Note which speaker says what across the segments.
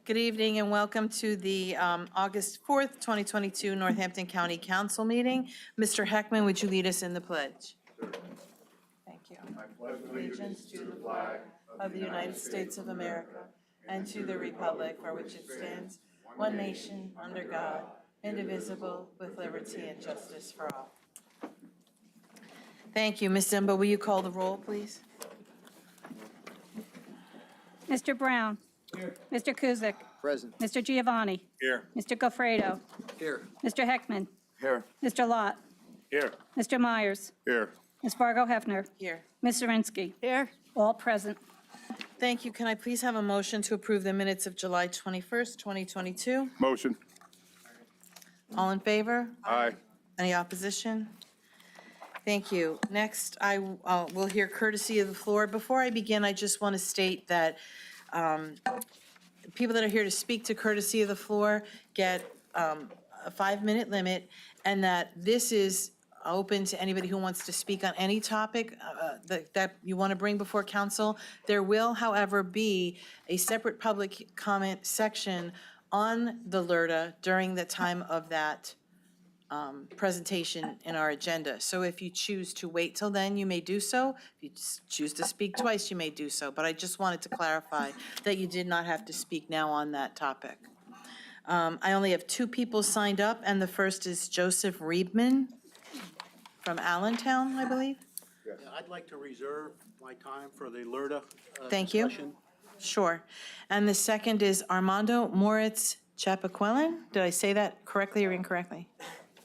Speaker 1: Good evening and welcome to the August 4th, 2022 Northampton County Council meeting. Mr. Heckman, would you lead us in the pledge? Thank you. I pledge allegiance to the flag of the United States of America and to the republic for which it stands, one nation, under God, indivisible, with liberty and justice for all. Thank you. Ms. Zimba, will you call the roll, please?
Speaker 2: Mr. Brown.
Speaker 3: Here.
Speaker 2: Mr. Kuzic.
Speaker 3: Present.
Speaker 2: Mr. Giovanni.
Speaker 3: Here.
Speaker 2: Mr. Goffredo.
Speaker 3: Here.
Speaker 2: Mr. Heckman.
Speaker 3: Here.
Speaker 2: Mr. Lott.
Speaker 3: Here.
Speaker 2: Mr. Myers.
Speaker 3: Here.
Speaker 2: Ms. Fargo Hefner.
Speaker 1: Here.
Speaker 2: Ms. Zirinsky. Here. All present.
Speaker 1: Thank you. Can I please have a motion to approve the minutes of July 21st, 2022?
Speaker 3: Motion.
Speaker 1: All in favor?
Speaker 3: Aye.
Speaker 1: Any opposition? Thank you. Next, I will hear courtesy of the floor. Before I begin, I just want to state that people that are here to speak to courtesy of the floor get a 5-minute limit, and that this is open to anybody who wants to speak on any topic that you want to bring before council. There will, however, be a separate public comment section on the LRTA during the time of that presentation in our agenda. So if you choose to wait till then, you may do so. If you choose to speak twice, you may do so. But I just wanted to clarify that you did not have to speak now on that topic. I only have 2 people signed up, and the first is Joseph Riebman from Allentown, I believe.
Speaker 4: Yeah, I'd like to reserve my time for the LRTA
Speaker 1: Thank you.
Speaker 4: discussion.
Speaker 1: Sure. And the second is Armando Moritz Chapaquelin. Did I say that correctly or incorrectly?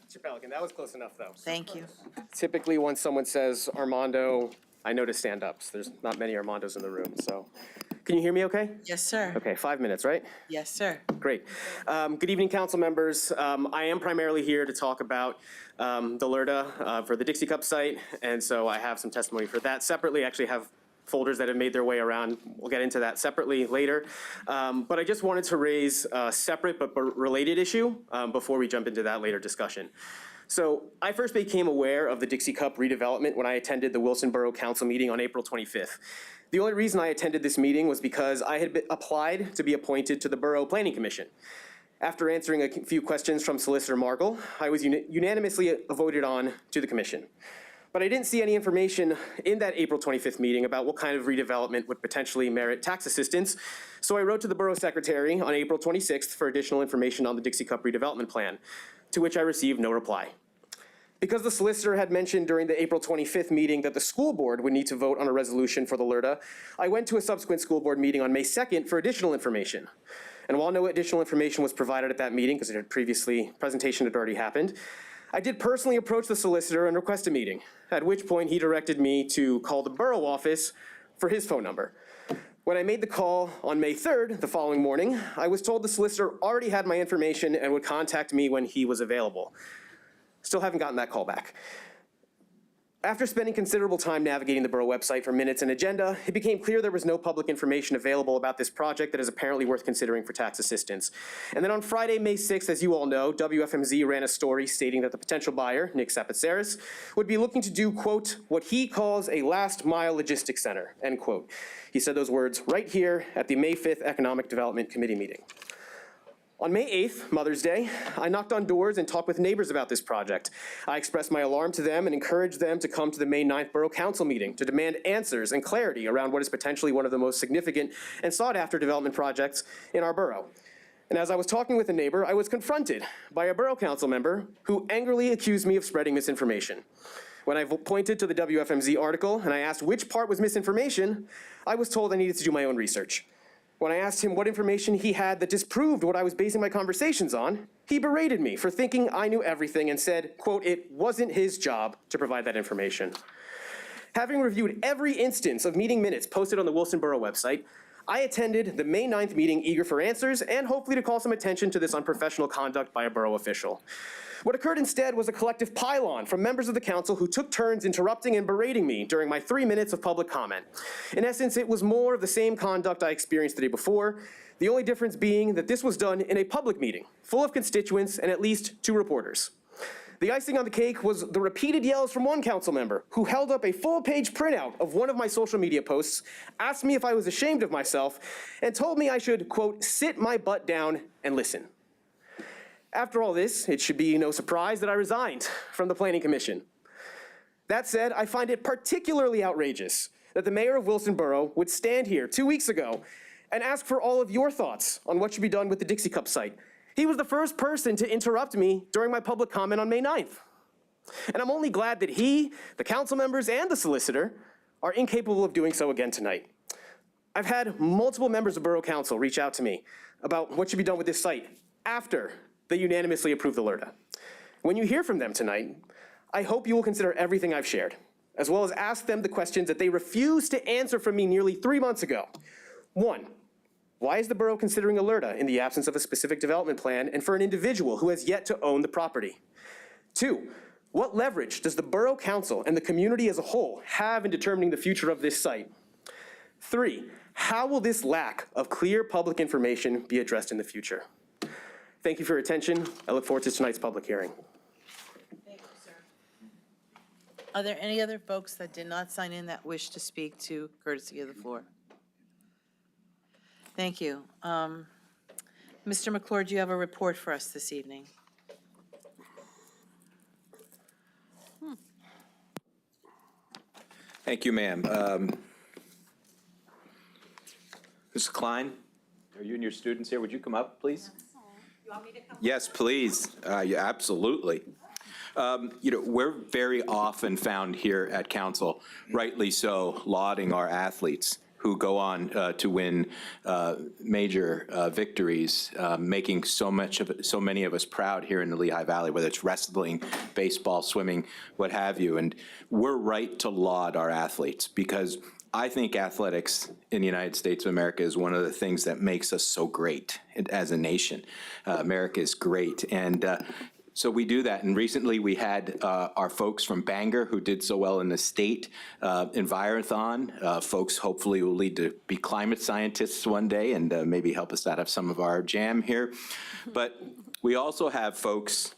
Speaker 5: Mr. Pelican, that was close enough, though.
Speaker 1: Thank you.
Speaker 5: Typically, when someone says Armando, I know to stand up. So there's not many Armandos in the room, so. Can you hear me okay?
Speaker 1: Yes, sir.
Speaker 5: Okay, 5 minutes, right?
Speaker 1: Yes, sir.
Speaker 5: Great. Good evening, council members. I am primarily here to talk about the LRTA for the Dixie Cup site, and so I have some testimony for that. Separately, I actually have folders that have made their way around. We'll get into that separately later. But I just wanted to raise a separate but related issue before we jump into that later discussion. So I first became aware of the Dixie Cup redevelopment when I attended the Wilson Borough Council meeting on April 25th. The only reason I attended this meeting was because I had applied to be appointed to the Borough Planning Commission. After answering a few questions from Solicitor Markle, I was unanimously voted on to the commission. But I didn't see any information in that April 25th meeting about what kind of redevelopment would potentially merit tax assistance, so I wrote to the Borough Secretary on April 26th for additional information on the Dixie Cup redevelopment plan, to which I received no reply. Because the solicitor had mentioned during the April 25th meeting that the school board would need to vote on a resolution for the LRTA, I went to a subsequent school board meeting on May 2nd for additional information. And while no additional information was provided at that meeting, because presentation had already happened, I did personally approach the solicitor and request a meeting, at which point he directed me to call the borough office for his phone number. When I made the call on May 3rd, the following morning, I was told the solicitor already had my information and would contact me when he was available. Still haven't gotten that call back. After spending considerable time navigating the borough website for minutes and agenda, it became clear there was no public information available about this project that is apparently worth considering for tax assistance. And then on Friday, May 6th, as you all know, WFMZ ran a story stating that the potential buyer, Nick Sapatzeris, would be looking to do, quote, what he calls a last mile logistics center, end quote. He said those words right here at the May 5th Economic Development Committee meeting. On May 8th, Mother's Day, I knocked on doors and talked with neighbors about this project. I expressed my alarm to them and encouraged them to come to the May 9th Borough Council meeting to demand answers and clarity around what is potentially one of the most significant and sought-after development projects in our borough. And as I was talking with a neighbor, I was confronted by a Borough Council member who angrily accused me of spreading misinformation. When I pointed to the WFMZ article and I asked which part was misinformation, I was told I needed to do my own research. When I asked him what information he had that disproved what I was basing my conversations on, he berated me for thinking I knew everything and said, quote, it wasn't his job to provide that information. Having reviewed every instance of meeting minutes posted on the Wilson Borough website, I attended the May 9th meeting eager for answers and hopefully to call some attention to this unprofessional conduct by a borough official. What occurred instead was a collective pile-on from members of the council who took turns interrupting and berating me during my 3 minutes of public comment. In essence, it was more of the same conduct I experienced the day before, the only difference being that this was done in a public meeting, full of constituents and at least 2 reporters. The icing on the cake was the repeated yells from one council member who held up a full-page printout of one of my social media posts, asked me if I was ashamed of myself, and told me I should, quote, sit my butt down and listen. After all this, it should be no surprise that I resigned from the Planning Commission. That said, I find it particularly outrageous that the mayor of Wilson Borough would stand here 2 weeks ago and ask for all of your thoughts on what should be done with the Dixie Cup site. He was the first person to interrupt me during my public comment on May 9th. And I'm only glad that he, the council members, and the solicitor are incapable of doing so again tonight. I've had multiple members of Borough Council reach out to me about what should be done with this site after they unanimously approved the LRTA. When you hear from them tonight, I hope you will consider everything I've shared, as well as ask them the questions that they refused to answer from me nearly 3 months ago. 1, why is the borough considering a LRTA in the absence of a specific development plan and for an individual who has yet to own the property? 2, what leverage does the Borough Council and the community as a whole have in determining the future of this site? 3, how will this lack of clear public information be addressed in the future? Thank you for your attention. I look forward to tonight's public hearing.
Speaker 1: Thank you, sir. Are there any other folks that did not sign in that wish to speak to courtesy of the floor? Thank you. Mr. McClure, do you have a report for us this evening?
Speaker 3: Thank you, ma'am. Mrs. Klein, are you and your students here? Would you come up, please? You want me to come? Yes, please. Yeah, absolutely. We're very often found here at council, rightly so, lauding our athletes who go on to win major victories, making so many of us proud here in the Lehigh Valley, whether it's wrestling, baseball, swimming, what have you. And we're right to laud our athletes because I think athletics in the United States of America is one of the things that makes us so great as a nation. America is great. And so we do that, and recently we had our folks from Bangor who did so well in the state Envirothon. Folks hopefully will lead to be climate scientists one day and maybe help us out of some of our jam here. But we also have folks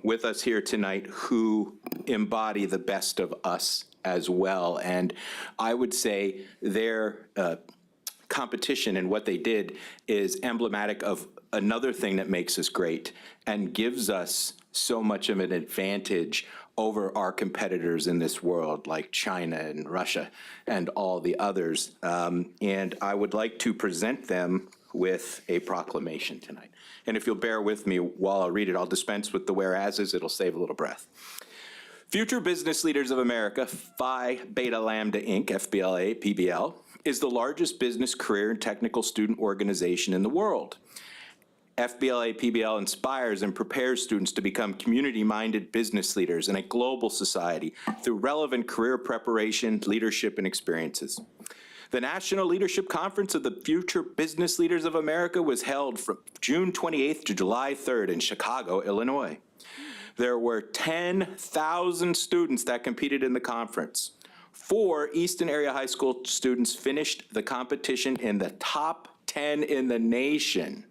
Speaker 3: with us here tonight who embody the best of us as well, and I would say their competition and what they did is emblematic of another thing that makes us great and gives us so much of an advantage over our competitors in this world, like China and Russia and all the others. And I would like to present them with a proclamation tonight. And if you'll bear with me while I read it, I'll dispense with the whereases, it'll save a little breath. Future Business Leaders of America, Phi Beta Lambda Inc., FBLA, PBL, is the largest business, career, and technical student organization in the world. FBLA PBL inspires and prepares students to become community-minded business leaders in a global society through relevant career preparation, leadership, and experiences. The National Leadership Conference of the Future Business Leaders of America was held from June 28th to July 3rd in Chicago, Illinois. There were 10,000 students that competed in the conference. 4 Easton area high school students finished the competition in the top 10 in the nation.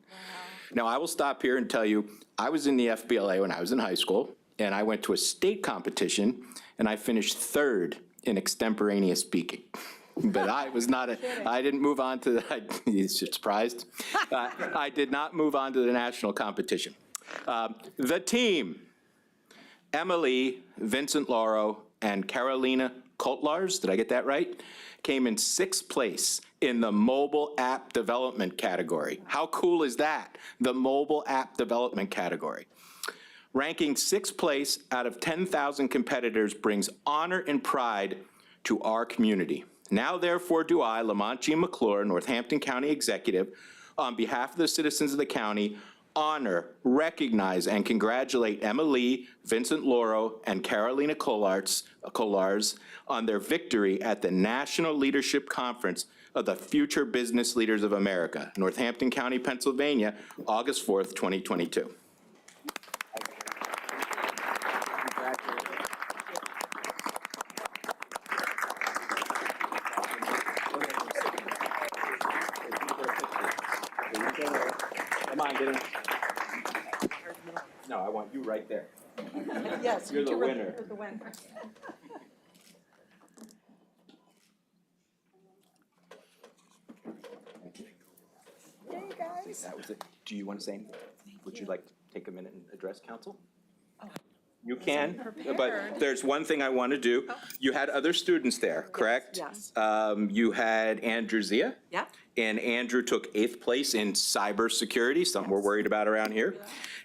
Speaker 3: Now, I will stop here and tell you, I was in the FBLA when I was in high school, and I went to a state competition, and I finished 3rd in extemporaneous speaking. But I was not I didn't move on to you're surprised? I did not move on to the national competition. The team, Emily, Vincent Lauro, and Carolina Kotlars, did I get that right? Came in 6th place in the mobile app development category. How cool is that? The mobile app development category. Ranking 6th place out of 10,000 competitors brings honor and pride to our community. Now, therefore, do I, Lamont G. McClure, Northampton County Executive, on behalf of the citizens of the county, honor, recognize, and congratulate Emma Lee, Vincent Lauro, and Carolina Kollars on their victory at the National Leadership Conference of the Future Business Leaders of America, Northampton County, Pennsylvania, August 4th, 2022. Come on, get in. No, I want you right there.
Speaker 1: Yes.
Speaker 3: You're the winner. That was it. Do you want to say anything? Would you like to take a minute and address council? You can, but there's one thing I want to do. You had other students there, correct?
Speaker 6: Yes.
Speaker 3: You had Andrew Zia.
Speaker 6: Yep.
Speaker 3: And Andrew took 8th place in cybersecurity, something we're worried about around here.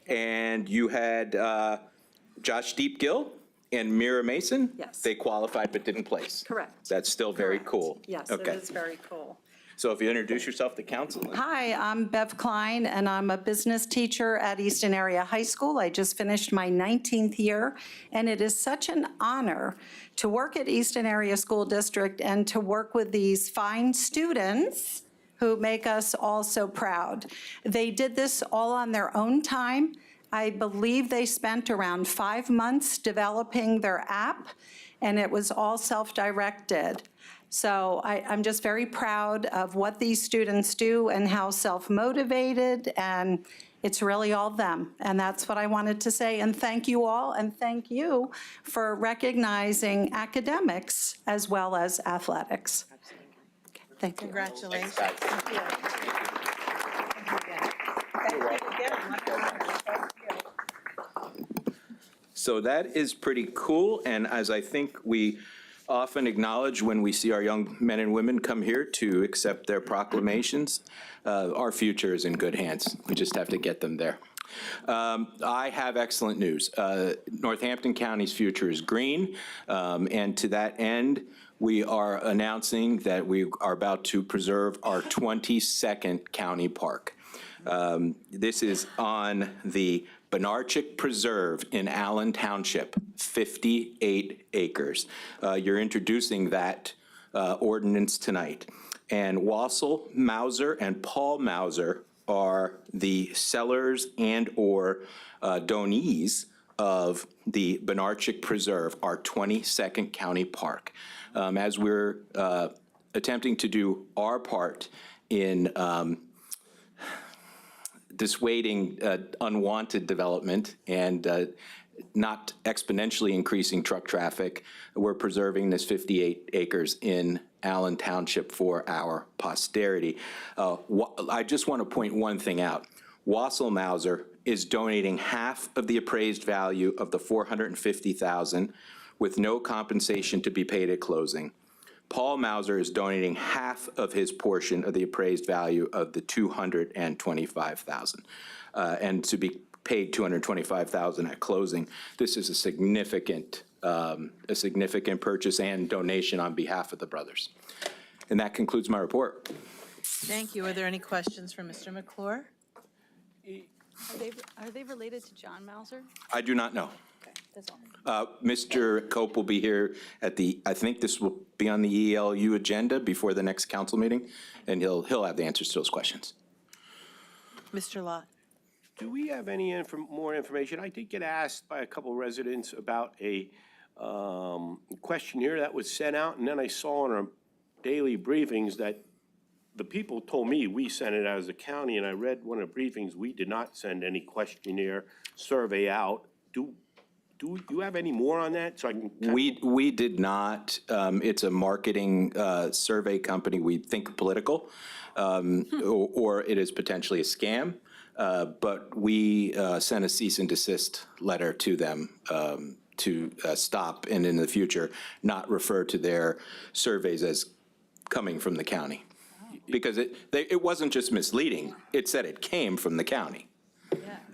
Speaker 3: And you had Josh Deepgill and Mira Mason.
Speaker 6: Yes.
Speaker 3: They qualified but didn't place.
Speaker 6: Correct.
Speaker 3: That's still very
Speaker 6: Correct.
Speaker 3: cool.
Speaker 6: Yes, it
Speaker 3: Okay.
Speaker 6: is very cool.
Speaker 3: So if you introduce yourself to council.
Speaker 6: Hi, I'm Bev Klein, and I'm a business teacher at Easton Area High School. I just finished my 19th year, and it is such an honor to work at Easton Area School District and to work with these fine students who make us all so proud. They did this all on their own time. I believe they spent around 5 months developing their app, and it was all self-directed. So I'm just very proud of what these students do and how self-motivated, and it's really all them. And that's what I wanted to say. And thank you all, and thank you for recognizing academics as well as athletics. Okay, thank you.
Speaker 1: Congratulations.
Speaker 3: So that is pretty cool, and as I think we often acknowledge when we see our young men and women come here to accept their proclamations, our future is in good hands. We just have to get them there. I have excellent news. Northampton County's future is green, and to that end, we are announcing that we are about to preserve our 22nd county park. This is on the Benarchik Preserve in Allen Township, 58 acres. You're introducing that ordinance tonight. And Wassel Mauser and Paul Mauser are the sellers and/or donees of the Benarchik Preserve, our 22nd county park. As we're attempting to do our part in dissuading unwanted development and not exponentially increasing truck traffic, we're preserving this 58 acres in Allen Township for our posterity. I just want to point one thing out. Wassel Mauser is donating half of the appraised value of the $450,000 with no compensation to be paid at closing. Paul Mauser is donating half of his portion of the appraised value of the $225,000, and to be paid $225,000 at closing. This is a significant purchase and donation on behalf of the brothers. And that concludes my report.
Speaker 1: Thank you. Are there any questions for Mr. McClure?
Speaker 2: Are they related to John Mauser?
Speaker 3: I do not know.
Speaker 2: Okay, that's all.
Speaker 3: Mr. Cope will be here at I think this will be on the ELU agenda before the next council meeting, and he'll have the answers to those questions.
Speaker 1: Mr. Lott?
Speaker 7: Do we have any more information? I did get asked by a couple residents about a questionnaire that was sent out, and then I saw in our daily briefings that the people told me we sent it out as a county, and I read one of the briefings, we did not send any questionnaire survey out. Do you have any more on that? So I can.
Speaker 3: We did not. It's a marketing survey company. We think political, or it is potentially a scam. But we sent a cease and desist letter to them to stop and in the future not refer to their surveys as coming from the county. Because it wasn't just misleading. It said it came from the county.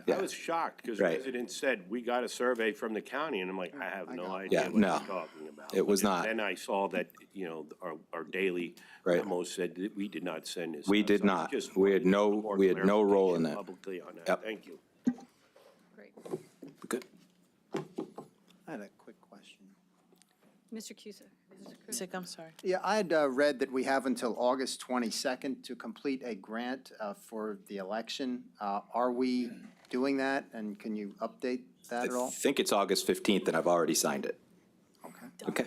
Speaker 7: I was shocked because
Speaker 3: Right.
Speaker 7: residents said, we got a survey from the county, and I'm like, I have no idea
Speaker 3: Yeah,
Speaker 7: what
Speaker 3: no.
Speaker 7: you're talking about.
Speaker 3: It was
Speaker 7: And
Speaker 3: not.
Speaker 7: Then I saw that, our daily
Speaker 3: Right.
Speaker 7: memo said that we did not send this.
Speaker 3: We
Speaker 7: out.
Speaker 3: did
Speaker 7: So I
Speaker 3: not.
Speaker 7: just
Speaker 3: We had no-
Speaker 7: wanted more
Speaker 3: we had no role in
Speaker 7: clarification
Speaker 3: that.
Speaker 7: Publicly on that.
Speaker 3: Yep.
Speaker 7: Thank you.
Speaker 2: Great.
Speaker 3: Good.
Speaker 8: I had a quick question.
Speaker 2: Mr. Cusick.
Speaker 1: Sick, I'm sorry.
Speaker 8: Yeah, I had read that we have until August 22nd to complete a grant for the election. Are we doing that, and can you update that at
Speaker 3: I
Speaker 8: all?
Speaker 3: think it's August 15th, and I've already signed it.
Speaker 8: Okay.
Speaker 3: Okay.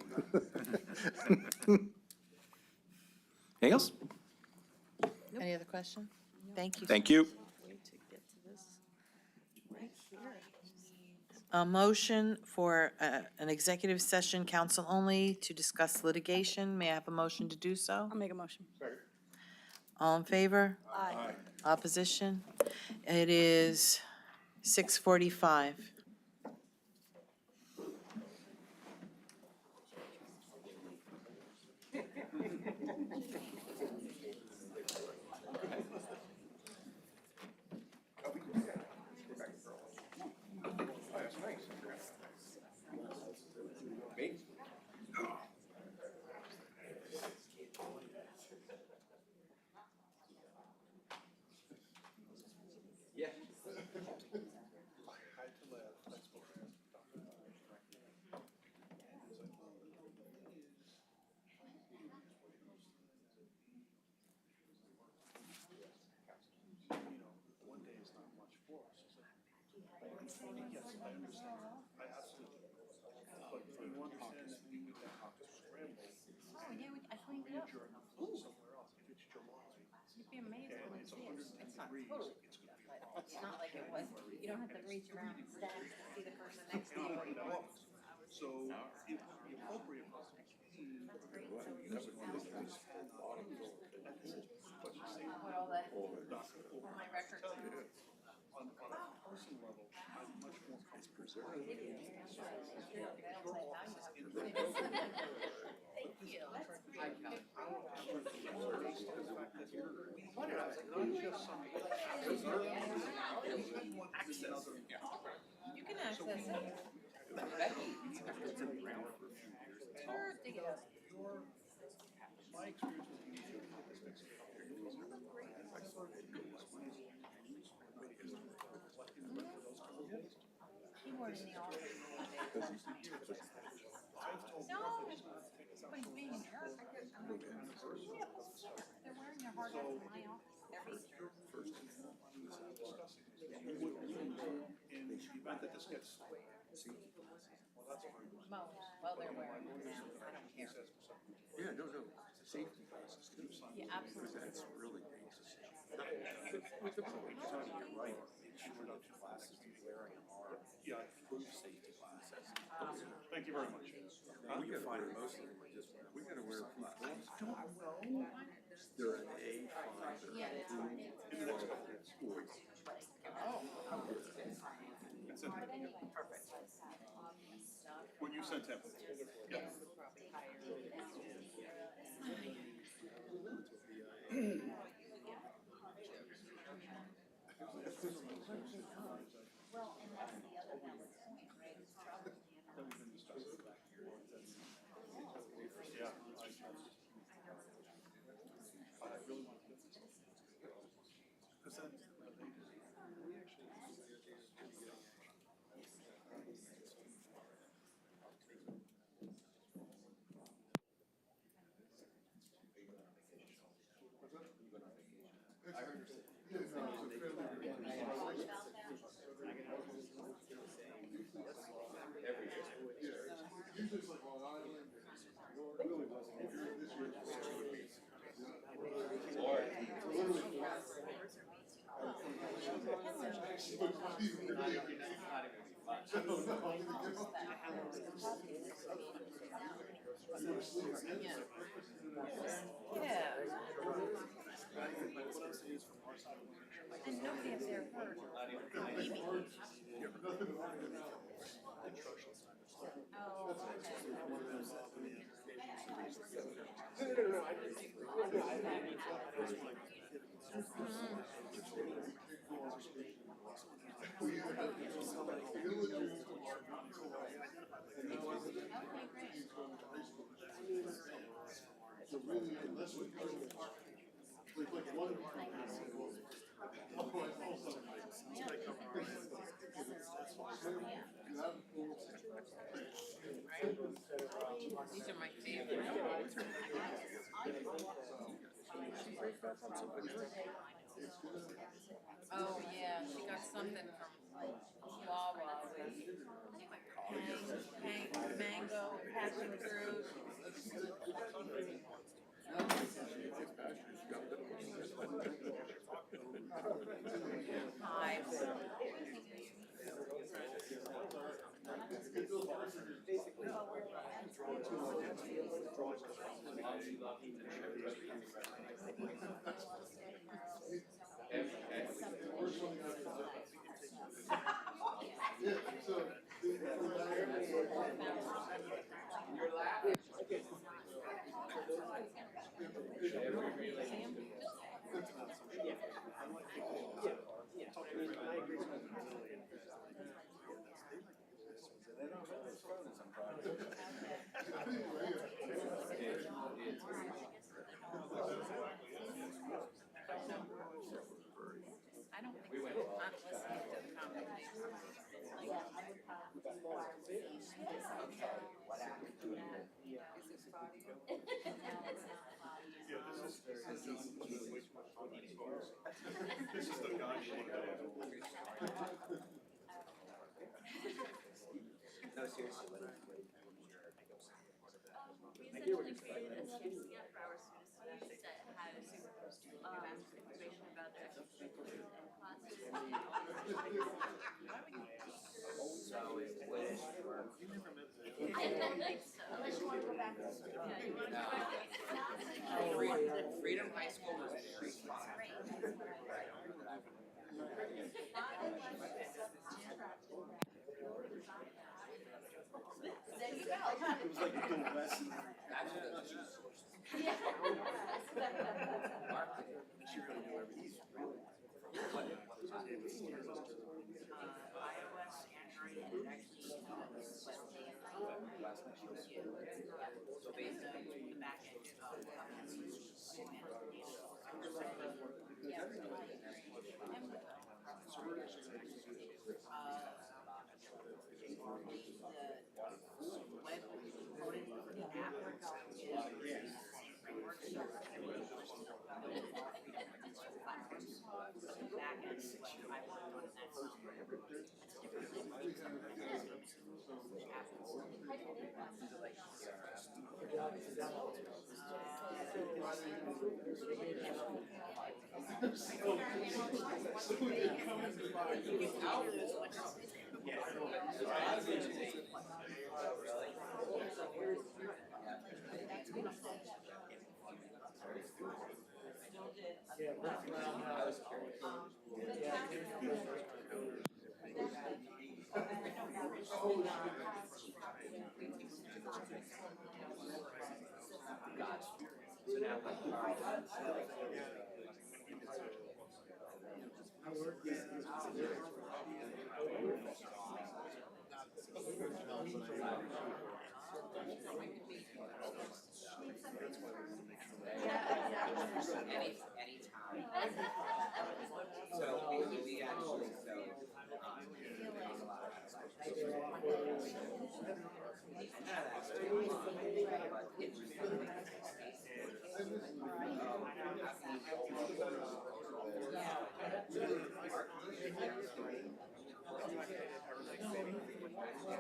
Speaker 3: Anything else?
Speaker 1: Any other question? Thank you.
Speaker 3: Thank you.
Speaker 1: a motion for an executive session, council only, to discuss litigation. May I have a motion to do so?
Speaker 2: I'll make a motion.
Speaker 1: All in favor?
Speaker 2: Aye.
Speaker 1: Opposition? It is 6:45.
Speaker 6: It's not like it was, you don't have to reach around and stack to see the person next to you.
Speaker 4: So the appropriate.
Speaker 6: For my records.
Speaker 4: On a personal level, I'm much more comfortable.
Speaker 6: You can access it. Sure, dig it up.
Speaker 4: My experience with the
Speaker 6: He weren't in the office. No, but he's being an jerk. They're wearing their hard hats in my office every year.
Speaker 4: in the event that this gets.
Speaker 6: Well, they're wearing them now. I don't care.
Speaker 4: Yeah, no, safety glasses too.
Speaker 6: Yeah, absolutely.
Speaker 4: That's really dangerous. You're right. Yeah, safety glasses. Thank you very much. We gotta wear most of them. We gotta wear glasses. I don't know. They're an A5.
Speaker 6: Yeah, it's fine.
Speaker 4: In the next couple of schools.
Speaker 6: Perfect.
Speaker 4: When you sent him. Yeah.
Speaker 6: Well, and that's the other valid point, right? It's trouble.
Speaker 4: Yeah. I really want to get this. Because then.
Speaker 6: Yeah. And nobody up there heard. Maybe. Oh, these are my favorite. Oh, yeah, she got something from Wawa with mango and passion fruit. Hives.
Speaker 4: This is the guy she
Speaker 3: No, seriously.
Speaker 9: We essentially created a CXC app for our students to use that has information about their extracurricular classes.
Speaker 3: So it would work.
Speaker 9: I don't think so. Unless you want to go back to school. Yeah, you want to go back to school.
Speaker 3: Freedom High School was very fun.
Speaker 9: There you go.
Speaker 4: It was like a doing lessons.
Speaker 9: Yeah.
Speaker 4: She really knew everything.
Speaker 10: iOS, Android, and actually so basically the back end the web component of the app is framework, so the back end, which I worked on, that's
Speaker 3: So now, anytime. So we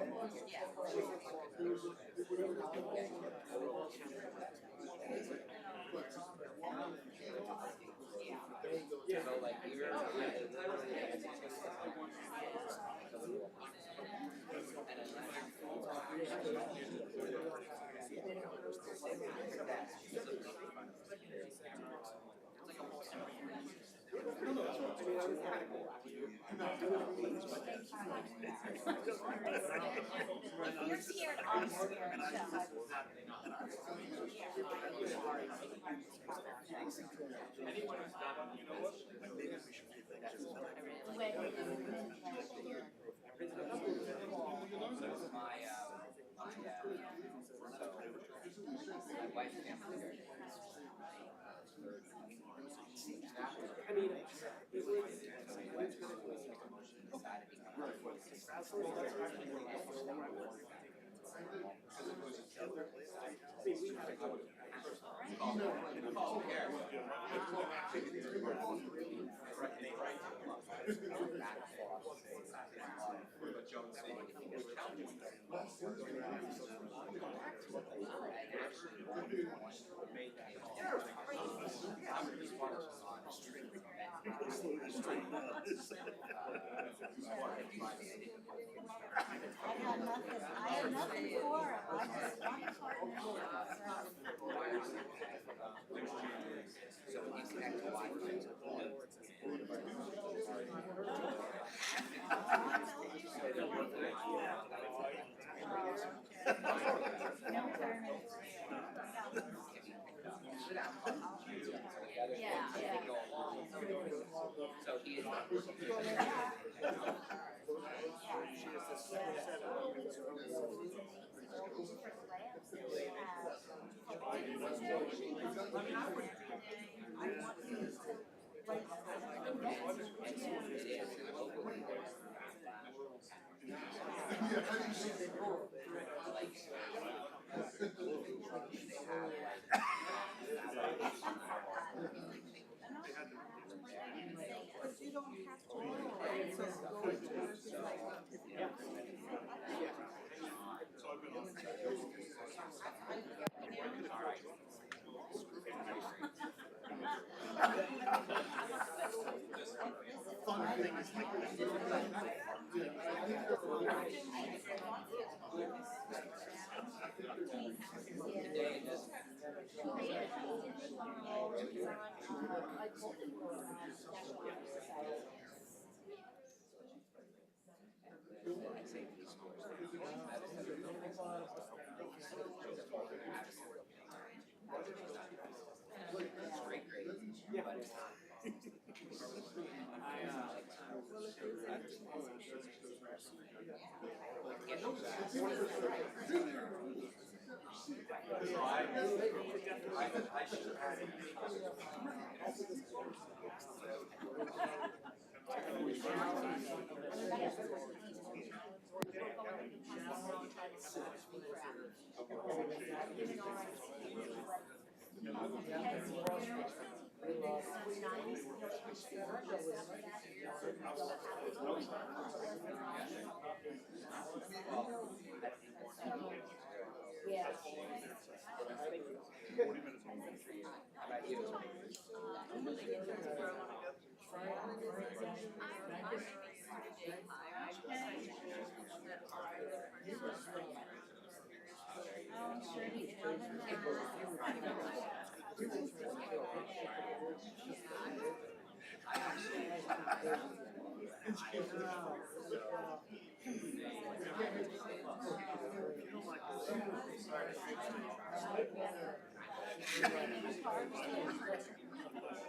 Speaker 3: actually, so like you're
Speaker 9: You're scared, I'm scared,
Speaker 4: Anyone who's done, you know what? Maybe we should be thinking.
Speaker 3: my wife's family very
Speaker 5: I mean,
Speaker 6: I had nothing for him. I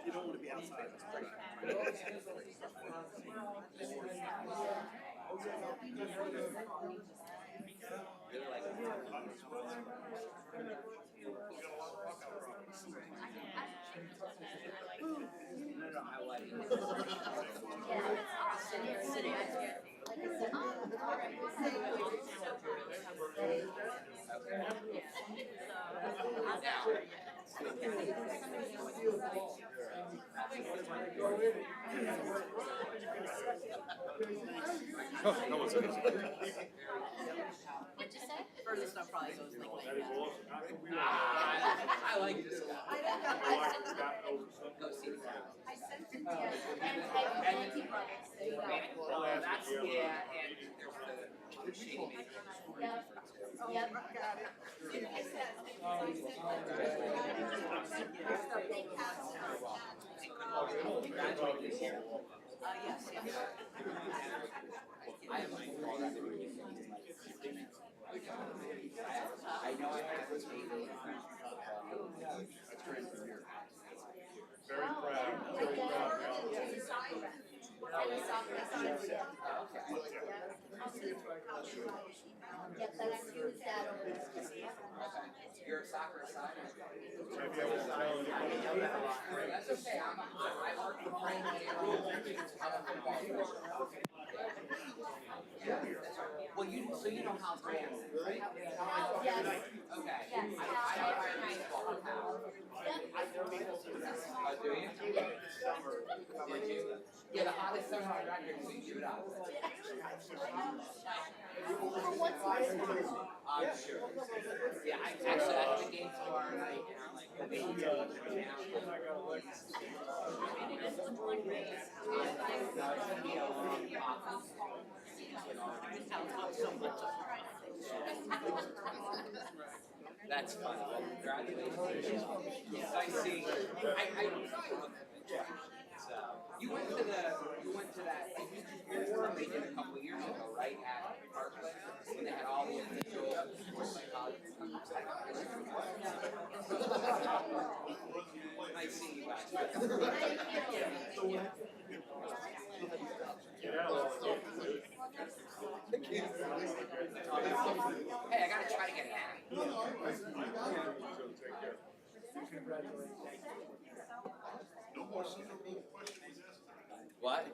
Speaker 4: You don't want to be outside.
Speaker 10: What'd you say?
Speaker 9: Furthest stuff probably goes like
Speaker 4: That is awesome.
Speaker 9: I like this guy. Go see the guy.
Speaker 10: And brothers. There you go.
Speaker 9: Well, that's, yeah, and there's the shady maker.
Speaker 10: Yep. Yep.
Speaker 9: Yes, yes. I have my phone. I know I have this meeting.
Speaker 4: Very proud, very proud.
Speaker 10: Yep, that's that over.
Speaker 9: You're a soccer side.
Speaker 4: Have you ever
Speaker 9: That's okay, I work for Frank. I'm a football coach. Yeah, that's right. Well, so you know how it's going, right?
Speaker 10: Yes.
Speaker 9: Okay.
Speaker 10: Yes.
Speaker 9: I baseball now. Oh, do you? Did you? Yeah, the hottest summer on record, so you give it up. I'm sure. Yeah, I actually, I have a game tomorrow night, and I'm like, that's fun. Congratulations. I see. I
Speaker 10: You went to that forum they did a couple of years ago, right, at Parkland, when they had all the official sports psychology. Nice seeing you guys. Hey, I gotta try to get a hat. What?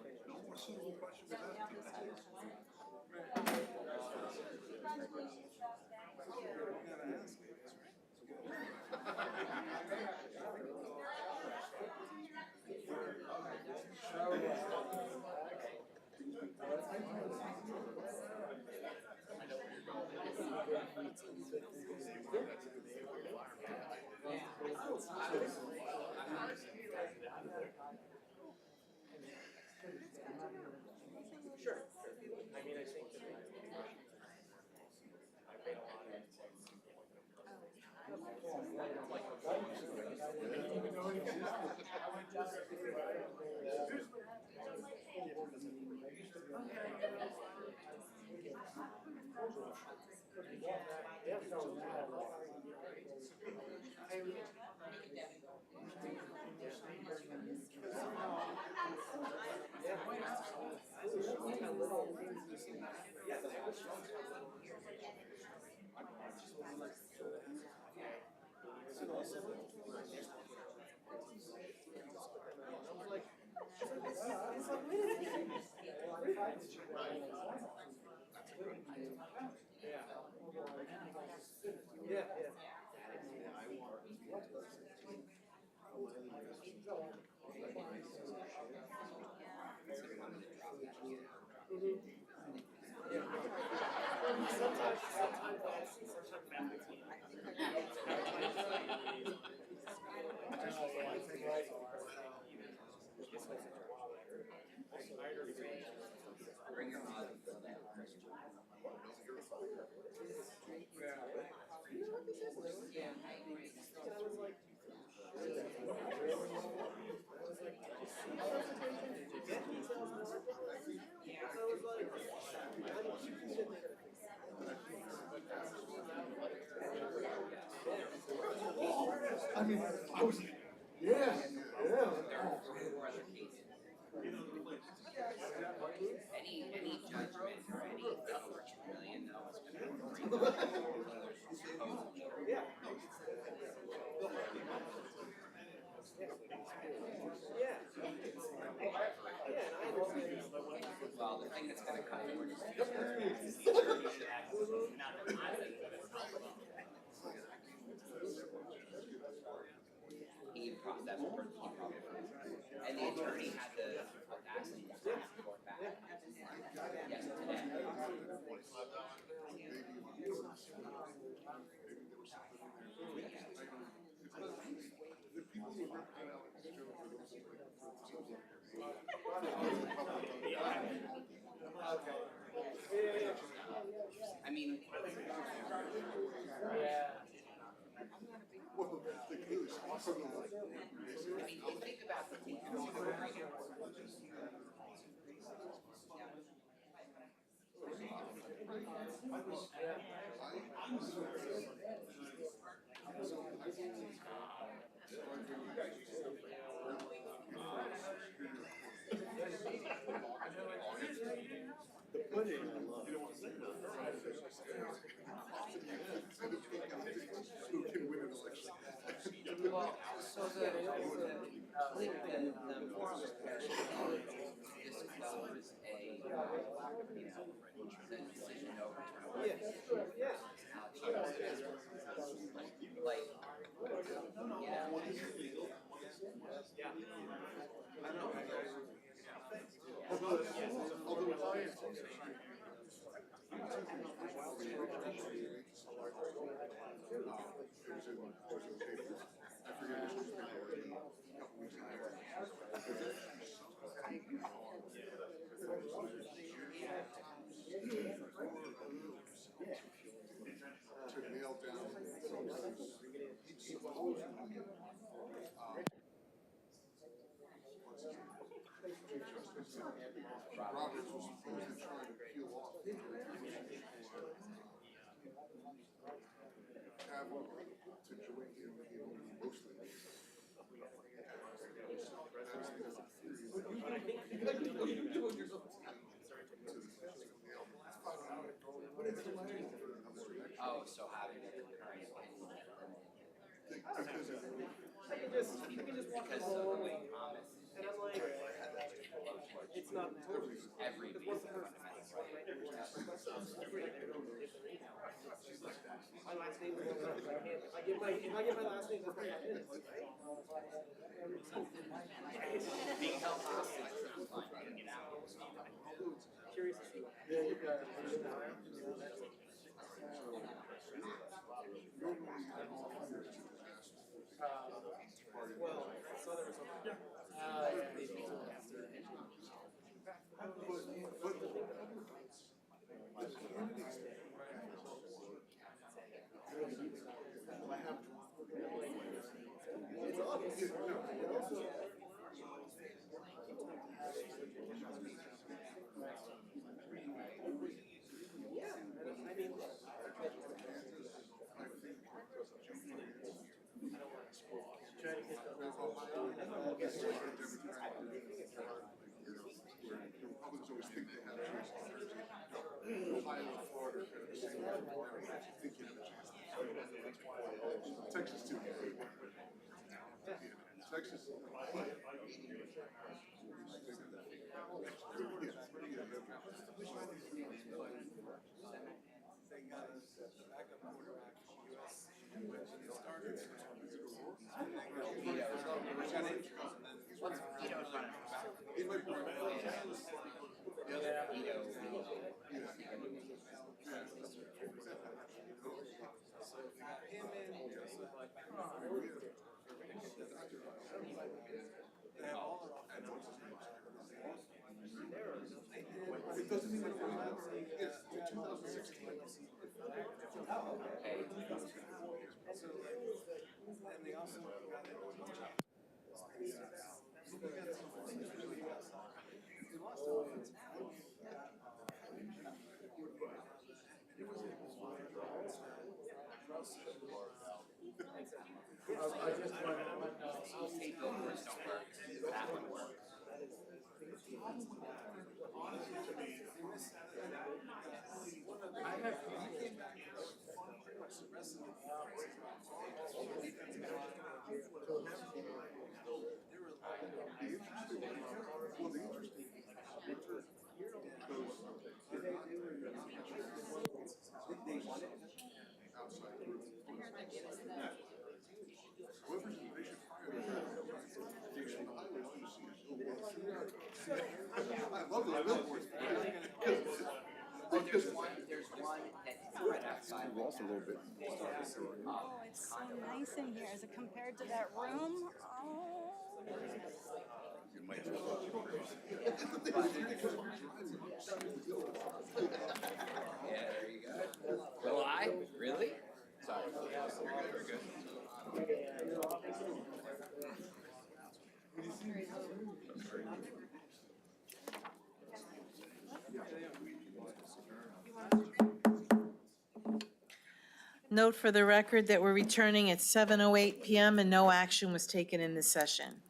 Speaker 10: Bring your mom.
Speaker 4: I mean, I was, yeah.
Speaker 10: Any judgment or any million though is gonna bring well, the thing that's gonna cut you is he processed that for and the attorney had the audacity to go back. Yes, today. I mean,
Speaker 4: Well, the goose, awesome.
Speaker 10: you think about the thing.
Speaker 4: Who can win an election?
Speaker 10: Well, so the forum discussion disclosed a the decision to overturn. Yeah. Like,
Speaker 4: To nail down some Roberts was supposed to try to peel off. Capital to join him mostly.
Speaker 10: Oh, so having it concurrent. Because of the way Thomas is. And I'm like, it's not every basic fundamental right.
Speaker 5: My last name is, if I give my last name, that's 5 minutes, right?
Speaker 10: Being held hostage is fine. Get out.
Speaker 5: Curious to see. Well, I saw there was something.
Speaker 4: Republicans always think they have a chance in Jersey. Ohio and Florida are kind of the same. Think you have a chance. Texas too. Texas. It doesn't even it's 2016.
Speaker 5: And they also got it.
Speaker 10: State billboards don't work. That one works.
Speaker 4: I love those billboards.
Speaker 10: Well, there's one that's right outside.
Speaker 4: We lost a little bit.
Speaker 2: Oh, it's so nice in here as compared to that room. Oh.
Speaker 10: Yeah, there you go. Will I? Really? Sorry. You're good.
Speaker 1: Note for the record that we're returning at 7:08 PM and no action was taken in this session.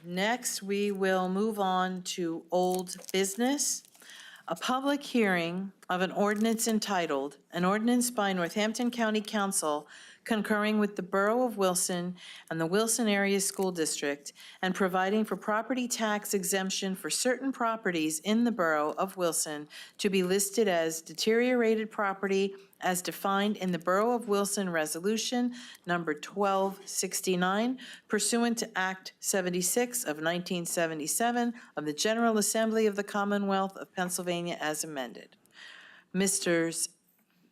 Speaker 1: Next, we will move on to old business. A public hearing of an ordinance entitled, "An Ordinance by Northampton County Council concurring with the Borough of Wilson and the Wilson Area School District and providing for property tax exemption for certain properties in the Borough of Wilson to be listed as deteriorated property as defined in the Borough of Wilson Resolution Number 1269 pursuant to Act 76 of 1977 of the General Assembly of the Commonwealth of Pennsylvania as amended." Mr.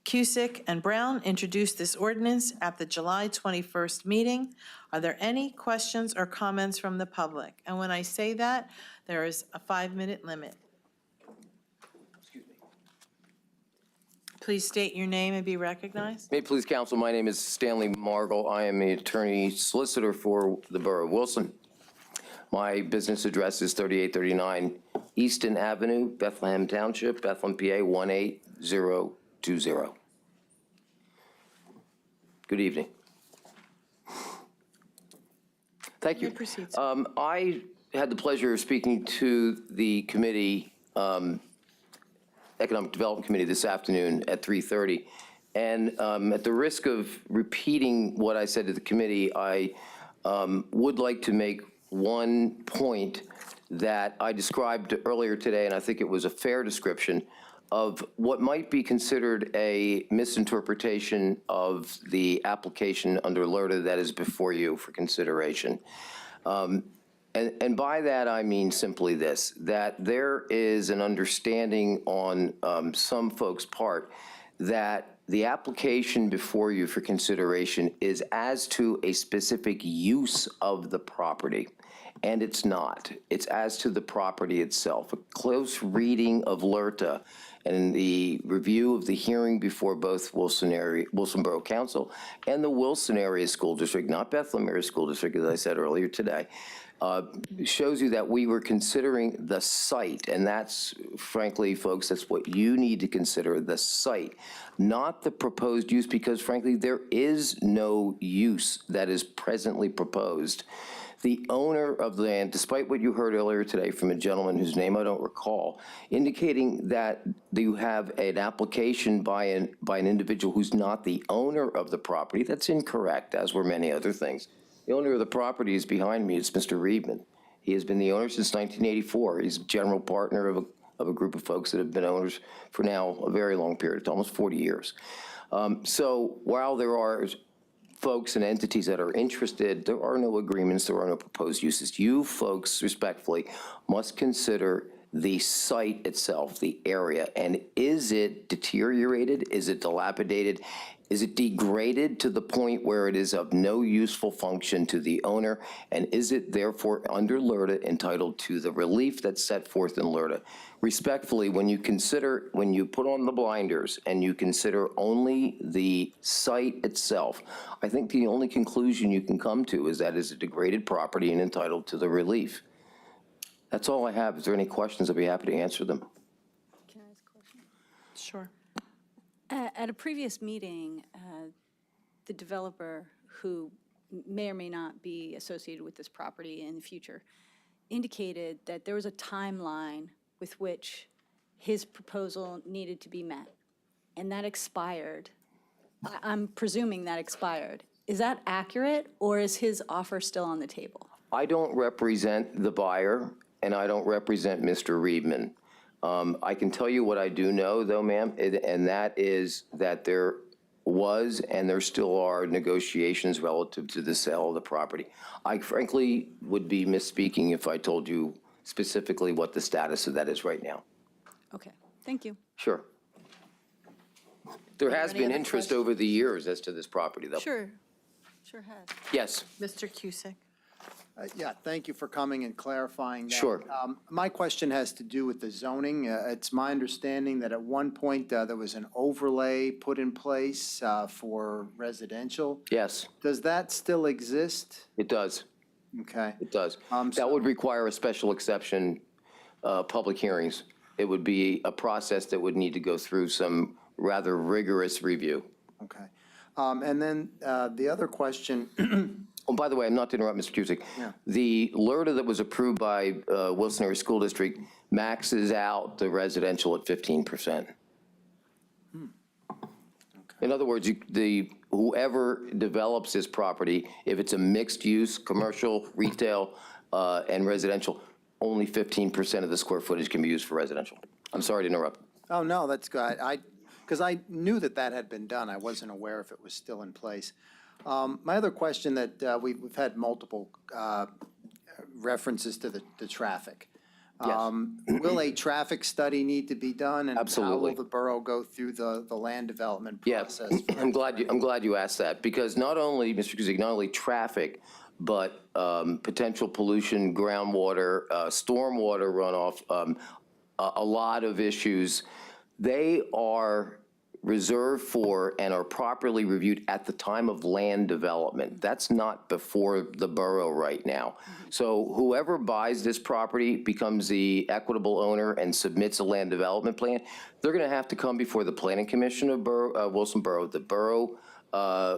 Speaker 1: Cusick and Brown introduced this ordinance at the July 21st meeting. Are there any questions or comments from the public? And when I say that, there is a 5-minute limit.
Speaker 11: Excuse me.
Speaker 1: Please state your name and be recognized.
Speaker 11: May it please council, my name is Stanley Margle. I am an attorney solicitor for the Borough of Wilson. My business address is 3839 Easton Avenue, Bethlehem Township, Bethlehem, PA 18020. Good evening. Thank you.
Speaker 1: You may proceed, sir.
Speaker 11: I had the pleasure of speaking to the committee, Economic Development Committee this afternoon at 3:30. And at the risk of repeating what I said to the committee, I would like to make one point that I described earlier today, and I think it was a fair description of what might be considered a misinterpretation of the application under LERTA that is before you for consideration. And by that, I mean simply this, that there is an understanding on some folks' part that the application before you for consideration is as to a specific use of the property, and it's not. It's as to the property itself. A close reading of LERTA and the review of the hearing before both Wilson Borough Council and the Wilson Area School District, not Bethlehem Area School District, as I said earlier today, shows you that we were considering the site, and that's, frankly, folks, that's what you need to consider, the site, not the proposed use, because frankly, there is no use that is presently proposed. The owner of the land, despite what you heard earlier today from a gentleman whose name I don't recall, indicating that you have an application by an individual who's not the owner of the property, that's incorrect, as were many other things. The owner of the property is behind me. It's Mr. Reedman. He has been the owner since 1984. He's general partner of a group of folks that have been owners for now a very long period, almost 40 years. So while there are folks and entities that are interested, there are no agreements, there are no proposed uses. You folks, respectfully, must consider the site itself, the area, and is it deteriorated? Is it dilapidated? Is it degraded to the point where it is of no useful function to the owner? And is it therefore under LERTA entitled to the relief that's set forth in LERTA? Respectfully, when you put on the blinders and you consider only the site itself, I think the only conclusion you can come to is that it's a degraded property and entitled to the relief. That's all I have. Is there any questions? I'd be happy to answer them.
Speaker 2: Can I ask a question?
Speaker 1: Sure.
Speaker 2: At a previous meeting, the developer, who may or may not be associated with this property in the future, indicated that there was a timeline with which his proposal needed to be met, and that expired. I'm presuming that expired. Is that accurate, or is his offer still on the table?
Speaker 11: I don't represent the buyer, and I don't represent Mr. Reedman. I can tell you what I do know, though, ma'am, and that is that there was and there still are negotiations relative to the sale of the property. I frankly would be misspeaking if I told you specifically what the status of that is right now.
Speaker 2: Okay, thank you.
Speaker 11: Sure. There has
Speaker 1: any
Speaker 11: been
Speaker 1: other
Speaker 11: interest
Speaker 1: questions?
Speaker 11: over the years as to this property, though.
Speaker 2: Sure has.
Speaker 11: Yes.
Speaker 1: Mr. Cusick?
Speaker 8: Yeah, thank you for coming and clarifying that.
Speaker 11: Sure.
Speaker 8: My question has to do with the zoning. It's my understanding that at one point there was an overlay put in place for residential.
Speaker 11: Yes,
Speaker 8: Does that still exist?
Speaker 11: it does.
Speaker 8: Okay.
Speaker 11: It does.
Speaker 8: So-
Speaker 11: That would require a special exception, public hearings. It would be a process that would need to go through some rather rigorous review.
Speaker 8: Okay. And then the other question,
Speaker 11: Oh, by the way, I'm not to interrupt, Mr. Cusick.
Speaker 8: Yeah.
Speaker 11: The LERTA that was approved by Wilson Area School District maxes out the residential at 15%. In other words, whoever develops this property, if it's a mixed use, commercial, retail, and residential, only 15% of the square footage can be used for residential. I'm sorry to interrupt.
Speaker 8: oh, no, that's good. Because I knew that had been done. I wasn't aware if it was still in place. My other question that we've had multiple references to the traffic.
Speaker 11: Yes.
Speaker 8: Will a traffic study need to be done? And how
Speaker 11: Absolutely.
Speaker 8: will the borough go through the land development
Speaker 11: Yeah,
Speaker 8: process?
Speaker 11: I'm glad you asked that, because not only, Mr. Kuzic, not only traffic, but potential pollution, groundwater, stormwater runoff, a lot of issues. They are reserved for and are properly reviewed at the time of land development. That's not before the borough right now. So whoever buys this property becomes the equitable owner and submits a land development plan. They're going to have to come before the Planning Commission of Wilson Borough, the Borough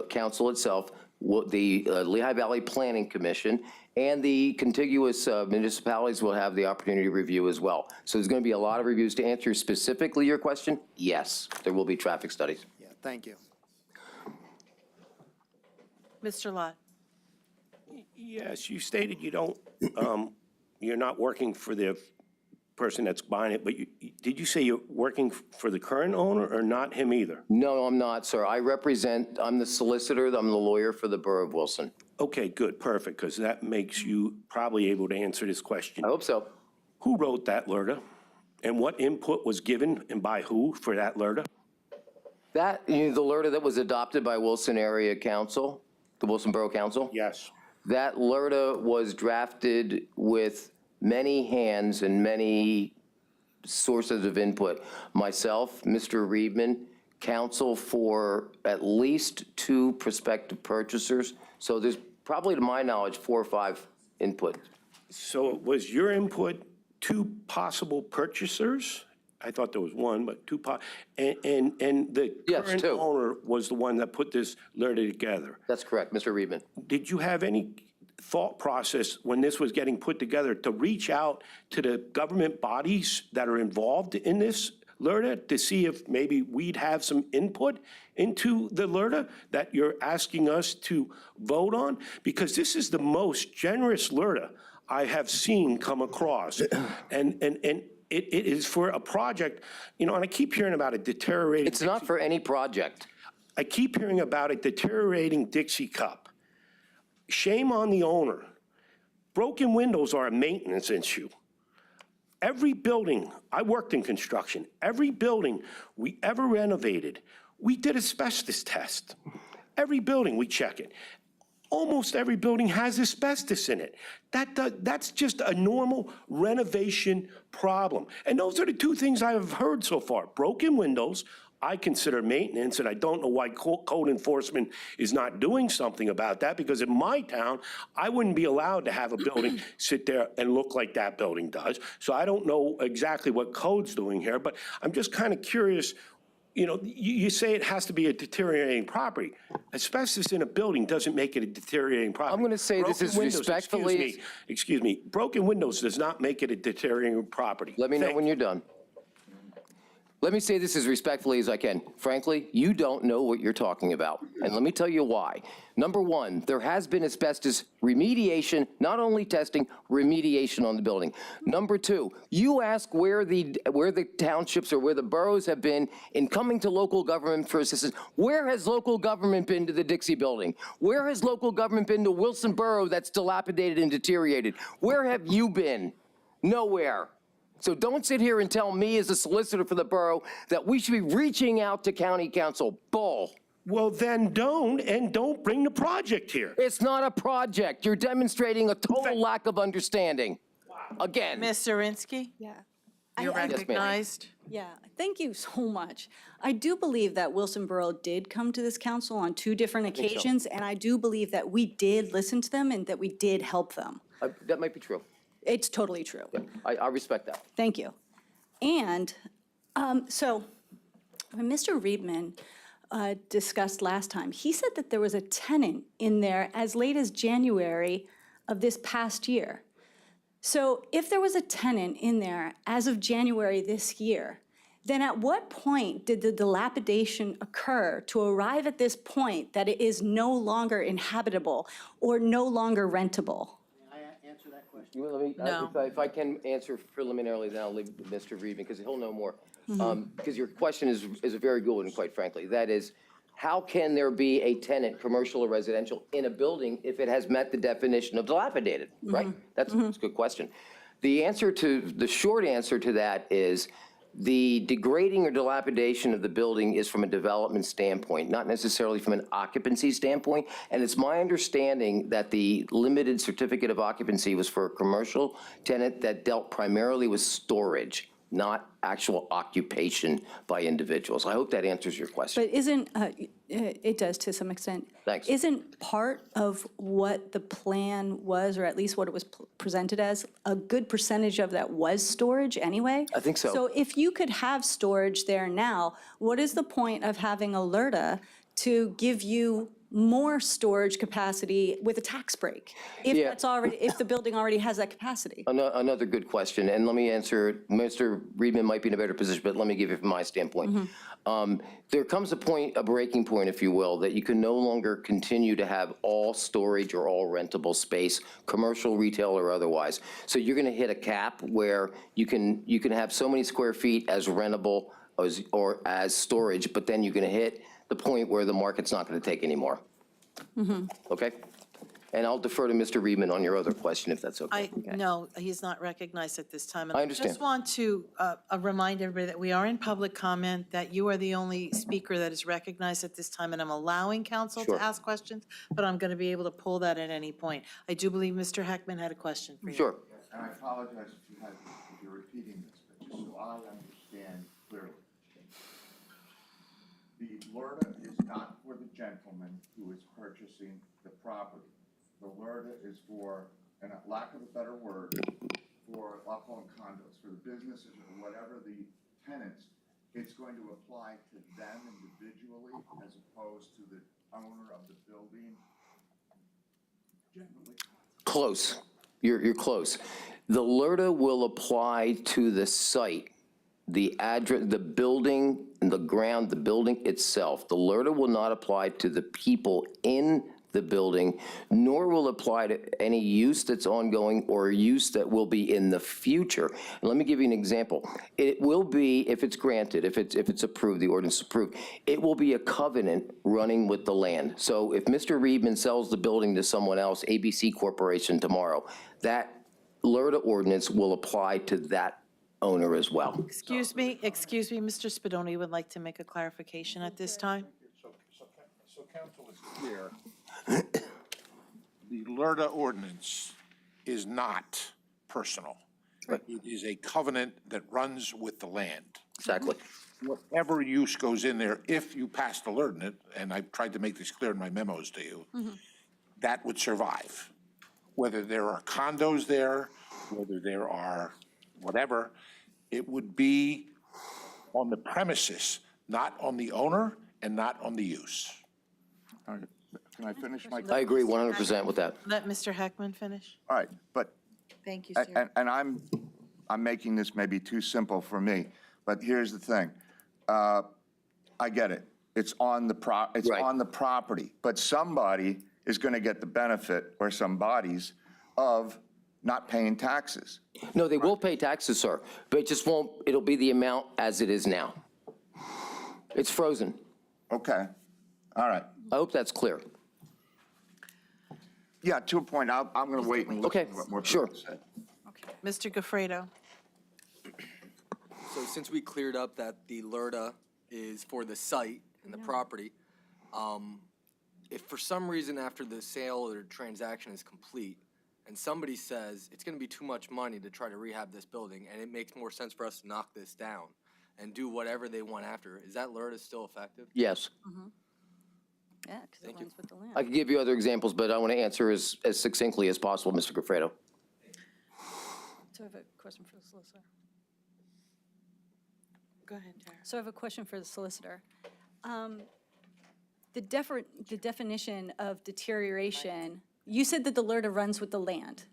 Speaker 11: Council itself, the Lehigh Valley Planning Commission, and the contiguous municipalities will have the opportunity to review as well. So there's going to be a lot of reviews. To answer specifically your question, yes, there will be traffic studies.
Speaker 8: Yeah, thank you.
Speaker 1: Mr. Lott?
Speaker 7: Yes, you stated you don't, you're not working for the person that's buying it, but did you say you're working for the current owner or not him either?
Speaker 11: No, I'm not, sir. I'm the solicitor, I'm the lawyer for the Borough of Wilson.
Speaker 7: Okay, good, perfect, because that makes you probably able to answer this question.
Speaker 11: I hope so.
Speaker 7: Who wrote that LRTA? And what input was given and by who for that LRTA?
Speaker 11: That, the LRTA that was adopted by Wilson Area Council, the Wilson Borough Council?
Speaker 7: Yes.
Speaker 11: That LRTA was drafted with many hands and many sources of input. Myself, Mr. Reedman, counsel for at least 2 prospective purchasers. So there's probably, to my knowledge, 4 or 5 input.
Speaker 7: So was your input 2 possible purchasers? I thought there was 1, but 2 and the
Speaker 11: Yes,
Speaker 7: current
Speaker 11: 2.
Speaker 7: owner was the one that put this LRTA together.
Speaker 11: That's correct, Mr. Reedman.
Speaker 7: Did you have any thought process when this was getting put together to reach out to the government bodies that are involved in this LRTA to see if maybe we'd have some input into the LRTA that you're asking us to vote on? Because this is the most generous LRTA I have seen come across. And it is for a project, and I keep hearing about it deteriorating.
Speaker 11: It's not for any project.
Speaker 7: I keep hearing about it deteriorating Dixie Cup. Shame on the owner. Broken windows are a maintenance issue. Every building, I worked in construction, every building we ever renovated, we did asbestos test. Every building, we check it. Almost every building has asbestos in it. That's just a normal renovation problem. And those are the 2 things I have heard so far. Broken windows, I consider maintenance, and I don't know why code enforcement is not doing something about that, because in my town, I wouldn't be allowed to have a building sit there and look like that building does. So I don't know exactly what code's doing here, but I'm just kind of curious. You say it has to be a deteriorating property. Asbestos in a building doesn't make it a deteriorating property.
Speaker 11: I'm going to say this is respectfully.
Speaker 7: Excuse me. Broken windows does not make it a deteriorating property.
Speaker 11: Let me know when you're done. Let me say this as respectfully as I can. Frankly, you don't know what you're talking about. And let me tell you why. Number 1, there has been asbestos remediation, not only testing, remediation on the building. Number 2, you ask where the townships or where the boroughs have been in coming to local government for assistance. Where has local government been to the Dixie building? Where has local government been to Wilson Borough that's dilapidated and deteriorated? Where have you been? Nowhere. So don't sit here and tell me as a solicitor for the borough that we should be reaching out to county council. Bull.
Speaker 7: Well, then don't bring the project here.
Speaker 11: It's not a project. You're demonstrating a total lack of understanding. Again.
Speaker 1: Ms. Zirinsky?
Speaker 2: Yeah.
Speaker 1: You're
Speaker 2: I-
Speaker 1: recognized.
Speaker 2: Yeah, thank you so much. I do believe that Wilson Borough did come to this council on 2 different occasions, and I do believe that we did listen to them and that we did help them.
Speaker 11: That might be true.
Speaker 2: It's totally true.
Speaker 11: I respect that.
Speaker 2: Thank you. And so when Mr. Reedman discussed last time, he said that there was a tenant in there as late as January of this past year. So if there was a tenant in there as of January this year, then at what point did the dilapidation occur to arrive at this point that it is no longer inhabitable or no longer rentable?
Speaker 1: No.
Speaker 11: If I can answer preliminarily, then I'll leave it to Mr. Reedman, because he'll know more. Because your question is a very good one, quite frankly. That is, how can there be a tenant, commercial or residential, in a building if it has met the definition of dilapidated, right? That's a good question. The short answer to that is the degrading or dilapidation of the building is from a development standpoint, not necessarily from an occupancy standpoint. And it's my understanding that the limited certificate of occupancy was for a commercial tenant that dealt primarily with storage. not actual occupation by individuals. I hope that answers your question.
Speaker 2: But isn't, it does to some extent.
Speaker 11: Thanks.
Speaker 2: Isn't part of what the plan was, or at least what it was presented as, a good percentage of that was storage anyway?
Speaker 11: I think so.
Speaker 2: So if you could have storage there now, what is the point of having Alerta to give you more storage capacity with a tax break? If
Speaker 11: Yeah.
Speaker 2: that's already, if the building already has that capacity?
Speaker 11: Another good question, and let me answer it. Mr. Reedman might be in a better position, but let me give you from my standpoint. There comes a point, a breaking point, if you will, that you can no longer continue to have all storage or all rentable space, commercial, retail, or otherwise. So you're going to hit a cap where you can have so many square feet as rentable or as storage, but then you're going to hit the point where the market's not going to take anymore. Okay? And I'll defer to Mr. Reedman on your other question, if that's okay.
Speaker 1: No, he's not recognized at this time. And
Speaker 11: I understand.
Speaker 1: just want to remind everybody that we are in public comment, that you are the only speaker that is recognized at this time, and I'm allowing council
Speaker 11: Sure.
Speaker 1: to ask questions, but I'm going to be able to pull that at any point. I do believe Mr. Heckman had a question for you.
Speaker 11: Sure.
Speaker 4: And I apologize if you're repeating this, but just so I understand clearly. The LRTA is not for the gentleman who is purchasing the property. The LRTA is for, and a lack of a better word, for, I'll call them condos, for the businesses or whatever the tenants. It's going to apply to them individually as opposed to the owner of the building generally.
Speaker 11: Close. You're close. The LRTA will apply to the site, the address, the building, and the ground, the building itself. The LRTA will not apply to the people in the building, nor will apply to any use that's ongoing or use that will be in the future. And let me give you an example. It will be, if it's granted, if it's approved, the ordinance is approved, it will be a covenant running with the land. So if Mr. Reedman sells the building to someone else, ABC Corporation tomorrow, that LRTA ordinance will apply to that owner as well.
Speaker 1: Excuse me, Mr. Spadoni would like to make a clarification at this time.
Speaker 12: So council is clear. The LRTA ordinance is not personal. It is a covenant that runs with the land.
Speaker 11: Exactly.
Speaker 12: Whatever use goes in there, if you pass the LRTA, and I've tried to make this clear in my memos to you, that would survive. Whether there are condos there, whether there are whatever, it would be on the premises, not on the owner and not on the use.
Speaker 4: All right, can I finish my?
Speaker 11: I agree 100% with that.
Speaker 1: Let Mr. Heckman finish.
Speaker 4: All right, but,
Speaker 1: Thank you, sir.
Speaker 4: and I'm making this maybe too simple for me, but here's the thing. I get it. It's on the
Speaker 11: Right.
Speaker 4: on the property, but somebody is going to get the benefit, or some bodies, of not paying taxes.
Speaker 11: No, they will pay taxes, sir, but it just won't, it'll be the amount as it is now. It's frozen.
Speaker 4: Okay, all right.
Speaker 11: I hope that's clear.
Speaker 4: Yeah, to a point, I'm going to wait and listen
Speaker 11: Okay,
Speaker 4: to what more
Speaker 11: sure.
Speaker 4: people say.
Speaker 1: Mr. Gafredo.
Speaker 13: So since we cleared up that the LRTA is for the site and the property, if for some reason after the sale or transaction is complete, and somebody says it's gonna be too much money to try to rehab this building, and it makes more sense for us to knock this down and do whatever they want after, is that LRTA still effective?
Speaker 11: Yes.
Speaker 2: Yeah, because it runs with the land.
Speaker 11: I could give you other examples, but I want to answer as succinctly as possible, Mr. Gafredo.
Speaker 2: So I have a question for the solicitor.
Speaker 1: Go ahead, Tara.
Speaker 2: So I have a question for the solicitor. The definition of deterioration, you said that the LRTA runs with the land.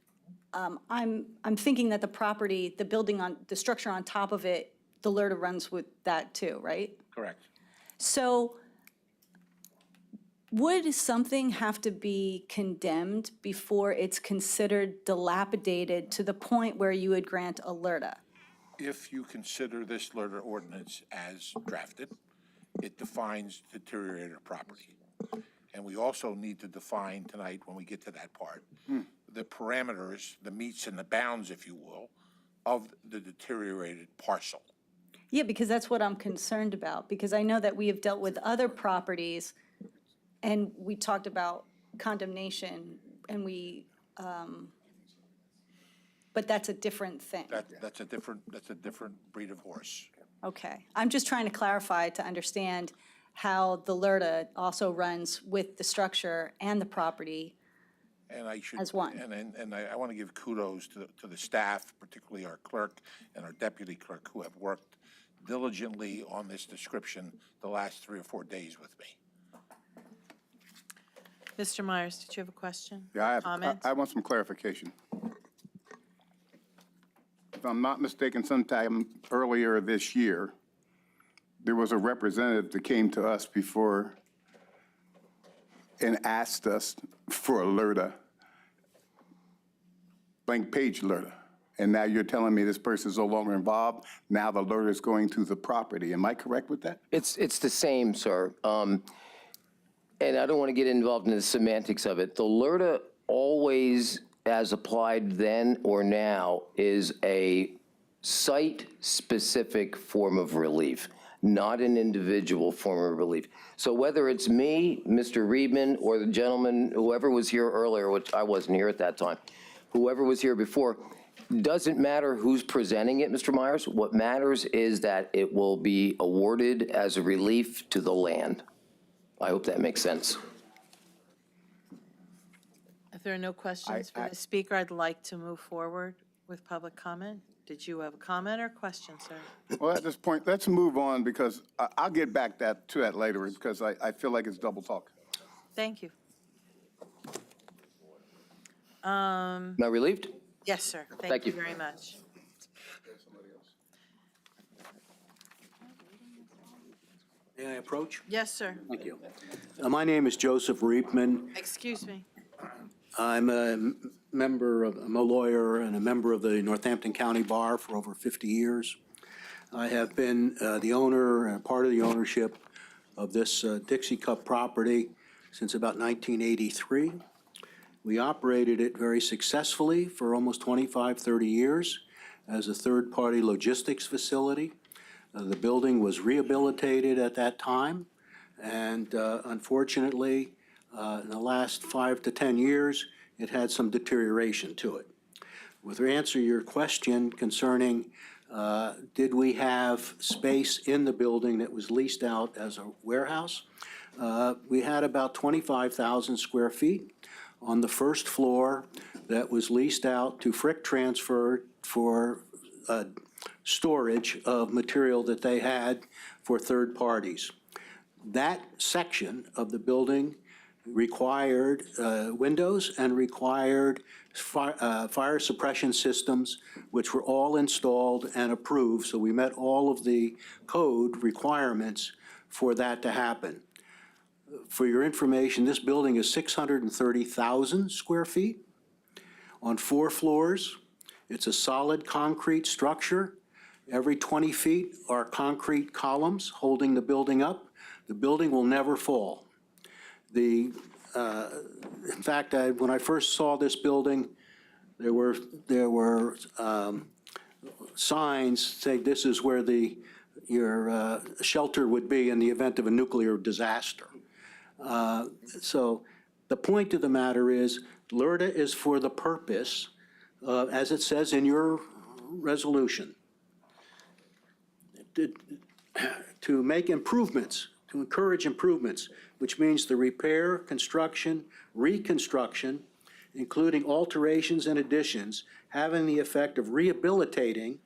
Speaker 2: I'm thinking that the property, the building on, the structure on top of it, the LRTA runs with that too, right?
Speaker 12: Correct.
Speaker 2: So would something have to be condemned before it's considered dilapidated to the point where you would grant a LRTA?
Speaker 12: If you consider this LRTA ordinance as drafted, it defines deteriorated property. And we also need to define tonight, when we get to that part, the parameters, the metes and the bounds, if you will, of the deteriorated parcel.
Speaker 2: Yeah, because that's what I'm concerned about, because I know that we have dealt with other properties, and we talked about condemnation, and we but that's a different thing.
Speaker 12: That's a different breed of horse.
Speaker 2: Okay. I'm just trying to clarify to understand how the LRTA also runs with the structure and the property.
Speaker 12: And I should.
Speaker 2: As one.
Speaker 12: And I want to give kudos to the staff, particularly our clerk and our deputy clerk, who have worked diligently on this description the last 3 or 4 days with me.
Speaker 1: Mr. Myers, did you have a question?
Speaker 14: Yeah,
Speaker 1: Comment?
Speaker 14: I want some clarification. If I'm not mistaken, sometime earlier this year, there was a representative that came to us before and asked us for a LRTA, blank page LRTA. And now you're telling me this person's no longer involved? Now the LRTA is going to the property. Am I correct with that?
Speaker 11: It's the same, sir. And I don't want to get involved in the semantics of it. The LRTA always, as applied then or now, is a site-specific form of relief, not an individual form of relief. So whether it's me, Mr. Reedman, or the gentleman, whoever was here earlier, which I wasn't here at that time, whoever was here before, doesn't matter who's presenting it, Mr. Myers. What matters is that it will be awarded as a relief to the land. I hope that makes sense.
Speaker 1: If there are no questions for the speaker, I'd like to move forward with public comment. Did you have a comment or question, sir?
Speaker 14: Well, at this point, let's move on because I'll get back to that later because I feel like it's double talk.
Speaker 1: Thank you.
Speaker 11: Am I relieved?
Speaker 1: Yes, sir.
Speaker 11: Thank
Speaker 1: Thank you
Speaker 11: you.
Speaker 1: very much.
Speaker 15: May I approach?
Speaker 1: Yes, sir.
Speaker 15: Thank you. My name is Joseph Reepman.
Speaker 1: Excuse me.
Speaker 15: I'm I'm a lawyer and a member of the Northampton County Bar for over 50 years. I have been the owner and part of the ownership of this Dixie Cup property since about 1983. We operated it very successfully for almost 25, 30 years as a third-party logistics facility. The building was rehabilitated at that time, and unfortunately, in the last 5 to 10 years, it had some deterioration to it. With answer your question concerning did we have space in the building that was leased out as a warehouse, we had about 25,000 square feet on the first floor that was leased out to Frick Transfer for storage of material that they had for third parties. That section of the building required windows and required fire suppression systems, which were all installed and approved, so we met all of the code requirements for that to happen. For your information, this building is 630,000 square feet on 4 floors. It's a solid concrete structure. Every 20 feet are concrete columns holding the building up. The building will never fall. In fact, when I first saw this building, there were signs saying this is where your shelter would be in the event of a nuclear disaster. So the point of the matter is, LRTA is for the purpose, as it says in your resolution, to make improvements, to encourage improvements, which means the repair, construction, reconstruction, including alterations and additions, having the effect of rehabilitating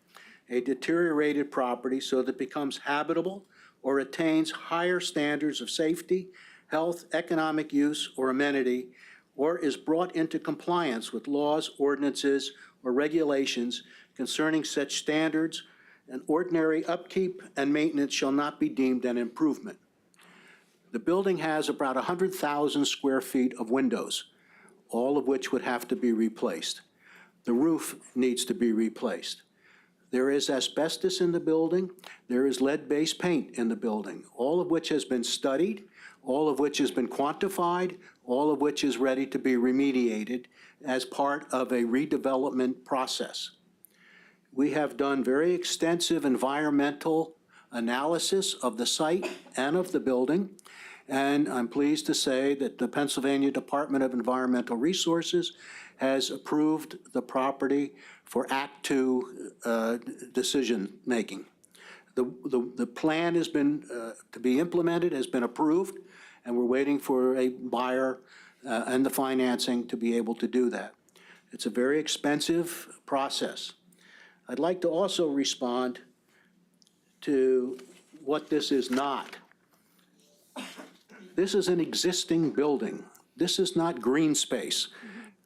Speaker 15: a deteriorated property so that it becomes habitable or attains higher standards of safety, health, economic use, or amenity, or is brought into compliance with laws, ordinances, or regulations concerning such standards, and ordinary upkeep and maintenance shall not be deemed an improvement. The building has about 100,000 square feet of windows, all of which would have to be replaced. The roof needs to be replaced. There is asbestos in the building. There is lead-based paint in the building, all of which has been studied, all of which has been quantified, all of which is ready to be remediated as part of a redevelopment process. We have done very extensive environmental analysis of the site and of the building, and I'm pleased to say that the Pennsylvania Department of Environmental Resources has approved the property for Act Two decision-making. The plan has been, to be implemented, has been approved, and we're waiting for a buyer and the financing to be able to do that. It's a very expensive process. I'd like to also respond to what this is not. This is an existing building. This is not green space.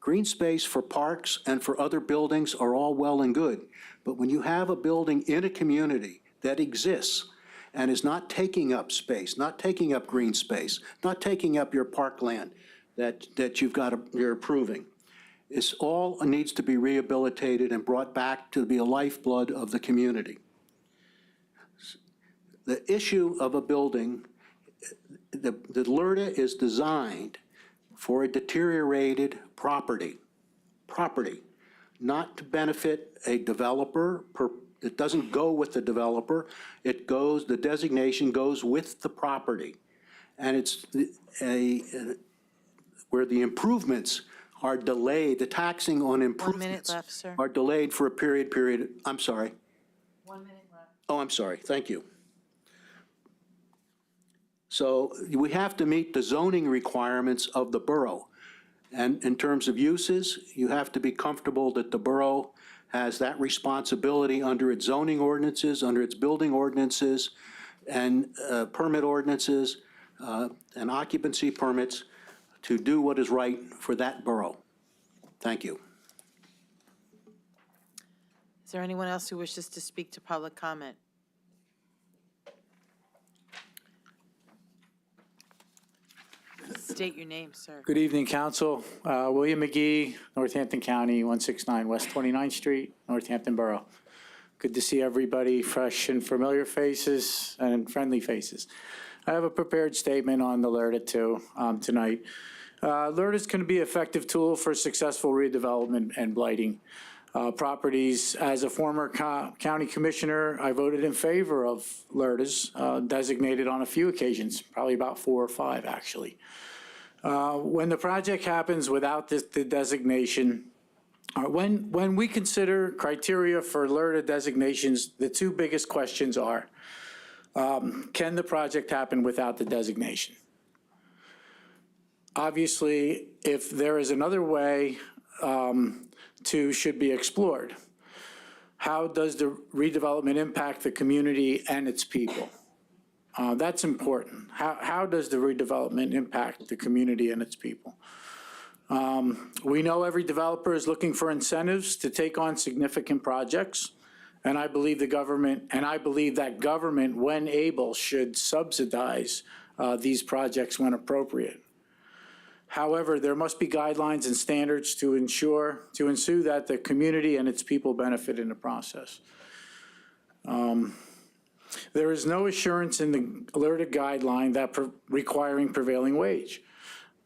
Speaker 15: Green space for parks and for other buildings are all well and good. But when you have a building in a community that exists and is not taking up space, not taking up green space, not taking up your parkland that you're approving, it's all needs to be rehabilitated and brought back to be a lifeblood of the community. The issue of a building, the LRTA is designed for a deteriorated property, not to benefit a developer. It doesn't go with the developer. It goes, the designation goes with the property. And it's where the improvements are delayed, the taxing on
Speaker 1: 1 minute
Speaker 15: improvements
Speaker 1: left, sir.
Speaker 15: are delayed for a period, I'm sorry.
Speaker 1: 1 minute left.
Speaker 15: Oh, I'm sorry, thank you. So we have to meet the zoning requirements of the borough. And in terms of uses, you have to be comfortable that the borough has that responsibility under its zoning ordinances, under its building ordinances, and permit ordinances, and occupancy permits to do what is right for that borough. Thank you.
Speaker 1: Is there anyone else who wishes to speak to public comment? State your name, sir.
Speaker 16: Good evening, Council. William McGee, Northampton County, 169 West 29th Street, Northampton Borough. Good to see everybody, fresh and familiar faces and friendly faces. I have a prepared statement on the LRTA too tonight. LRTA is going to be an effective tool for successful redevelopment and blighting properties. As a former county commissioner, I voted in favor of LRTAs, designated on a few occasions, probably about 4 or 5 actually. When the project happens without the designation, when we consider criteria for LRTA designations, the 2 biggest questions are, can the project happen without the designation? Obviously, if there is another way, should be explored. How does the redevelopment impact the community and its people? That's important. How does the redevelopment impact the community and its people? We know every developer is looking for incentives to take on significant projects, and I believe that government, when able, should subsidize these projects when appropriate. However, there must be guidelines and standards to ensure that the community and its people benefit in the process. There is no assurance in the LRTA guideline that requiring prevailing wage.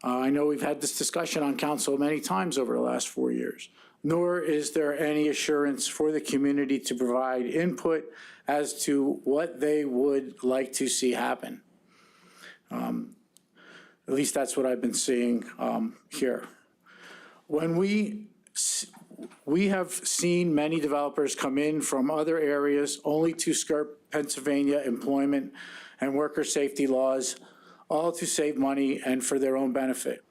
Speaker 16: I know we've had this discussion on council many times over the last 4 years, nor is there any assurance for the community to provide input as to what they would like to see happen. At least that's what I've been seeing here. When we have seen many developers come in from other areas only to skirt Pennsylvania employment and worker safety laws, all to save money and for their own benefit,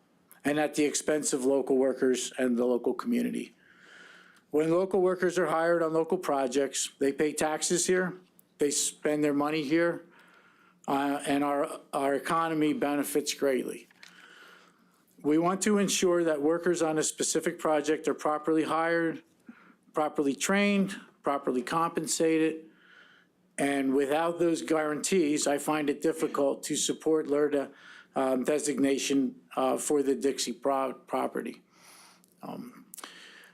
Speaker 16: and at the expense of local workers and the local community. When local workers are hired on local projects, they pay taxes here, they spend their money here, and our economy benefits greatly. We want to ensure that workers on a specific project are properly hired, properly trained, properly compensated, and without those guarantees, I find it difficult to support LRTA designation for the Dixie property.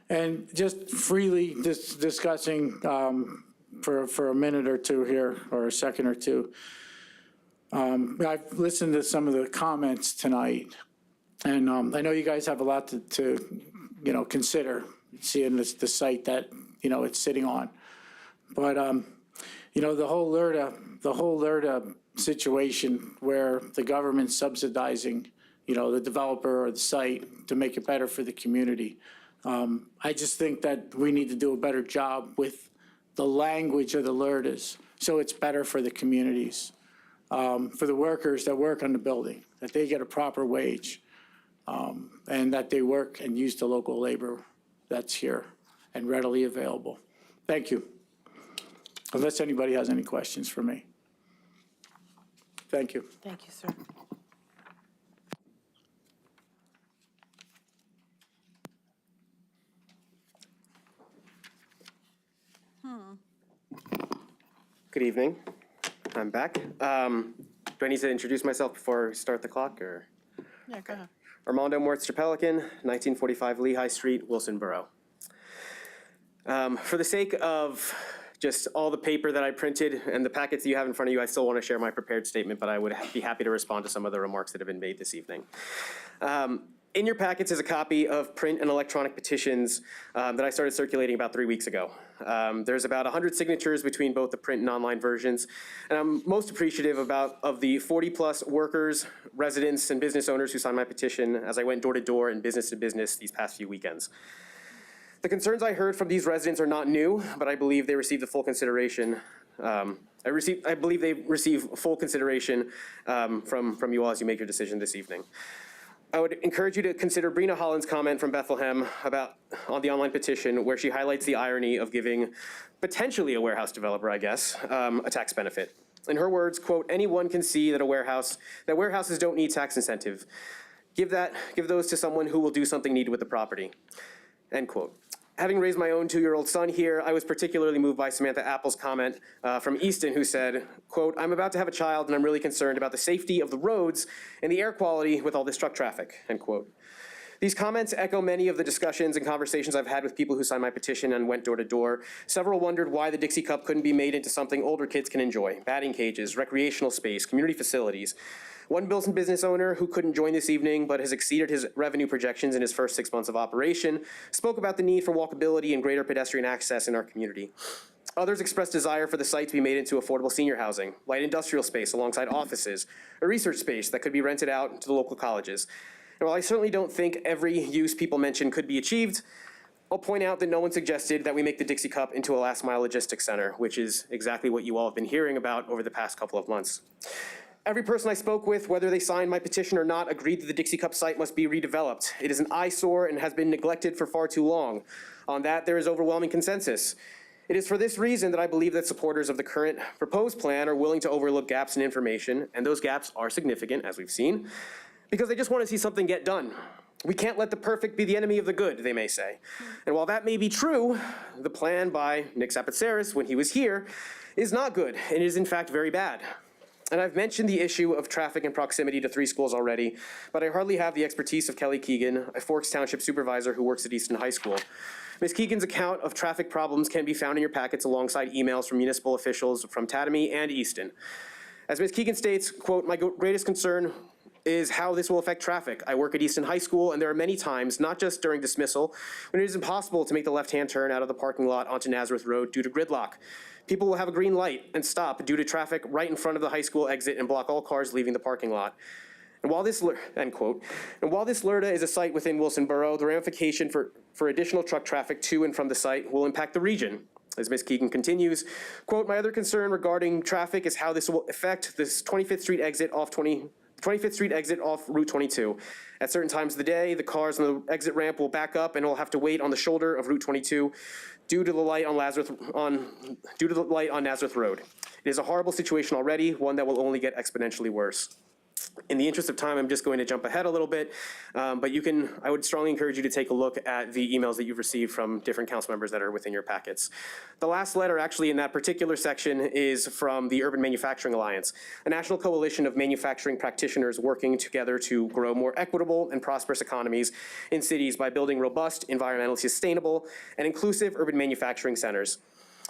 Speaker 16: And just freely discussing for a minute or two here, or a second or two, I've listened to some of the comments tonight, and I know you guys have a lot to consider, seeing the site that it's sitting on. But the whole LRTA situation where the government's subsidizing the developer or the site to make it better for the community, I just think that we need to do a better job with the language of the LERDAs, so it's better for the communities, for the workers that work on the building, that they get a proper wage, and that they work and use the local labor that's here and readily available. Thank you. Unless anybody has any questions for me. Thank you.
Speaker 1: Thank you, sir.
Speaker 5: Good evening. I'm back. Do I need to introduce myself before we start the clock, or?
Speaker 1: Yeah, go ahead.
Speaker 5: Armando Moritz Pelican, 1945 Lehigh Street, Wilson Borough. For the sake of just all the paper that I printed and the packets that you have in front of you, I still want to share my prepared statement, but I would be happy to respond to some of the remarks that have been made this evening. In your packets is a copy of print and electronic petitions that I started circulating about 3 weeks ago. There's about 100 signatures between both the print and online versions, and I'm most appreciative of the 40-plus workers, residents, and business owners who signed my petition as I went door to door and business to business these past few weekends. The concerns I heard from these residents are not new, but I believe they received the full consideration. I believe they receive full consideration from you all as you make your decision this evening. I would encourage you to consider Brina Holland's comment from Bethlehem on the online petition, where she highlights the irony of giving potentially a warehouse developer, I guess, a tax benefit. In her words, quote, "Anyone can see that warehouses don't need tax incentive. Give those to someone who will do something needed with the property," end quote. Having raised my own 2-year-old son here, I was particularly moved by Samantha Apple's comment from Easton, who said, quote, "I'm about to have a child and I'm really concerned about the safety of the roads and the air quality with all this truck traffic," end quote. These comments echo many of the discussions and conversations I've had with people who signed my petition and went door to door. Several wondered why the Dixie Cup couldn't be made into something older kids can enjoy: batting cages, recreational space, community facilities. One Wilson business owner who couldn't join this evening but has exceeded his revenue projections in his first 6 months of operation spoke about the need for walkability and greater pedestrian access in our community. Others expressed desire for the site to be made into affordable senior housing, light industrial space alongside offices, a research space that could be rented out to the local colleges. And while I certainly don't think every use people mentioned could be achieved, I'll point out that no one suggested that we make the Dixie Cup into a last-mile logistics center, which is exactly what you all have been hearing about over the past couple of months. Every person I spoke with, whether they signed my petition or not, agreed that the Dixie Cup site must be redeveloped. It is an eyesore and has been neglected for far too long. On that, there is overwhelming consensus. It is for this reason that I believe that supporters of the current proposed plan are willing to overlook gaps in information, and those gaps are significant, as we've seen, because they just want to see something get done. We can't let the perfect be the enemy of the good, they may say. And while that may be true, the plan by Nick Sapatsaris, when he was here, is not good, and is in fact very bad. And I've mentioned the issue of traffic and proximity to 3 schools already, but I hardly have the expertise of Kelly Keegan, a Forks Township supervisor who works at Easton High School. Ms. Keegan's account of traffic problems can be found in your packets alongside emails from municipal officials from Tatamy and Easton. As Ms. Keegan states, quote, "My greatest concern is how this will affect traffic. I work at Easton High School, and there are many times, not just during dismissal, when it is impossible to make the left-hand turn out of the parking lot onto Nazareth Road due to gridlock. People will have a green light and stop due to traffic right in front of the high school exit and block all cars leaving the parking lot. And while this, end quote, and while this LERDA is a site within Wilson Borough, the ramification for additional truck traffic to and from the site will impact the region." As Ms. Keegan continues, quote, "My other concern regarding traffic is how this will affect this 25th Street exit off Route 22. At certain times of the day, the cars on the exit ramp will back up and will have to wait on the shoulder of Route 22 due to the light on Nazareth Road. It is a horrible situation already, one that will only get exponentially worse." In the interest of time, I'm just going to jump ahead a little bit, but I would strongly encourage you to take a look at the emails that you've received from different council members that are within your packets. The last letter actually in that particular section is from the Urban Manufacturing Alliance, a national coalition of manufacturing practitioners working together to grow more equitable and prosperous economies in cities by building robust, environmentally sustainable, and inclusive urban manufacturing centers.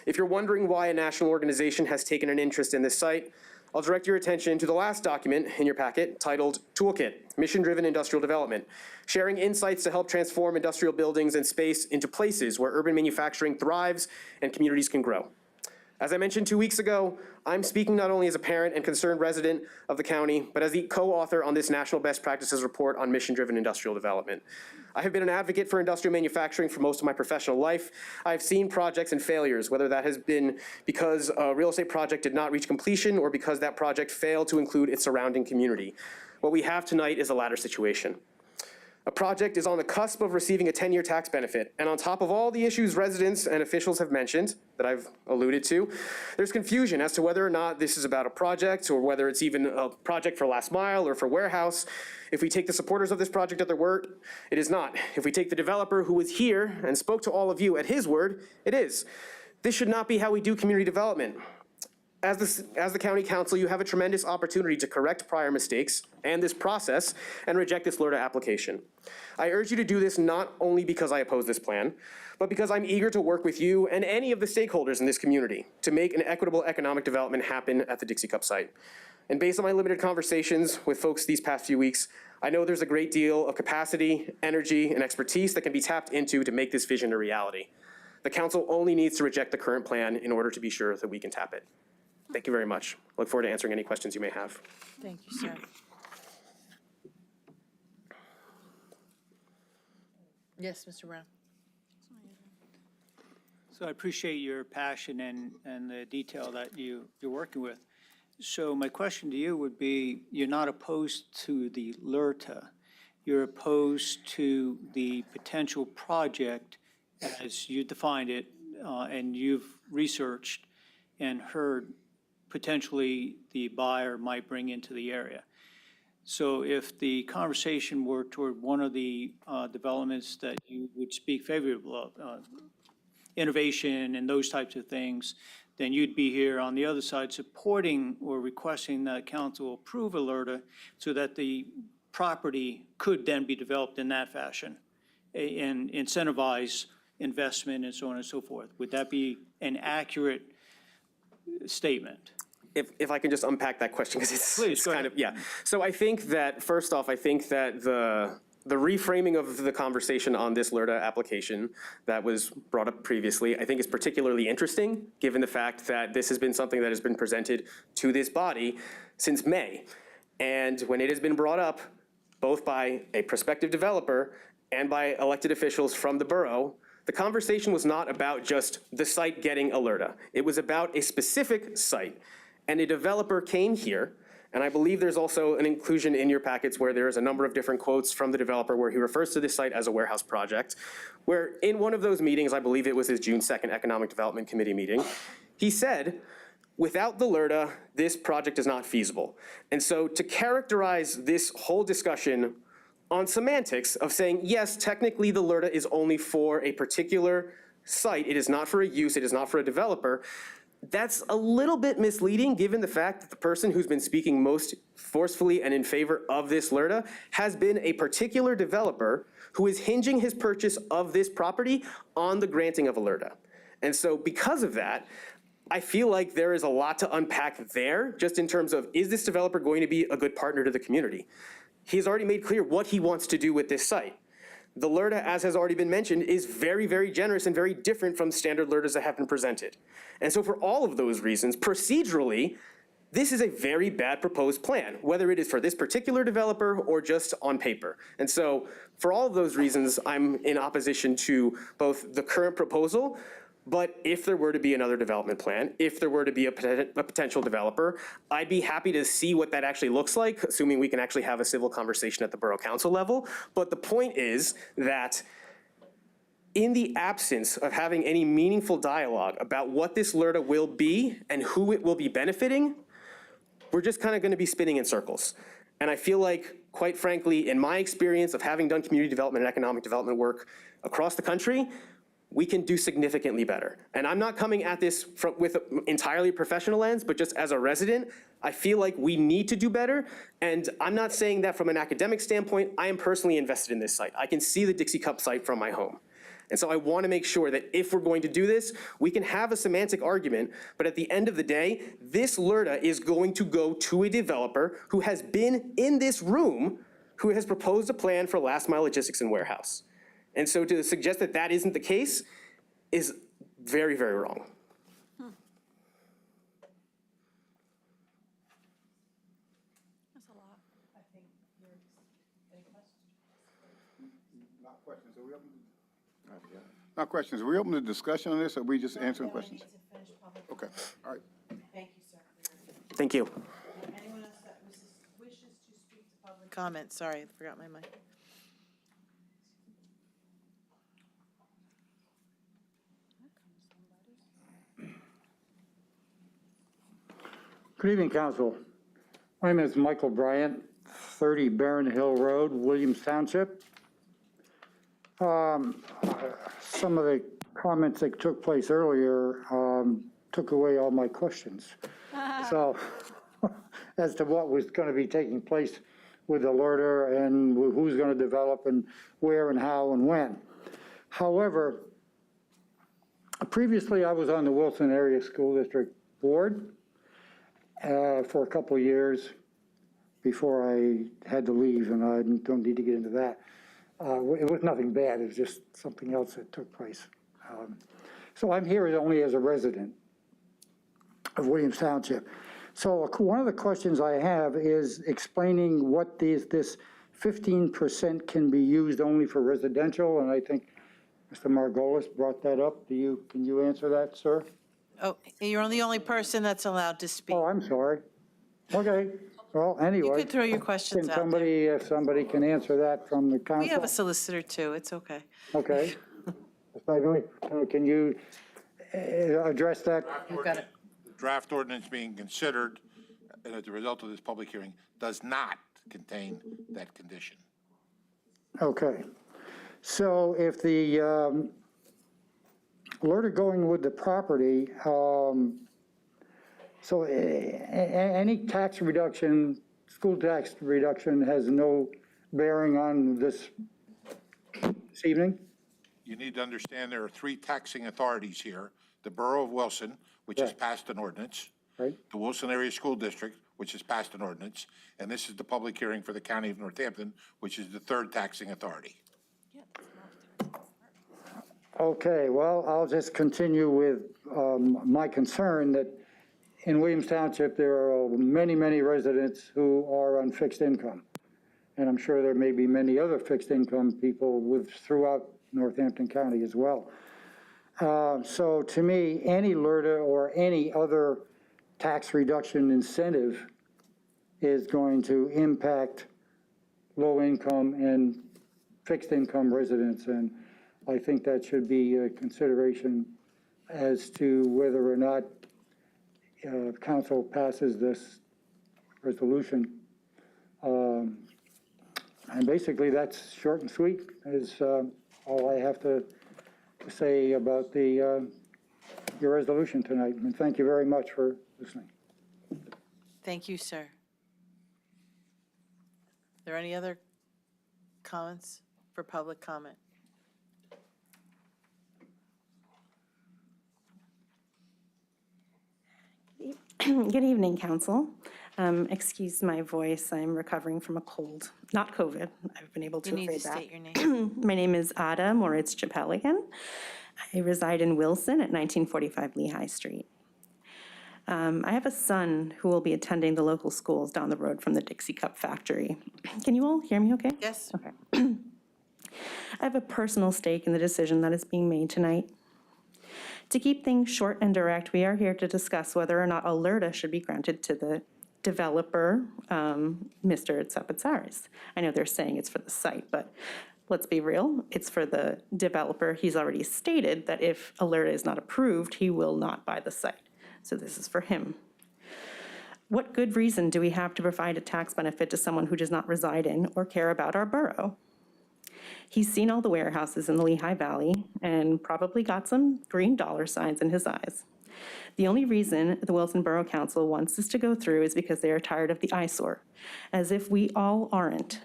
Speaker 5: If you're wondering why a national organization has taken an interest in this site, I'll direct your attention to the last document in your packet titled Toolkit, Mission-Driven Industrial Development, sharing insights to help transform industrial buildings and space into places where urban manufacturing thrives and communities can grow. As I mentioned 2 weeks ago, I'm speaking not only as a parent and concerned resident of the county, but as the co-author on this National Best Practices Report on Mission-Driven Industrial Development. I have been an advocate for industrial manufacturing for most of my professional life. I've seen projects and failures, whether that has been because a real estate project did not reach completion or because that project failed to include its surrounding community. What we have tonight is a latter situation. A project is on the cusp of receiving a 10-year tax benefit, and on top of all the issues residents and officials have mentioned, that I've alluded to, there's confusion as to whether or not this is about a project or whether it's even a project for last mile or for warehouse. If we take the supporters of this project at their word, it is not. If we take the developer who was here and spoke to all of you at his word, it is. This should not be how we do community development. As the county council, you have a tremendous opportunity to correct prior mistakes and this process and reject this LRTA application. I urge you to do this not only because I oppose this plan, but because I'm eager to work with you and any of the stakeholders in this community to make an equitable economic development happen at the Dixie Cup site. And based on my limited conversations with folks these past few weeks, I know there's a great deal of capacity, energy, and expertise that can be tapped into to make this vision a reality. The council only needs to reject the current plan in order to be sure that we can tap it. Thank you very much. Look forward to answering any questions you may have.
Speaker 1: Thank you, sir. Yes, Mr. Brown.
Speaker 17: So I appreciate your passion and the detail that you're working with. So my question to you would be, you're not opposed to the LRTA. You're opposed to the potential project as you defined it, and you've researched and heard potentially the buyer might bring into the area. So if the conversation were toward one of the developments that you would speak favorably of, innovation and those types of things, then you'd be here on the other side supporting or requesting that council approve LRTA so that the property could then be developed in that fashion and incentivize investment and so on and so forth. Would that be an accurate statement?
Speaker 5: If I can just unpack that question, because it's kind of, yeah. So I think that, first off, I think that the reframing of the conversation on this LRTA application that was brought up previously, I think is particularly interesting, given the fact that this has been something that has been presented to this body since May. And when it has been brought up, both by a prospective developer and by elected officials from the borough, the conversation was not about just the site getting a LRTA. It was about a specific site. And a developer came here, and I believe there's also an inclusion in your packets where there's a number of different quotes from the developer where he refers to this site as a warehouse project, where in one of those meetings, I believe it was his June 2nd Economic Development Committee meeting, he said, without the LRTA, this project is not feasible. And so to characterize this whole discussion on semantics of saying, yes, technically the LRTA is only for a particular site, it is not for a use, it is not for a developer, that's a little bit misleading given the fact that the person who's been speaking most forcefully and in favor of this LRTA has been a particular developer who is hinging his purchase of this property on the granting of a LRTA. And so because of that, I feel like there is a lot to unpack there, just in terms of, is this developer going to be a good partner to the community? He's already made clear what he wants to do with this site. The LRTA, as has already been mentioned, is very, very generous and very different from standard LRTAs that have been presented. And so for all of those reasons, procedurally, this is a very bad proposed plan, whether it is for this particular developer or just on paper. And so for all of those reasons, I'm in opposition to both the current proposal, but if there were to be another development plan, if there were to be a potential developer, I'd be happy to see what that actually looks like, assuming we can actually have a civil conversation at the borough council level. But the point is that in the absence of having any meaningful dialogue about what this LRTA will be and who it will be benefiting, we're just kind of going to be spinning in circles. And I feel like, quite frankly, in my experience of having done community development and economic development work across the country, we can do significantly better. And I'm not coming at this with an entirely professional lens, but just as a resident, I feel like we need to do better. And I'm not saying that from an academic standpoint. I am personally invested in this site. I can see the Dixie Cup site from my home. And so I want to make sure that if we're going to do this, we can have a semantic argument, but at the end of the day, this LRTA is going to go to a developer who has been in this room, who has proposed a plan for last mile logistics and warehouse. And so to suggest that that isn't the case is very, very wrong.
Speaker 14: Not questions. Are we open to discussion on this, or are we just answering questions? Okay, all right.
Speaker 1: Thank you, sir.
Speaker 5: Thank you.
Speaker 1: Anyone else that wishes to speak to public comment? Sorry, I forgot my mic.
Speaker 18: Good evening, Council. My name is Michael Bryant, 30 Barron Hill Road, Williams Township. Some of the comments that took place earlier took away all my questions. So, as to what was going to be taking place with the LRTA and who's going to develop and where and how and when. However, previously I was on the Wilson Area School District Board for a couple of years before I had to leave, and I don't need to get into that. It was nothing bad, it was just something else that took place. So I'm here only as a resident of Williams Township. So one of the questions I have is explaining what this 15% can be used only for residential, and I think Mr. Margolis brought that up. Can you answer that, sir?
Speaker 1: Oh, you're the only person that's allowed to speak.
Speaker 18: Oh, I'm sorry. Okay, well, anyway.
Speaker 1: You could throw your questions out there.
Speaker 18: If somebody can answer that from the council.
Speaker 1: We have a solicitor too, it's okay.
Speaker 18: Okay. Can you address that?
Speaker 1: You got it.
Speaker 12: The draft ordinance being considered as a result of this public hearing does not contain that condition.
Speaker 18: Okay. So if the LRTA going with the property, so any tax reduction, school tax reduction has no bearing on this evening?
Speaker 12: You need to understand there are three taxing authorities here. The Borough of Wilson, which has passed an ordinance.
Speaker 18: Right.
Speaker 12: The Wilson Area School District, which has passed an ordinance. And this is the public hearing for the County of Northampton, which is the third taxing authority.
Speaker 18: Okay, well, I'll just continue with my concern that in Williams Township, there are many, many residents who are on fixed income. And I'm sure there may be many other fixed income people throughout Northampton County as well. So to me, any LRTA or any other tax reduction incentive is going to impact low income and fixed income residents. And I think that should be a consideration as to whether or not council passes this resolution. And basically that's short and sweet is all I have to say about your resolution tonight. And thank you very much for listening.
Speaker 1: Thank you, sir. Are there any other comments for public comment?
Speaker 19: Good evening, Council. Excuse my voice, I'm recovering from a cold, not COVID. I've been able to
Speaker 1: You need to
Speaker 19: evade that.
Speaker 1: state your name.
Speaker 19: My name is Ada Moritz Chapeligan. I reside in Wilson at 1945 Lehigh Street. I have a son who will be attending the local schools down the road from the Dixie Cup factory. Can you all hear me okay?
Speaker 1: Yes.
Speaker 19: Okay. I have a personal stake in the decision that is being made tonight. To keep things short and direct, we are here to discuss whether or not a LRTA should be granted to the developer, Mr. Tsapatsaris. I know they're saying it's for the site, but let's be real, it's for the developer. He's already stated that if a LRTA is not approved, he will not buy the site. So this is for him. What good reason do we have to provide a tax benefit to someone who does not reside in or care about our borough? He's seen all the warehouses in the Lehigh Valley and probably got some green dollar signs in his eyes. The only reason the Wilson Borough Council wants this to go through is because they are tired of the eyesore, as if we all aren't.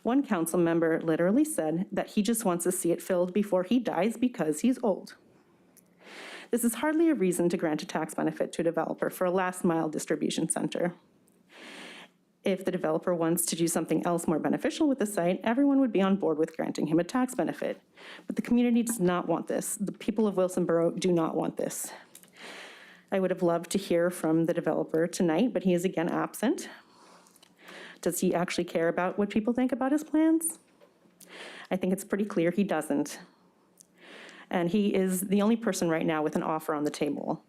Speaker 19: One council member literally said that he just wants to see it filled before he dies because he's old. This is hardly a reason to grant a tax benefit to a developer for a last-mile distribution center. If the developer wants to do something else more beneficial with the site, everyone would be on board with granting him a tax benefit. But the community does not want this. The people of Wilson Borough do not want this. I would have loved to hear from the developer tonight, but he is again absent. Does he actually care about what people think about his plans? I think it's pretty clear he doesn't. And he is the only person right now with an offer on the table.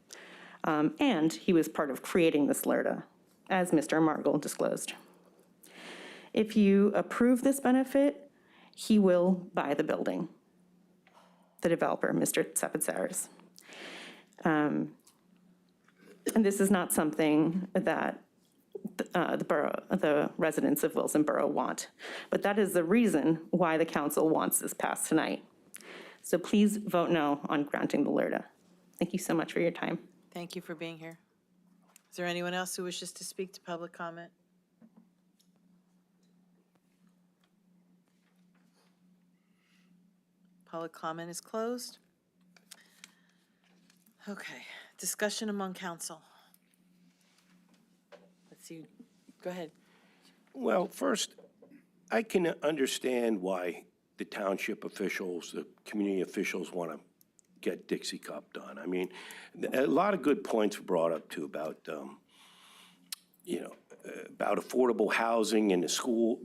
Speaker 19: And he was part of creating this LRTA, as Mr. Margol disclosed. If you approve this benefit, he will buy the building, the developer, Mr. Tsepitsaris. And this is not something that the residents of Wilson Borough want, but that is the reason why the council wants this passed tonight. So please vote no on granting the LRTA. Thank you so much for your time.
Speaker 1: Thank you for being here. Is there anyone else who wishes to speak to public comment? Public comment is closed. Okay, discussion among council. Let's see, go ahead.
Speaker 7: Well, first, I can understand why the township officials, the community officials want to get Dixie Cup done. I mean, a lot of good points were brought up too about, about affordable housing in the school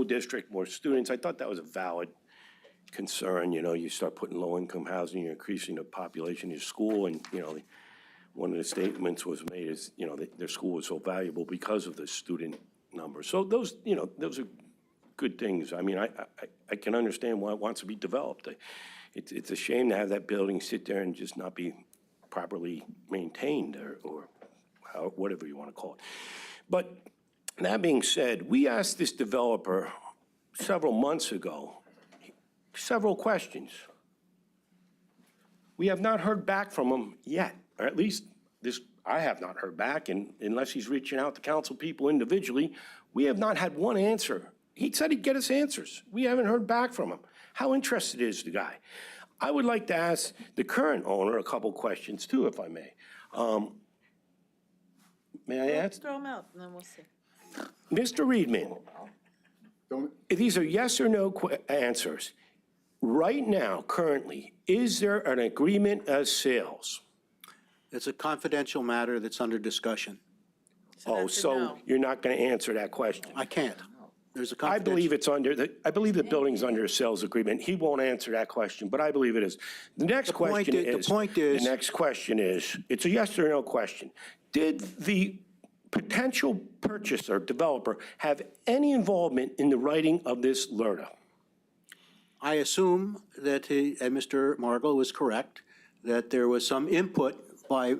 Speaker 7: district, more students. I thought that was a valid concern. You start putting low-income housing, you're increasing the population of your school, and, one of the statements was made is, their school was so valuable because of the student numbers. So those are good things. I mean, I can understand why it wants to be developed. It's a shame to have that building sit there and just not be properly maintained or whatever you want to call it. But that being said, we asked this developer several months ago several questions. We have not heard back from him yet, or at least I have not heard back, and unless he's reaching out to council people individually, we have not had one answer. He said he'd get us answers. We haven't heard back from him. How interested is the guy? I would like to ask the current owner a couple questions too, if I may. May I ask?
Speaker 1: Throw them out, and then we'll see.
Speaker 7: Mr. Reedman, these are yes or no answers. Right now, currently, is there an agreement as sales?
Speaker 15: It's a confidential matter that's under discussion.
Speaker 7: So you're not going to answer that question?
Speaker 15: I can't. There's a
Speaker 7: I believe
Speaker 15: confidential.
Speaker 7: I believe the building's under a sales agreement. He won't answer that question, but I believe it is. The next question is.
Speaker 15: The point is.
Speaker 7: The next question is, it's a yes or no question. Did the potential purchaser, developer, have any involvement in the writing of this LRTA?
Speaker 15: I assume that Mr. Margol was correct, that there was some input by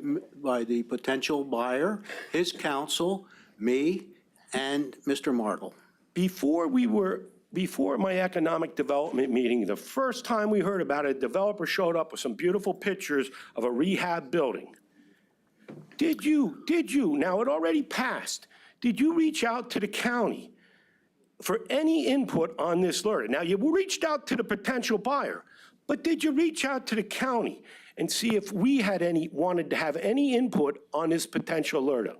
Speaker 15: the potential buyer, his counsel, me, and Mr. Margol.
Speaker 7: Before my economic development meeting, the first time we heard about it, a developer showed up with some beautiful pictures of a rehab building. Did you, now it already passed, did you reach out to the county for any input on this LRTA? Now, you reached out to the potential buyer, but did you reach out to the county and see if we had wanted to have any input on this potential LRTA?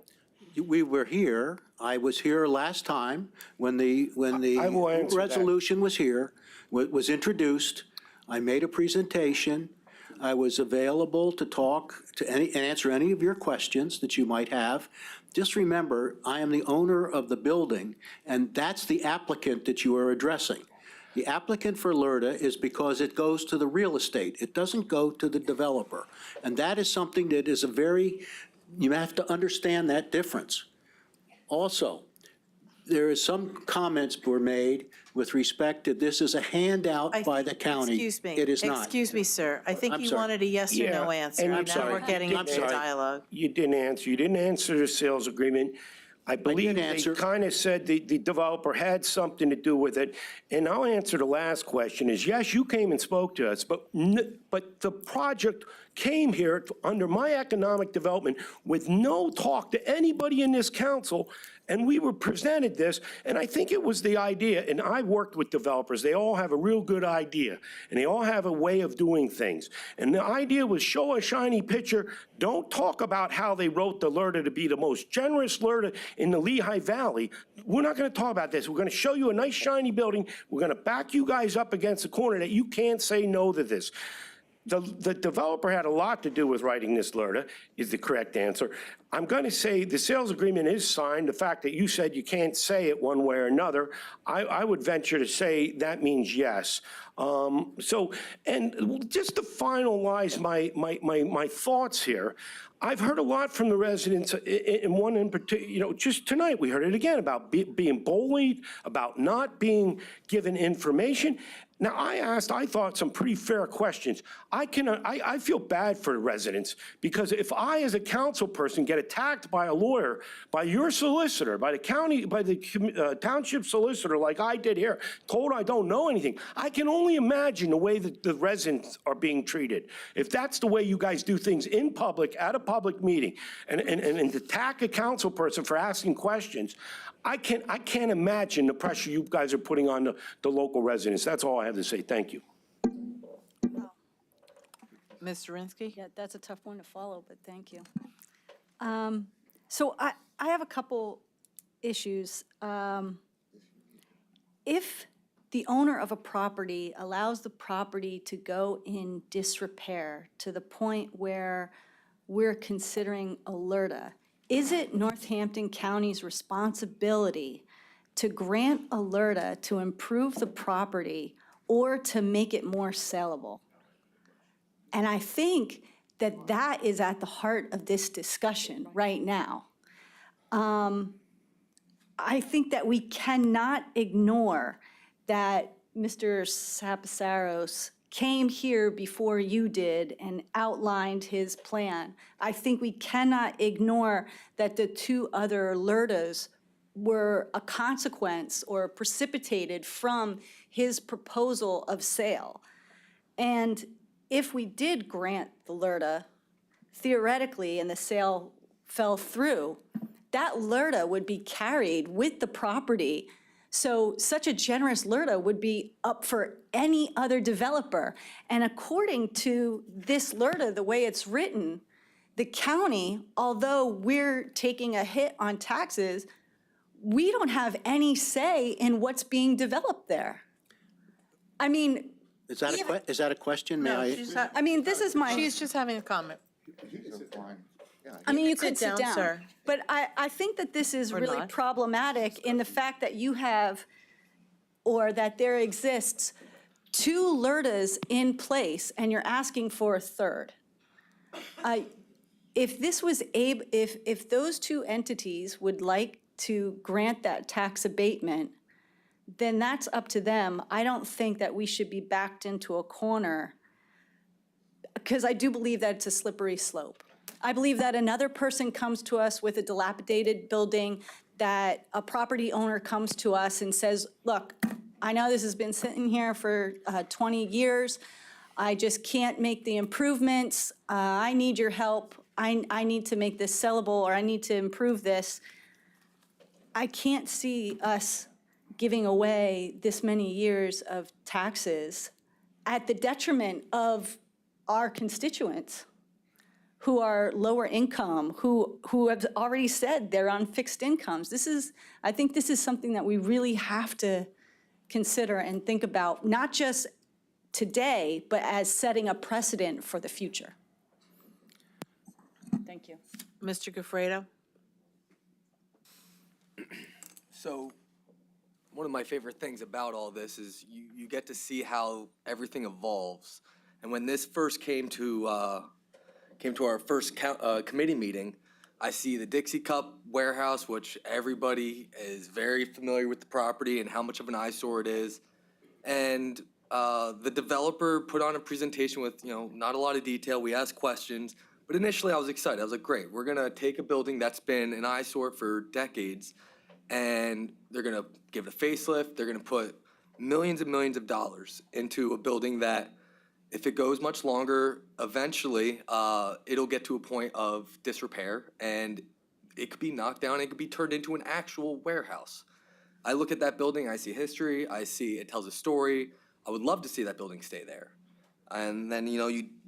Speaker 15: We were here. I was here last time when the resolution was here, was introduced. I made a presentation. I was available to talk to and answer any of your questions that you might have. Just remember, I am the owner of the building, and that's the applicant that you are addressing. The applicant for LRTA is because it goes to the real estate. It doesn't go to the developer. And that is something that is you have to understand that difference. Also, there is some comments were made with respect to this is a handout by the county.
Speaker 1: Excuse me.
Speaker 15: It is not.
Speaker 1: Excuse me, sir. I think
Speaker 15: I'm
Speaker 1: you
Speaker 15: sorry.
Speaker 1: wanted a yes or no answer.
Speaker 7: And
Speaker 1: And now we're getting into dialogue.
Speaker 7: You didn't answer the sales agreement. I believe they kind of said the developer had something to do with it. And I'll answer the last question is, yes, you came and spoke to us, but the project came here under my economic development with no talk to anybody in this council, and we were presented this, and I think it was the idea, and I worked with developers, they all have a real good idea, and they all have a way of doing things. And the idea was show a shiny picture, don't talk about how they wrote the LRTA to be the most generous LRTA in the Lehigh Valley. We're not gonna talk about this. We're gonna show you a nice shiny building. We're gonna back you guys up against the corner that you can't say no to this. the developer had a lot to do with writing this LRTA, is the correct answer. I'm going to say the sales agreement is signed. The fact that you said you can't say it one way or another, I would venture to say that means yes. So, and just to finalize my thoughts here, I've heard a lot from the residents, in one in particular, just tonight we heard it again about being bullied, about not being given information. Now, I thought some pretty fair questions. I feel bad for the residents, because if I, as a council person, get attacked by a lawyer, by your solicitor, by the township solicitor, like I did here, told I don't know anything, I can only imagine the way that the residents are being treated. If that's the way you guys do things in public, at a public meeting, and attack a council person for asking questions, I can't imagine the pressure you guys are putting on the local residents. That's all I have to say. Thank you.
Speaker 1: Ms. Zirinsky?
Speaker 2: Yeah, that's a tough one to follow, but thank you. So I have a couple issues. If the owner of a property allows the property to go in disrepair to the point where we're considering a LRTA, is it Northampton County's responsibility to grant a LRTA to improve the property or to make it more sellable? And I think that that is at the heart of this discussion right now. I think that we cannot ignore that Mr. Sapasaros came here before you did and outlined his plan. I think we cannot ignore that the two other LRTAs were a consequence or precipitated from his proposal of sale. And if we did grant the LRTA, theoretically, and the sale fell through, that LRTA would be carried with the property. So such a generous LRTA would be up for any other developer. And according to this LRTA, the way it's written, the county, although we're taking a hit on taxes, we don't have any say in what's being developed there. I mean,
Speaker 15: Is that a question? May
Speaker 1: No,
Speaker 15: I?
Speaker 1: she's not.
Speaker 2: I mean, this is my.
Speaker 1: She's just having a comment.
Speaker 2: I mean, you
Speaker 1: can
Speaker 2: could
Speaker 1: sit
Speaker 2: sit
Speaker 1: down,
Speaker 2: down.
Speaker 1: sir.
Speaker 2: But I think that this is
Speaker 1: Or
Speaker 2: really
Speaker 1: not.
Speaker 2: problematic in the fact that you have, or that there exists, two LRTAs in place and you're asking for a third. If this was if those two entities would like to grant that tax abatement, then that's up to them. I don't think that we should be backed into a corner, because I do believe that it's a slippery slope. I believe that another person comes to us with a dilapidated building, that a property owner comes to us and says, look, I know this has been sitting here for 20 years. I just can't make the improvements. I need your help. I need to make this sellable, or I need to improve this. I can't see us giving away this many years of taxes at the detriment of our constituents who are lower income, who have already said they're on fixed incomes. I think this is something that we really have to consider and think about, not just today, but as setting a precedent for the future. Thank you.
Speaker 1: Mr. Gafredo?
Speaker 13: So, one of my favorite things about all this is you get to see how everything evolves. And when this first came to our first committee meeting, I see the Dixie Cup warehouse, which everybody is very familiar with the property and how much of an eyesore it is. And the developer put on a presentation with, not a lot of detail. We asked questions, but initially I was excited. I was like, great, we're gonna take a building that's been an eyesore for decades, and they're gonna give it a facelift. They're gonna put millions and millions of dollars into a building that, if it goes much longer, eventually it'll get to a point of disrepair, and it could be knocked down. It could be turned into an actual warehouse. I look at that building, I see history, I see it tells a story. I would love to see that building stay there. And then,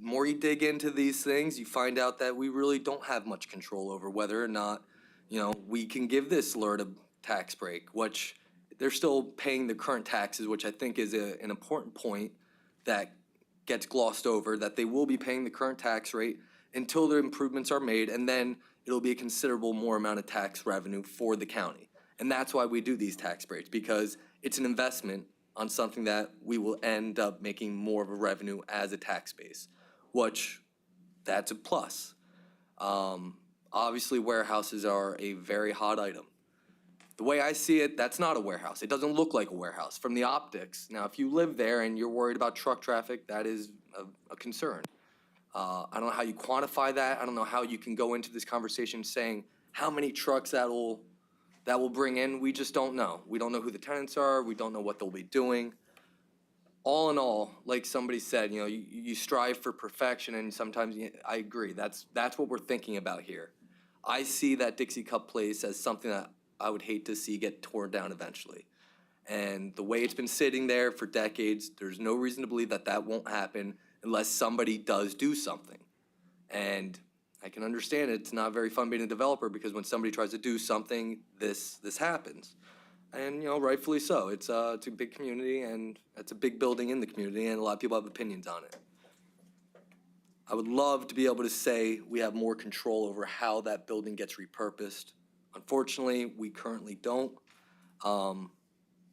Speaker 13: more you dig into these things, you find out that we really don't have much control over whether or not, we can give this LRTA tax break, which they're still paying the current taxes, which I think is an important point that gets glossed over, that they will be paying the current tax rate until the improvements are made, and then it'll be a considerable more amount of tax revenue for the county. And that's why we do these tax breaks, because it's an investment on something that we will end up making more of a revenue as a tax base, which that's a plus. Obviously, warehouses are a very hot item. The way I see it, that's not a warehouse. It doesn't look like a warehouse from the optics. Now, if you live there and you're worried about truck traffic, that is a concern. I don't know how you quantify that. I don't know how you can go into this conversation saying how many trucks that will bring in. We just don't know. We don't know who the tenants are. We don't know what they'll be doing. All in all, like somebody said, you strive for perfection, and sometimes I agree. That's what we're thinking about here. I see that Dixie Cup place as something that I would hate to see get torn down eventually. And the way it's been sitting there for decades, there's no reason to believe that that won't happen unless somebody does do something. And I can understand it's not very fun being a developer, because when somebody tries to do something, this happens. And, rightfully so. It's a big community, and it's a big building in the community, and a lot of people have opinions on it. I would love to be able to say we have more control over how that building gets repurposed. Unfortunately, we currently don't,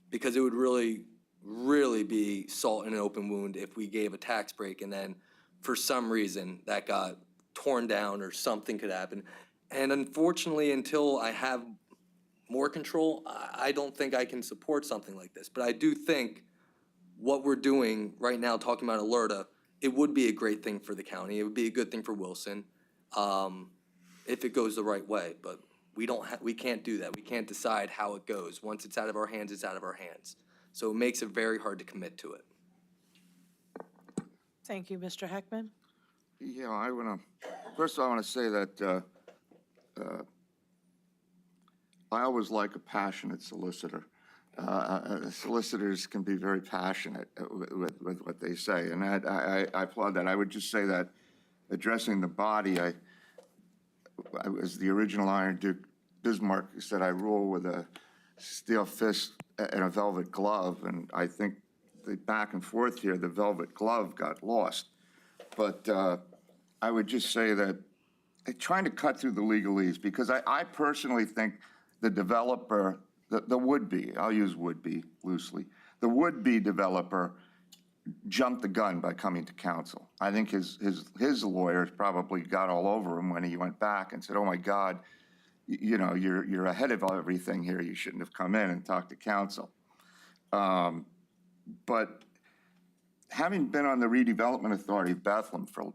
Speaker 13: because it would really, really be salt in an open wound if we gave a tax break and then for some reason that got torn down or something could happen. And unfortunately, until I have more control, I don't think I can support something like this. But I do think what we're doing right now, talking about Alerta, it would be a great thing for the county. It would be a good thing for Wilson, if it goes the right way. But we can't do that. We can't decide how it goes. Once it's out of our hands, it's out of our hands. So it makes it very hard to commit to it.
Speaker 1: Thank you, Mr. Heckman.
Speaker 4: Yeah, first of all, I want to say that I always like a passionate solicitor. Solicitors can be very passionate with what they say, and I applaud that. I would just say that addressing the body, I was the original Iron Duke Bismarck who said, I rule with a steel fist and a velvet glove, and I think the back and forth here, the velvet glove got lost. But I would just say that trying to cut through the legalese, because I personally think the developer, the would-be, I'll use would-be loosely, the would-be developer jumped the gun by coming to council. I think his lawyers probably got all over him when he went back and said, oh my God, you're ahead of everything here. You shouldn't have come in and talked to council. But having been on the Redevelopment Authority of Bethlehem for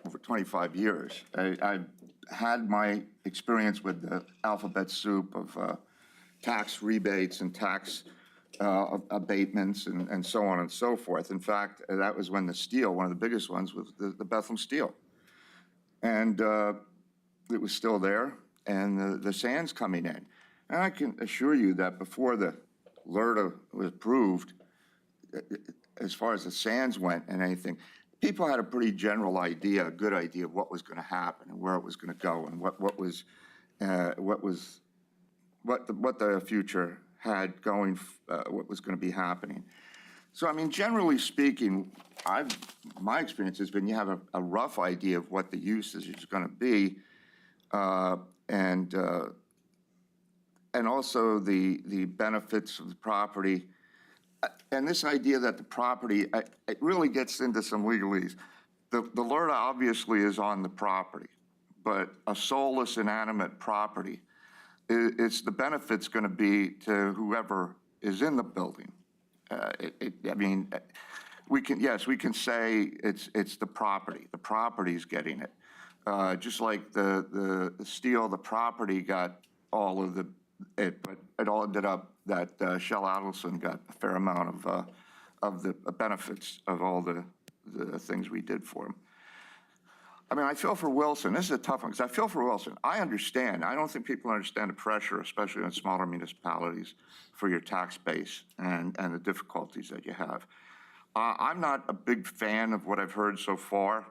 Speaker 4: over 25 years, I've had my experience with the alphabet soup of tax rebates and tax abatements and so on and so forth. In fact, that was when the steel, one of the biggest ones was the Bethlehem steel. And it was still there, and the sand's coming in. And I can assure you that before the LRTA was approved, as far as the sands went and anything, people had a pretty general idea, a good idea of what was going to happen and where it was going to go and what the future had going, what was going to be happening. So, I mean, generally speaking, my experience has been you have a rough idea of what the usage is going to be, and also the benefits of the property. And this idea that the property, it really gets into some legalese. The LRTA obviously is on the property, but a soulless, inanimate property, it's the benefit's going to be to whoever is in the building. I mean, we can say it's the property. The property's getting it. Just like the steel, the property got all of it, but it all ended up that Shell Adelson got a fair amount of the benefits of all the things we did for him. I mean, I feel for Wilson. This is a tough one, because I feel for Wilson. I understand. I don't think people understand the pressure, especially in smaller municipalities, for your tax base and the difficulties that you have. I'm not a big fan of what I've heard so far.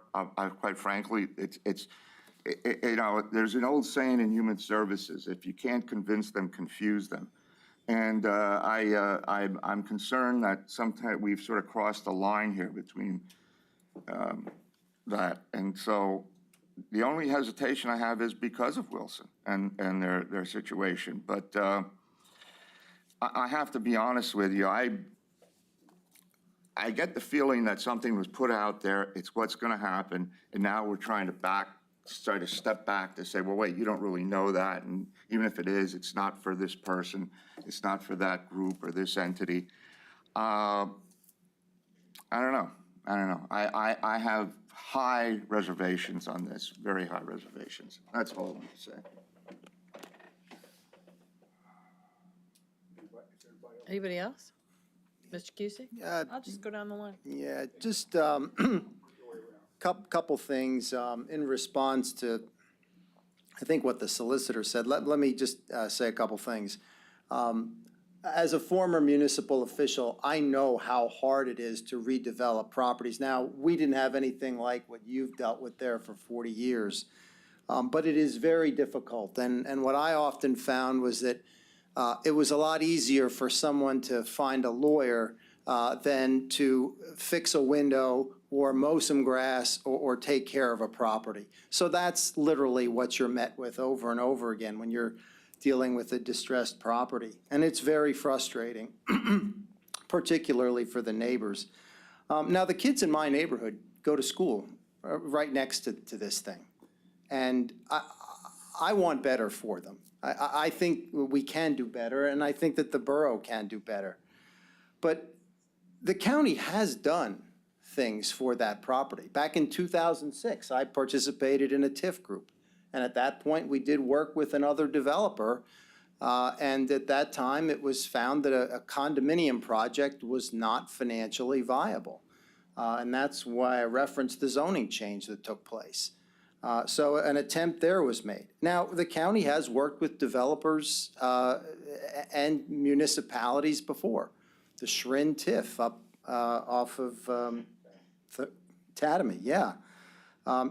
Speaker 4: Quite frankly, there's an old saying in human services: if you can't convince them, confuse them. And I'm concerned that sometimes we've sort of crossed the line here between that. And so the only hesitation I have is because of Wilson and their situation. But I have to be honest with you, I get the feeling that something was put out there, it's what's going to happen, and now we're trying to start to step back to say, well, wait, you don't really know that, and even if it is, it's not for this person, it's not for that group or this entity. I don't know. I have high reservations on this, very high reservations. That's all I want to say.
Speaker 1: Anybody else? Mr. Cusick? I'll just go down the line.
Speaker 8: Yeah, just couple things in response to, I think, what the solicitor said. Let me just say a couple things. As a former municipal official, I know how hard it is to redevelop properties. Now, we didn't have anything like what you've dealt with there for 40 years, but it is very difficult. And what I often found was that it was a lot easier for someone to find a lawyer than to fix a window or mow some grass or take care of a property. So that's literally what you're met with over and over again when you're dealing with a distressed property. And it's very frustrating, particularly for the neighbors. Now, the kids in my neighborhood go to school right next to this thing. And I want better for them. I think we can do better, and I think that the borough can do better. But the county has done things for that property. Back in 2006, I participated in a TIF group. And at that point, we did work with another developer. And at that time, it was found that a condominium project was not financially viable. And that's why I referenced the zoning change that took place. So an attempt there was made. Now, the county has worked with developers and municipalities before. The Schrin TIF up off of Tatamy, yeah.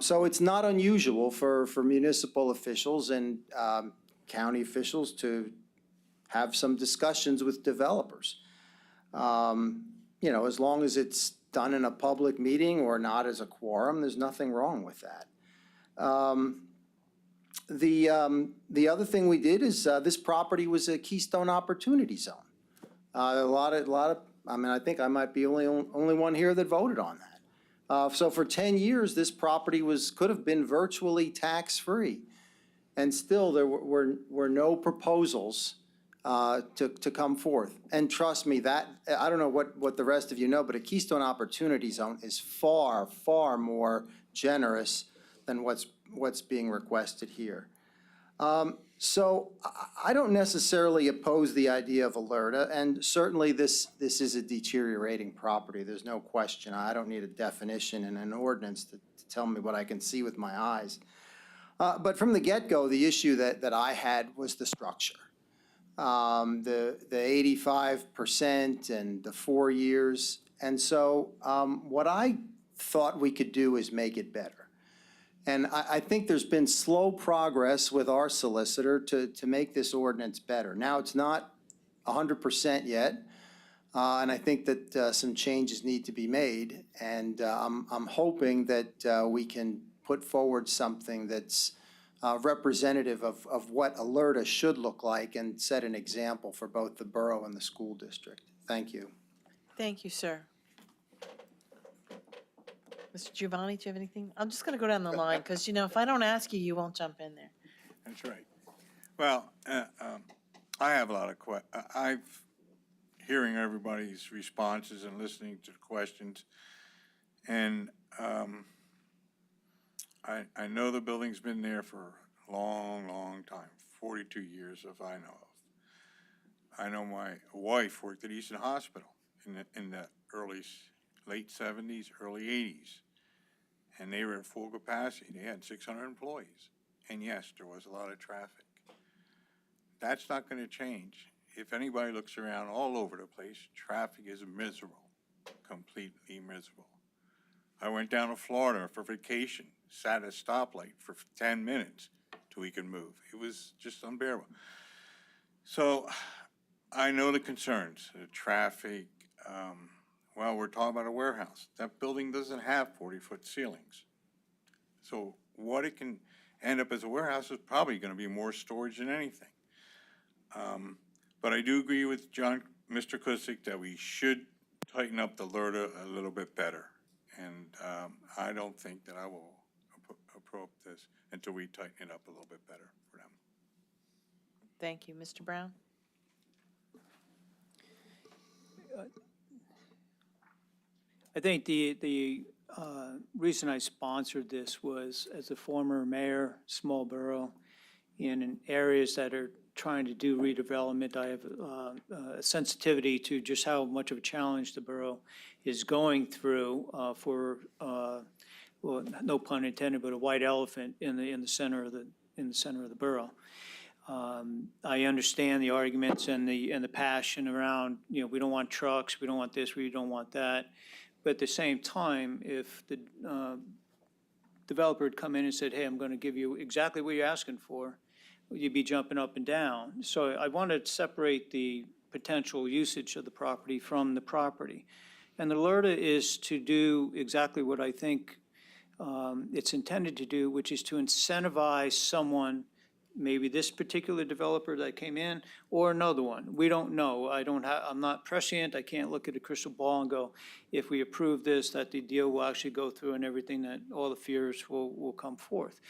Speaker 8: So it's not unusual for municipal officials and county officials to have some discussions with developers. You know, as long as it's done in a public meeting or not as a quorum, there's nothing wrong with that. The other thing we did is this property was a Keystone Opportunity Zone. I mean, I think I might be only one here that voted on that. So for 10 years, this property could have been virtually tax-free. And still, there were no proposals to come forth. And trust me, that I don't know what the rest of you know, but a Keystone Opportunity Zone is far, far more generous than what's being requested here. So I don't necessarily oppose the idea of alerta, and certainly this is a deteriorating property. There's no question. I don't need a definition and an ordinance to tell me what I can see with my eyes. But from the get-go, the issue that I had was the structure. The 85% and the 4 years. And so what I thought we could do is make it better. And I think there's been slow progress with our solicitor to make this ordinance better. Now, it's not 100% yet, and I think that some changes need to be made. And I'm hoping that we can put forward something that's representative of what alerta should look like and set an example for both the borough and the school district. Thank you.
Speaker 1: Thank you, sir. Mr. Giovanni, do you have anything? I'm just going to go down the line because, you know, if I don't ask you, you won't jump in there.
Speaker 20: That's right. Well, I have a lot of hearing everybody's responses and listening to the questions. And I know the building's been there for a long, long time, 42 years if I know of. I know my wife worked at Easton Hospital in the late 70s, early 80s. And they were at full capacity. They had 600 employees. And yes, there was a lot of traffic. That's not going to change. If anybody looks around all over the place, traffic is miserable, completely miserable. I went down to Florida for vacation, sat at a stoplight for 10 minutes till we could move. It was just unbearable. So I know the concerns, the traffic. well, we're talking about a warehouse. That building doesn't have 40-foot ceilings. So what it can end up as a warehouse is probably going to be more storage than anything. But I do agree with Mr. Kusick, that we should tighten up the LRTA a little bit better. And I don't think that I will approve this until we tighten it up a little bit better for them.
Speaker 1: Thank you. Mr. Brown?
Speaker 17: I think the reason I sponsored this was, as a former mayor, small borough, in areas that are trying to do redevelopment, I have a sensitivity to just how much of a challenge the borough is going through for, well, no pun intended, but a white elephant in the center of the borough. I understand the arguments and the passion around, we don't want trucks, we don't want this, we don't want that. But at the same time, if the developer had come in and said, hey, I'm going to give you exactly what you're asking for, you'd be jumping up and down. So I wanted to separate the potential usage of the property from the property. And the LRTA is to do exactly what I think it's intended to do, which is to incentivize someone, maybe this particular developer that came in, or another one. We don't know. I'm not prescient. I can't look at a crystal ball and go, if we approve this, that the deal will actually go through and everything, that all the fears will come forth.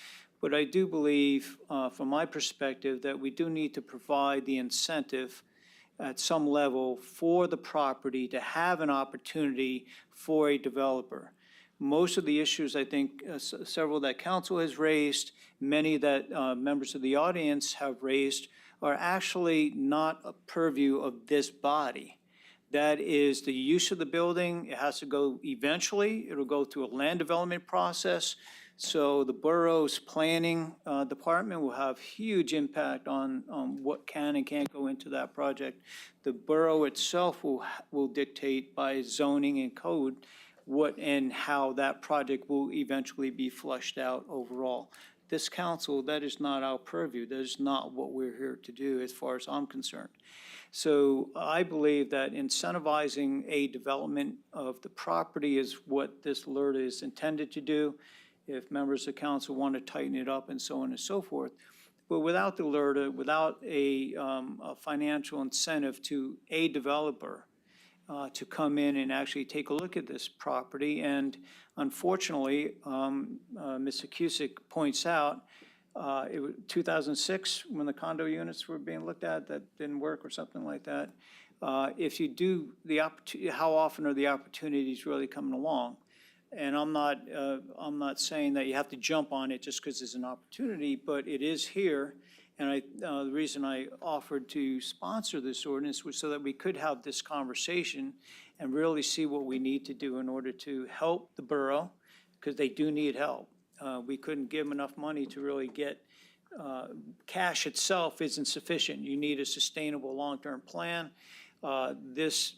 Speaker 17: But I do believe, from my perspective, that we do need to provide the incentive at some level for the property to have an opportunity for a developer. Most of the issues, I think, several that council has raised, many that members of the audience have raised, are actually not a purview of this body. That is the use of the building. It has to go eventually. It'll go through a land development process. So the borough's planning department will have huge impact on what can and can't go into that project. The borough itself will dictate by zoning and code what and how that project will eventually be flushed out overall. This council, that is not our purview. That is not what we're here to do as far as I'm concerned. So I believe that incentivizing a development of the property is what this LRTA is intended to do. If members of council want to tighten it up and so on and so forth. But without the LRTA, without a financial incentive to a developer to come in and actually take a look at this property, and unfortunately, Mr. Cusick points out, it was 2006 when the condo units were being looked at, that didn't work or something like that. If you do how often are the opportunities really coming along? And I'm not saying that you have to jump on it just because it's an opportunity, but it is here. And the reason I offered to sponsor this ordinance was so that we could have this conversation and really see what we need to do in order to help the borough, because they do need help. We couldn't give them enough money to really get, cash itself isn't sufficient. You need a sustainable long-term plan. This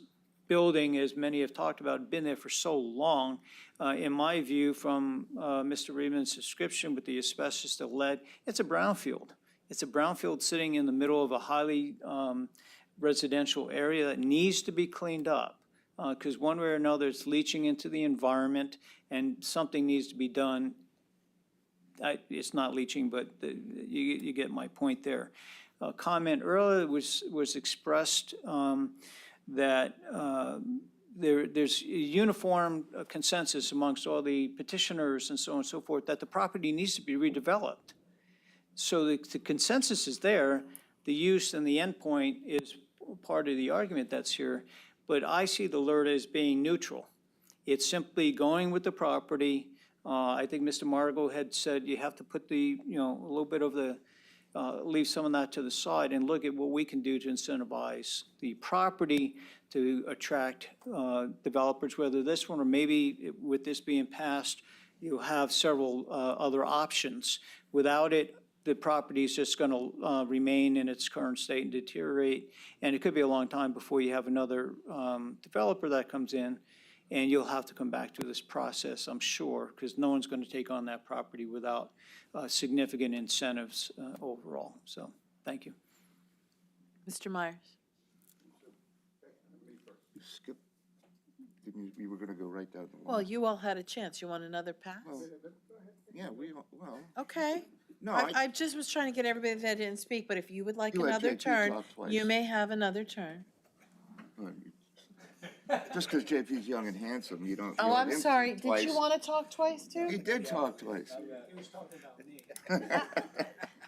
Speaker 17: building, as many have talked about, been there for so long. In my view, from Mr. Reedman's description with the asbestos, the lead, it's a brownfield. It's a brownfield sitting in the middle of a highly residential area that needs to be cleaned up, because one way or another it's leaching into the environment and something needs to be done. It's not leaching, but you get my point there. A comment earlier was expressed that there's a uniform consensus amongst all the petitioners and so on and so forth that the property needs to be redeveloped. So the consensus is there. The use and the endpoint is part of the argument that's here. But I see the LRTA as being neutral. It's simply going with the property. I think Mr. Margot had said you have to put a little bit of the, leave some of that to the side and look at what we can do to incentivize the property to attract developers, whether this one or maybe with this being passed, you'll have several other options. Without it, the property is just going to remain in its current state and deteriorate. And it could be a long time before you have another developer that comes in, and you'll have to come back to this process, I'm sure, because no one's going to take on that property without significant incentives overall. So, thank you.
Speaker 1: Mr. Myers?
Speaker 4: didn't you were gonna go right down the line?
Speaker 1: Well, you all had a chance. You want another pass?
Speaker 4: Yeah, well,
Speaker 1: Okay.
Speaker 4: no,
Speaker 1: I just was trying to get everybody that didn't speak, but if you would like
Speaker 4: You let
Speaker 1: another
Speaker 4: JP
Speaker 1: turn,
Speaker 4: talk twice.
Speaker 1: you may have another turn.
Speaker 4: just because JP's young and handsome, you don't.
Speaker 1: Oh,
Speaker 4: you let
Speaker 1: I'm
Speaker 4: him
Speaker 1: sorry.
Speaker 4: speak
Speaker 1: Did you
Speaker 4: twice.
Speaker 1: want to talk twice, too?
Speaker 4: He did talk twice.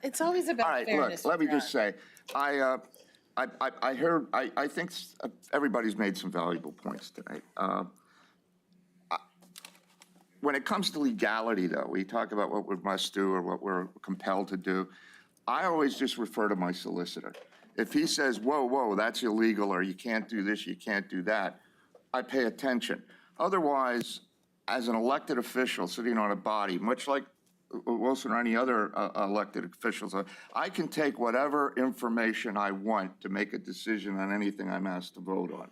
Speaker 1: It's always
Speaker 4: All
Speaker 1: about
Speaker 4: right,
Speaker 1: fairness.
Speaker 4: look, let me
Speaker 1: with
Speaker 4: just
Speaker 1: Ron.
Speaker 4: say, I think everybody's made some valuable points tonight. When it comes to legality, though, we talk about what we must do or what we're compelled to do. I always just refer to my solicitor. If he says, whoa, that's illegal, or you can't do this, you can't do that, I pay attention. Otherwise, as an elected official sitting on a body, much like Wilson or any other elected officials, I can take whatever information I want to make a decision on anything I'm asked to vote on.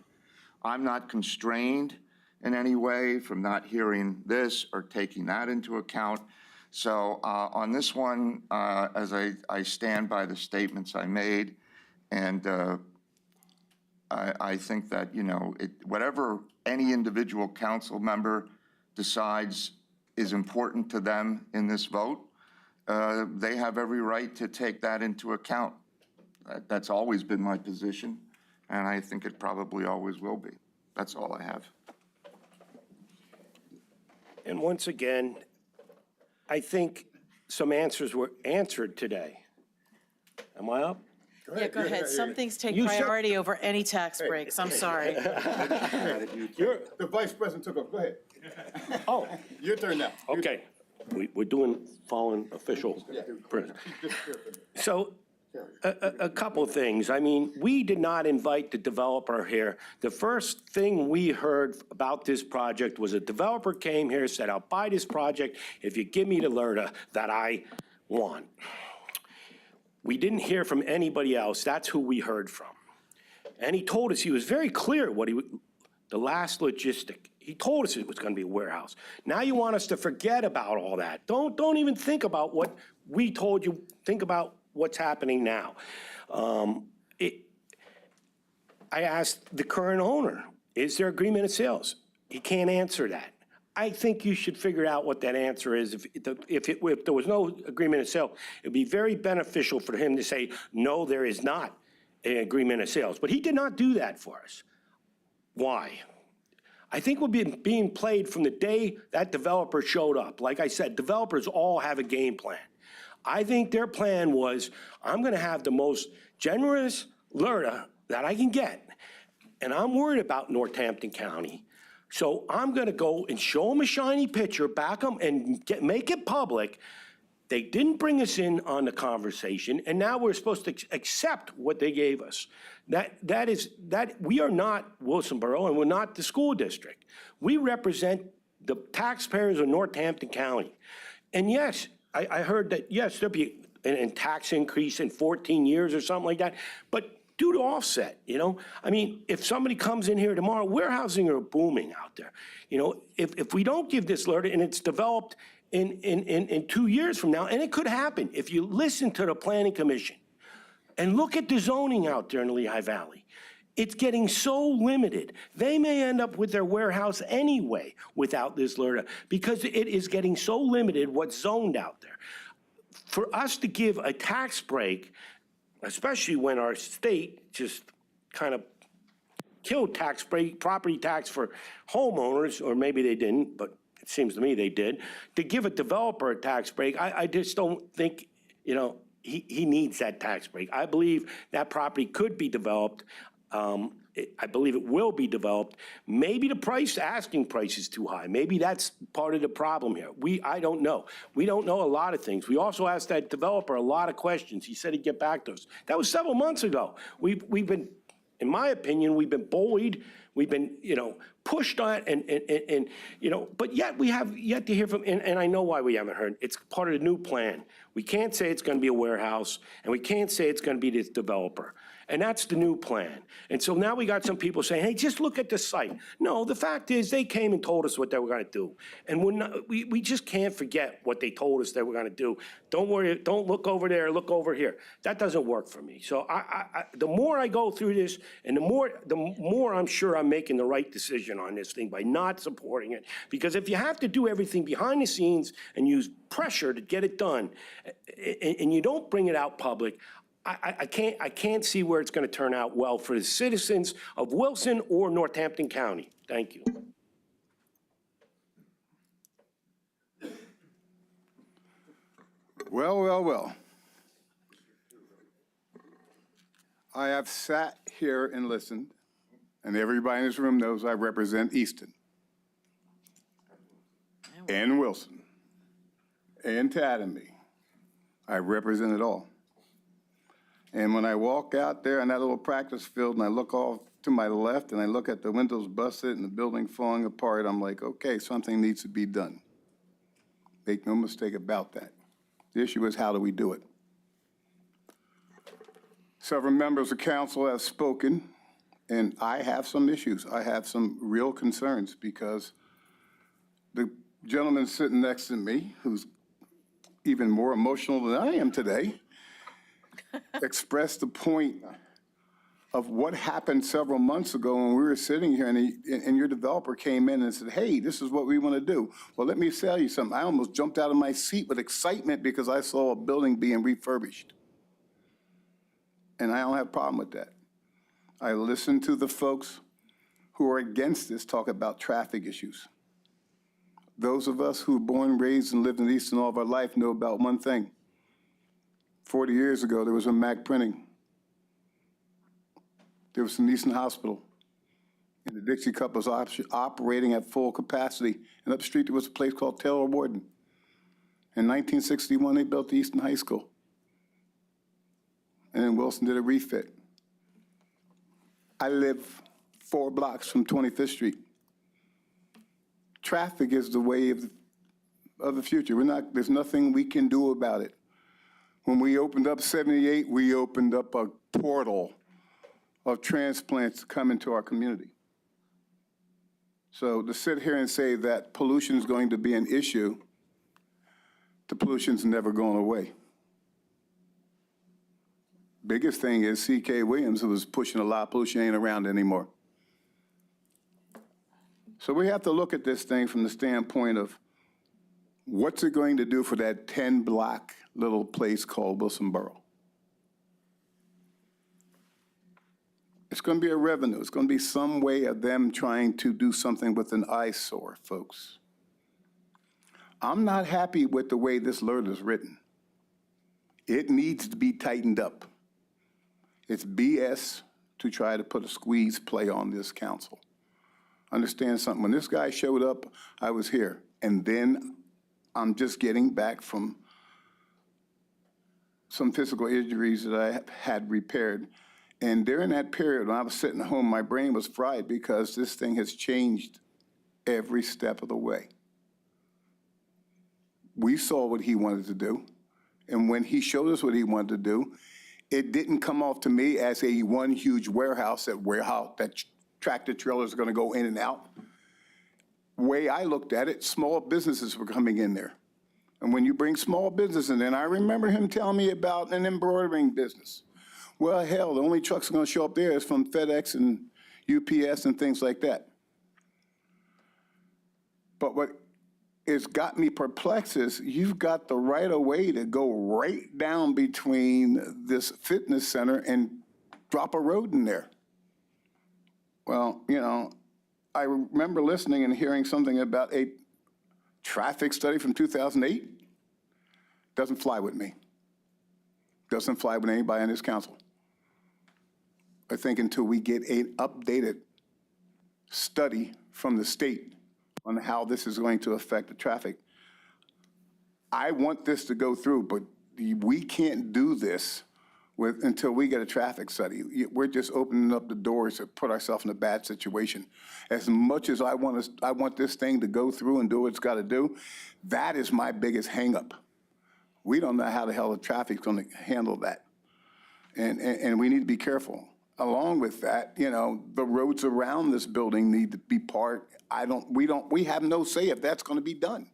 Speaker 4: I'm not constrained in any way from not hearing this or taking that into account. So on this one, as I stand by the statements I made, and I think that, whatever any individual council member decides is important to them in this vote, they have every right to take that into account. That's always been my position, and I think it probably always will be. That's all I have.
Speaker 7: And once again, I think some answers were answered today. Am I up?
Speaker 1: Yeah, go ahead. Some things take
Speaker 7: You said-
Speaker 1: priority over any tax breaks. I'm sorry.
Speaker 7: You're,
Speaker 14: The vice president took over. Go ahead.
Speaker 7: oh,
Speaker 14: Your turn now.
Speaker 7: okay. We're doing following official. So, a couple of things. I mean, we did not invite the developer here. The first thing we heard about this project was a developer came here, said, I'll buy this project if you give me the LRTA that I want. We didn't hear from anybody else. That's who we heard from. And he told us, he was very clear what the last logistic. He told us it was going to be a warehouse. Now you want us to forget about all that. Don't even think about what we told you. Think about what's happening now. I asked the current owner, is there agreement of sales? He can't answer that. I think you should figure out what that answer is. If there was no agreement of sale, it'd be very beneficial for him to say, no, there is not an agreement of sales. But he did not do that for us. Why? I think we're being played from the day that developer showed up. Like I said, developers all have a game plan. I think their plan was, I'm going to have the most generous LRTA that I can get, and I'm worried about Northampton County. So I'm going to go and show them a shiny picture, back them, and make it public. They didn't bring us in on the conversation, and now we're supposed to accept what they gave us. That we are not Wilson Borough, and we're not the school district. We represent the taxpayers of Northampton County. And yes, I heard that, yes, there'll be a tax increase in 14 years or something like that, but due to offset, I mean, if somebody comes in here tomorrow, warehousing are booming out there. If we don't give this LRTA and it's developed in 2 years from now, and it could happen if you listen to the Planning Commission and look at the zoning out there in the Lehigh Valley. It's getting so limited. They may end up with their warehouse anyway without this LRTA because it is getting so limited what's zoned out there. For us to give a tax break, especially when our state just kind of killed tax break, property tax for homeowners, or maybe they didn't, but it seems to me they did, to give a developer a tax break, I just don't think, he needs that tax break. I believe that property could be developed. I believe it will be developed. Maybe the asking price is too high. Maybe that's part of the problem here. I don't know. We don't know a lot of things. We also asked that developer a lot of questions. He said he'd get back to us. That was several months ago. We've been, in my opinion, we've been bullied. We've been, pushed on, and but yet we have yet to hear from, and I know why we haven't heard. It's part of the new plan. We can't say it's going to be a warehouse, and we can't say it's going to be this developer. And that's the new plan. And so now we got some people saying, hey, just look at the site. No, the fact is, they came and told us what they were gonna do. And we just can't forget what they told us they were gonna do. Don't worry, don't look over there, look over here. That doesn't work for me. So the more I go through this, and the more I'm sure I'm making the right decision on this thing by not supporting it. Because if you have to do everything behind the scenes and use pressure to get it done, and you don't bring it out public, I can't see where it's going to turn out well for the citizens of Wilson or Northampton County. Thank you.
Speaker 14: Well, well, well. I have sat here and listened, and everybody in this room knows I represent Easton and Wilson and Tatamy. I represent it all. And when I walk out there in that little practice field and I look off to my left and I look at the windows busted and the building falling apart, I'm like, okay, something needs to be done. Make no mistake about that. The issue is, how do we do it? Several members of council have spoken, and I have some issues. I have some real concerns because the gentleman sitting next to me, who's even more emotional than I am today, expressed the point of what happened several months ago when we were sitting here and your developer came in and said, hey, this is what we want to do. Well, let me tell you something. I almost jumped out of my seat with excitement because I saw a building being refurbished. And I don't have a problem with that. I listened to the folks who are against this talk about traffic issues. Those of us who were born, raised, and lived in Easton all of our life know about one thing. 40 years ago, there was a Mac Printing. There was an Easton Hospital. And the Dixie Cup was operating at full capacity. And up the street, there was a place called Taylor Warden. In 1961, they built the Easton High School. And then Wilson did a refit. I live 4 blocks from 25th Street. Traffic is the way of the future. There's nothing we can do about it. When we opened up 78, we opened up a portal of transplants to come into our community. So to sit here and say that pollution is going to be an issue, the pollution's never going away. Biggest thing is C.K. Williams, who was pushing a lot of pollution, ain't around anymore. So we have to look at this thing from the standpoint of what's it going to do for that 10-block little place called Wilson Borough? It's going to be a revenue. It's going to be some way of them trying to do something with an eyesore, folks. I'm not happy with the way this LRTA is written. It needs to be tightened up. It's BS to try to put a squeeze play on this council. Understand something. When this guy showed up, I was here. And then I'm just getting back from some physical injuries that I had repaired. And during that period, when I was sitting at home, my brain was fried because this thing has changed every step of the way. We saw what he wanted to do. And when he showed us what he wanted to do, it didn't come off to me as a one huge warehouse that tractor trailers are going to go in and out. Way I looked at it, small businesses were coming in there. And when you bring small business in there, and I remember him telling me about an embroidering business. Well, hell, the only trucks going to show up there is from FedEx and UPS and things like that. But what has got me perplexed is you've got the right of way to go right down between this fitness center and drop a road in there. Well, you know, I remember listening and hearing something about a traffic study from 2008. Doesn't fly with me. Doesn't fly with anybody on this council. I think until we get an updated study from the state on how this is going to affect the traffic. I want this to go through, but we can't do this until we get a traffic study. We're just opening up the doors to put ourselves in a bad situation. As much as I want this thing to go through and do what it's got to do, that is my biggest hangup. We don't know how the hell the traffic's going to handle that. And we need to be careful. Along with that, you know, the roads around this building need to be we have no say if that's going to be done.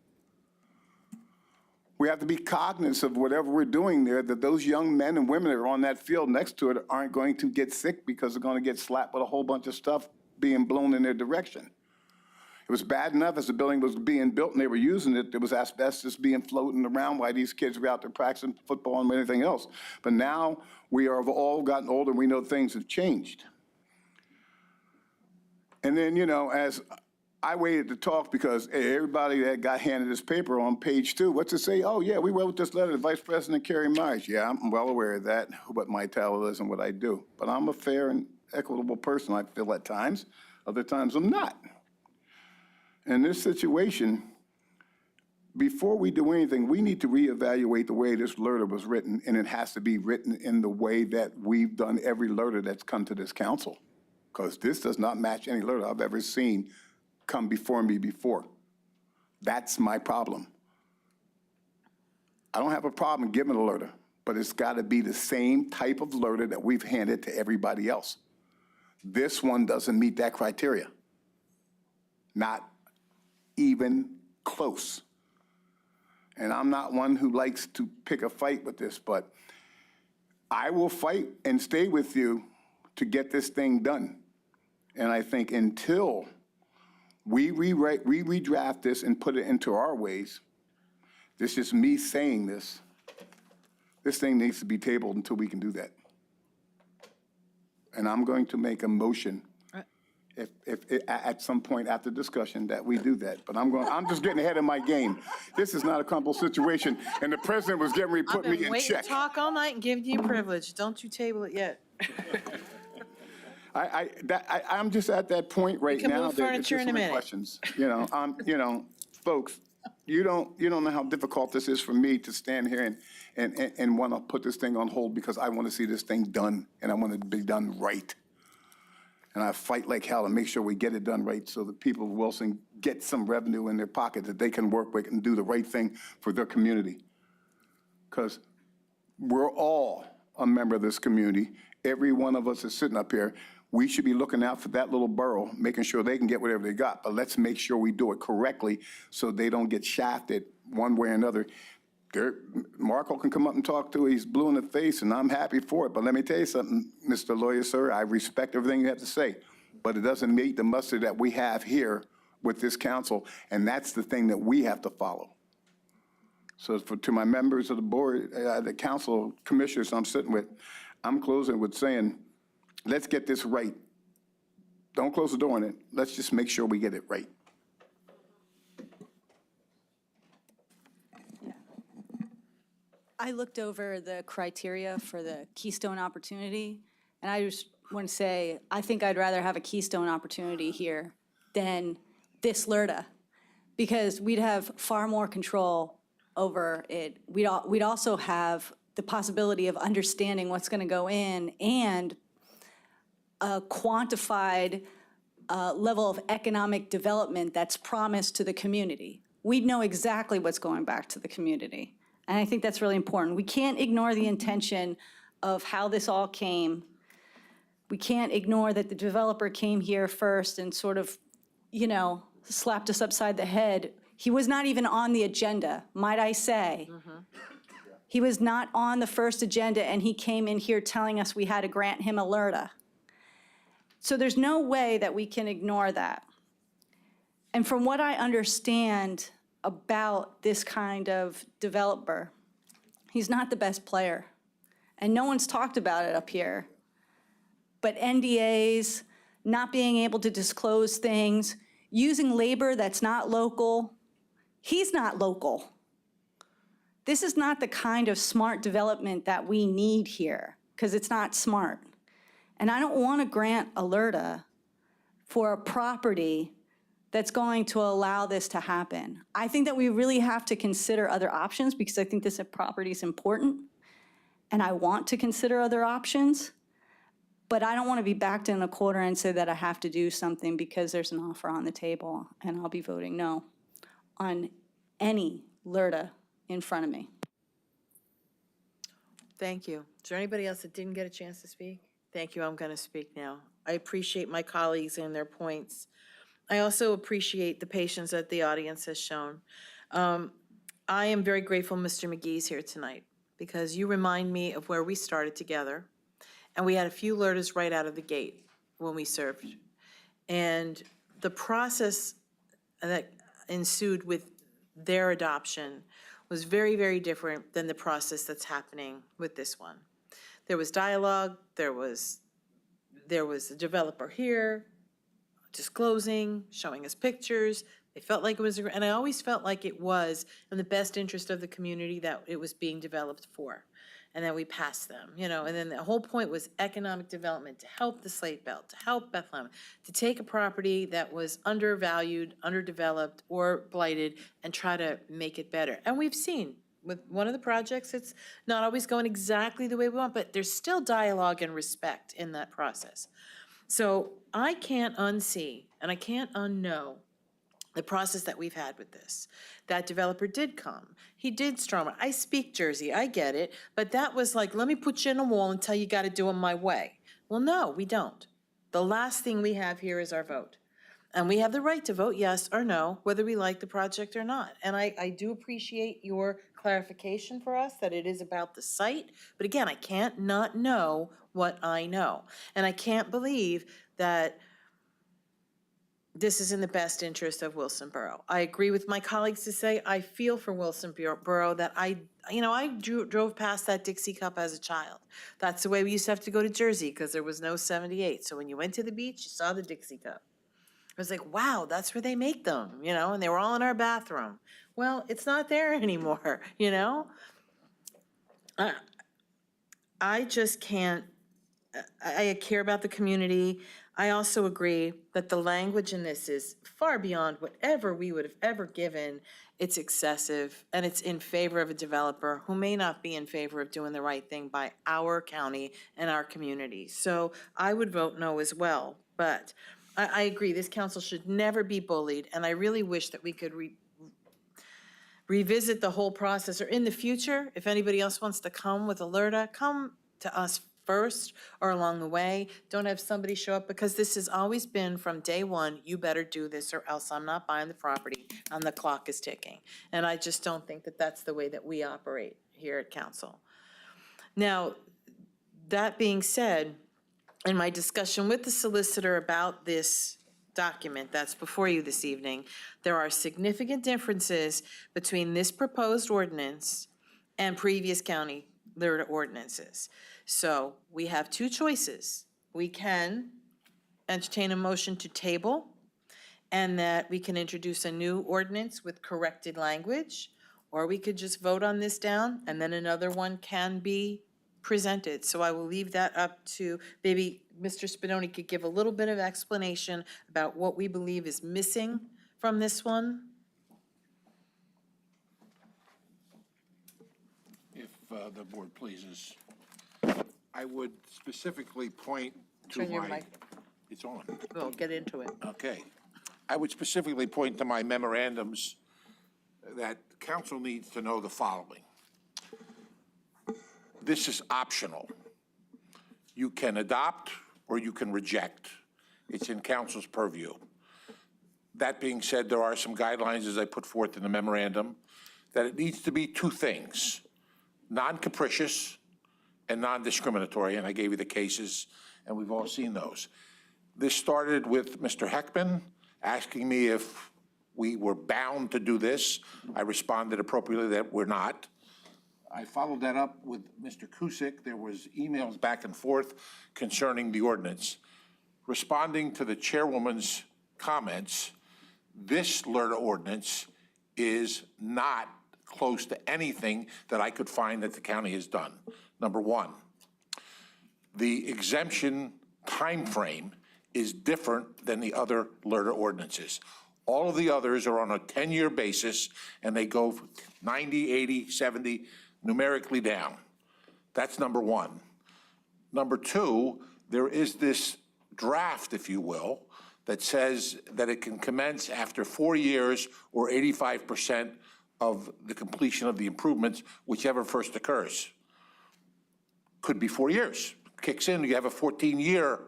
Speaker 14: We have to be cognizant of whatever we're doing there, that those young men and women that are on that field next to it aren't going to get sick because they're going to get slapped with a whole bunch of stuff being blown in their direction. It was bad enough as the building was being built and they were using it, there was asbestos being floating around while these kids were out there practicing football and anything else. But now we have all gotten older and we know things have changed. And then, you know, as I waited to talk because everybody that got handed this paper on page 2, what's it say? Oh, yeah, we wrote this letter to Vice President Kerry Myers. Yeah, I'm well aware of that, what my title is and what I do. But I'm a fair and equitable person, I feel at times. Other times I'm not. In this situation, before we do anything, we need to reevaluate the way this letter was written, and it has to be written in the way that we've done every letter that's come to this council, because this does not match any letter I've ever seen come before me before. That's my problem. I don't have a problem giving a letter, but it's got to be the same type of letter that we've handed to everybody else. This one doesn't meet that criteria. Not even close. And I'm not one who likes to pick a fight with this, but I will fight and stay with you to get this thing done. And I think until we redraft this and put it into our ways, this is me saying this, this thing needs to be tabled until we can do that. And I'm going to make a motion if at some point after discussion that we do that. But I'm just getting ahead of my game. This is not a comfortable situation, and the president was getting ready to put me in check.
Speaker 1: I've been waiting to talk all night and give you privilege. Don't you table it yet.
Speaker 14: I'm just at that point right
Speaker 1: can
Speaker 14: now
Speaker 1: move
Speaker 14: that
Speaker 1: furniture
Speaker 14: it's
Speaker 1: in a
Speaker 14: just
Speaker 1: minute.
Speaker 14: questions. You know, folks, you don't know how difficult this is for me to stand here and want to put this thing on hold because I want to see this thing done, and I want it to be done right. And I fight like hell to make sure we get it done right so that people of Wilson get some revenue in their pocket that they can work with and do the right thing for their community. Because we're all a member of this community. Every one of us is sitting up here. We should be looking out for that little borough, making sure they can get whatever they got. But let's make sure we do it correctly so they don't get shafted one way or another. Marco can come up and talk to, he's blue in the face, and I'm happy for it. But let me tell you something, Mr. Lawyer, sir, I respect everything you have to say, but it doesn't meet the muster that we have here with this council, and that's the thing that we have to follow. So to my members of the board, the council commissioners I'm sitting with, I'm closing with saying, let's get this right. Don't close the door on it. Let's just make sure we get it right.
Speaker 2: I looked over the criteria for the Keystone opportunity, and I just want to say, I think I'd rather have a Keystone opportunity here than this LRTA, because we'd have far more control over it. We'd also have the possibility of understanding what's going to go in and a quantified level of economic development that's promised to the community. We'd know exactly what's going back to the community. And I think that's really important. We can't ignore the intention of how this all came. We can't ignore that the developer came here first and sort of, slapped us upside the head. He was not even on the agenda, might I say. He was not on the first agenda, and he came in here telling us we had to grant him a LRTA. So there's no way that we can ignore that. And from what I understand about this kind of developer, he's not the best player. And no one's talked about it up here. But NDAs, not being able to disclose things, using labor that's not local, he's not local. This is not the kind of smart development that we need here, because it's not smart. And I don't want to grant a LRTA for a property that's going to allow this to happen. I think that we really have to consider other options, because I think this property is important, and I want to consider other options, but I don't want to be backed in a corner and say that I have to do something because there's an offer on the table, and I'll be voting no on any LRTA in front of me.
Speaker 1: Thank you. Is there anybody else that didn't get a chance to speak? Thank you, I'm going to speak now. I appreciate my colleagues and their points. I also appreciate the patience that the audience has shown. I am very grateful Mr. McGee's here tonight, because you remind me of where we started together, and we had a few LERTAs right out of the gate when we served. And the process that ensued with their adoption was very, very different than the process that's happening with this one. There was dialogue, there was a developer here, disclosing, showing us pictures. They felt like it was, and I always felt like it was in the best interest of the community that it was being developed for. And then we passed them, and then the whole point was economic development, to help the Slate Belt, to help Bethlehem, to take a property that was undervalued, underdeveloped, or blighted, and try to make it better. And we've seen with one of the projects, it's not always going exactly the way we want, but there's still dialogue and respect in that process. So I can't unsee, and I can't unknow the process that we've had with this. That developer did come. He did storm it. I speak Jersey, I get it, but that was like, let me put you in a wall and tell you got to do them my way. Well, no, we don't. The last thing we have here is our vote. And we have the right to vote yes or no, whether we like the project or not. And I do appreciate your clarification for us that it is about the site, but again, I can't not know what I know. And I can't believe that this is in the best interest of Wilson Borough. I agree with my colleagues to say I feel for Wilson Borough that I drove past that Dixie Cup as a child. That's the way we used to have to go to Jersey because there was no 78. So when you went to the beach, you saw the Dixie Cup. I was like, wow, that's where they make them, and they were all in our bathroom. Well, it's not there anymore, I just can't, I care about the community. I also agree that the language in this is far beyond whatever we would have ever given. It's excessive, and it's in favor of a developer who may not be in favor of doing the right thing by our county and our community. So I would vote no as well, but I agree, this council should never be bullied, and I really wish that we could revisit the whole process, or in the future, if anybody else wants to come with a LERTA, come to us first or along the way. Don't have somebody show up, because this has always been from day one, you better do this or else I'm not buying the property, and the clock is ticking. And I just don't think that that's the way that we operate here at council. Now, that being said, in my discussion with the solicitor about this document that's before you this evening, there are significant differences between this proposed ordinance and previous county LERTA ordinances. So we have two choices. We can entertain a motion to table, and that we can introduce a new ordinance with corrected language, or we could just vote on this down, and then another one can be presented. So I will leave that up to, maybe Mr. Spadoni could give a little bit of explanation about what we believe is missing from this one.
Speaker 12: If the board pleases, I would specifically point to
Speaker 1: Turn your
Speaker 12: my,
Speaker 1: mic.
Speaker 12: it's on.
Speaker 1: We'll get into it.
Speaker 12: Okay. I would specifically point to my memorandums that council needs to know the following. This is optional. You can adopt or you can reject. It's in council's purview. That being said, there are some guidelines, as I put forth in the memorandum, that it needs to be two things: non-capricious and non-discriminatory, and I gave you the cases, and we've all seen those. This started with Mr. Heckman asking me if we were bound to do this. I responded appropriately that we're not. I followed that up with Mr. Kusick. There was emails back and forth concerning the ordinance. Responding to the chairwoman's comments, this LERTA ordinance is not close to anything that I could find that the county has done. Number one, the exemption timeframe is different than the other LERTA ordinances. All of the others are on a 10-year basis, and they go 90, 80, 70, numerically down. That's number one. Number two, there is this draft, if you will, that says that it can commence after 4 years or 85% of the completion of the improvements, whichever first occurs. could be 4 years. Kicks in, you have a 14-year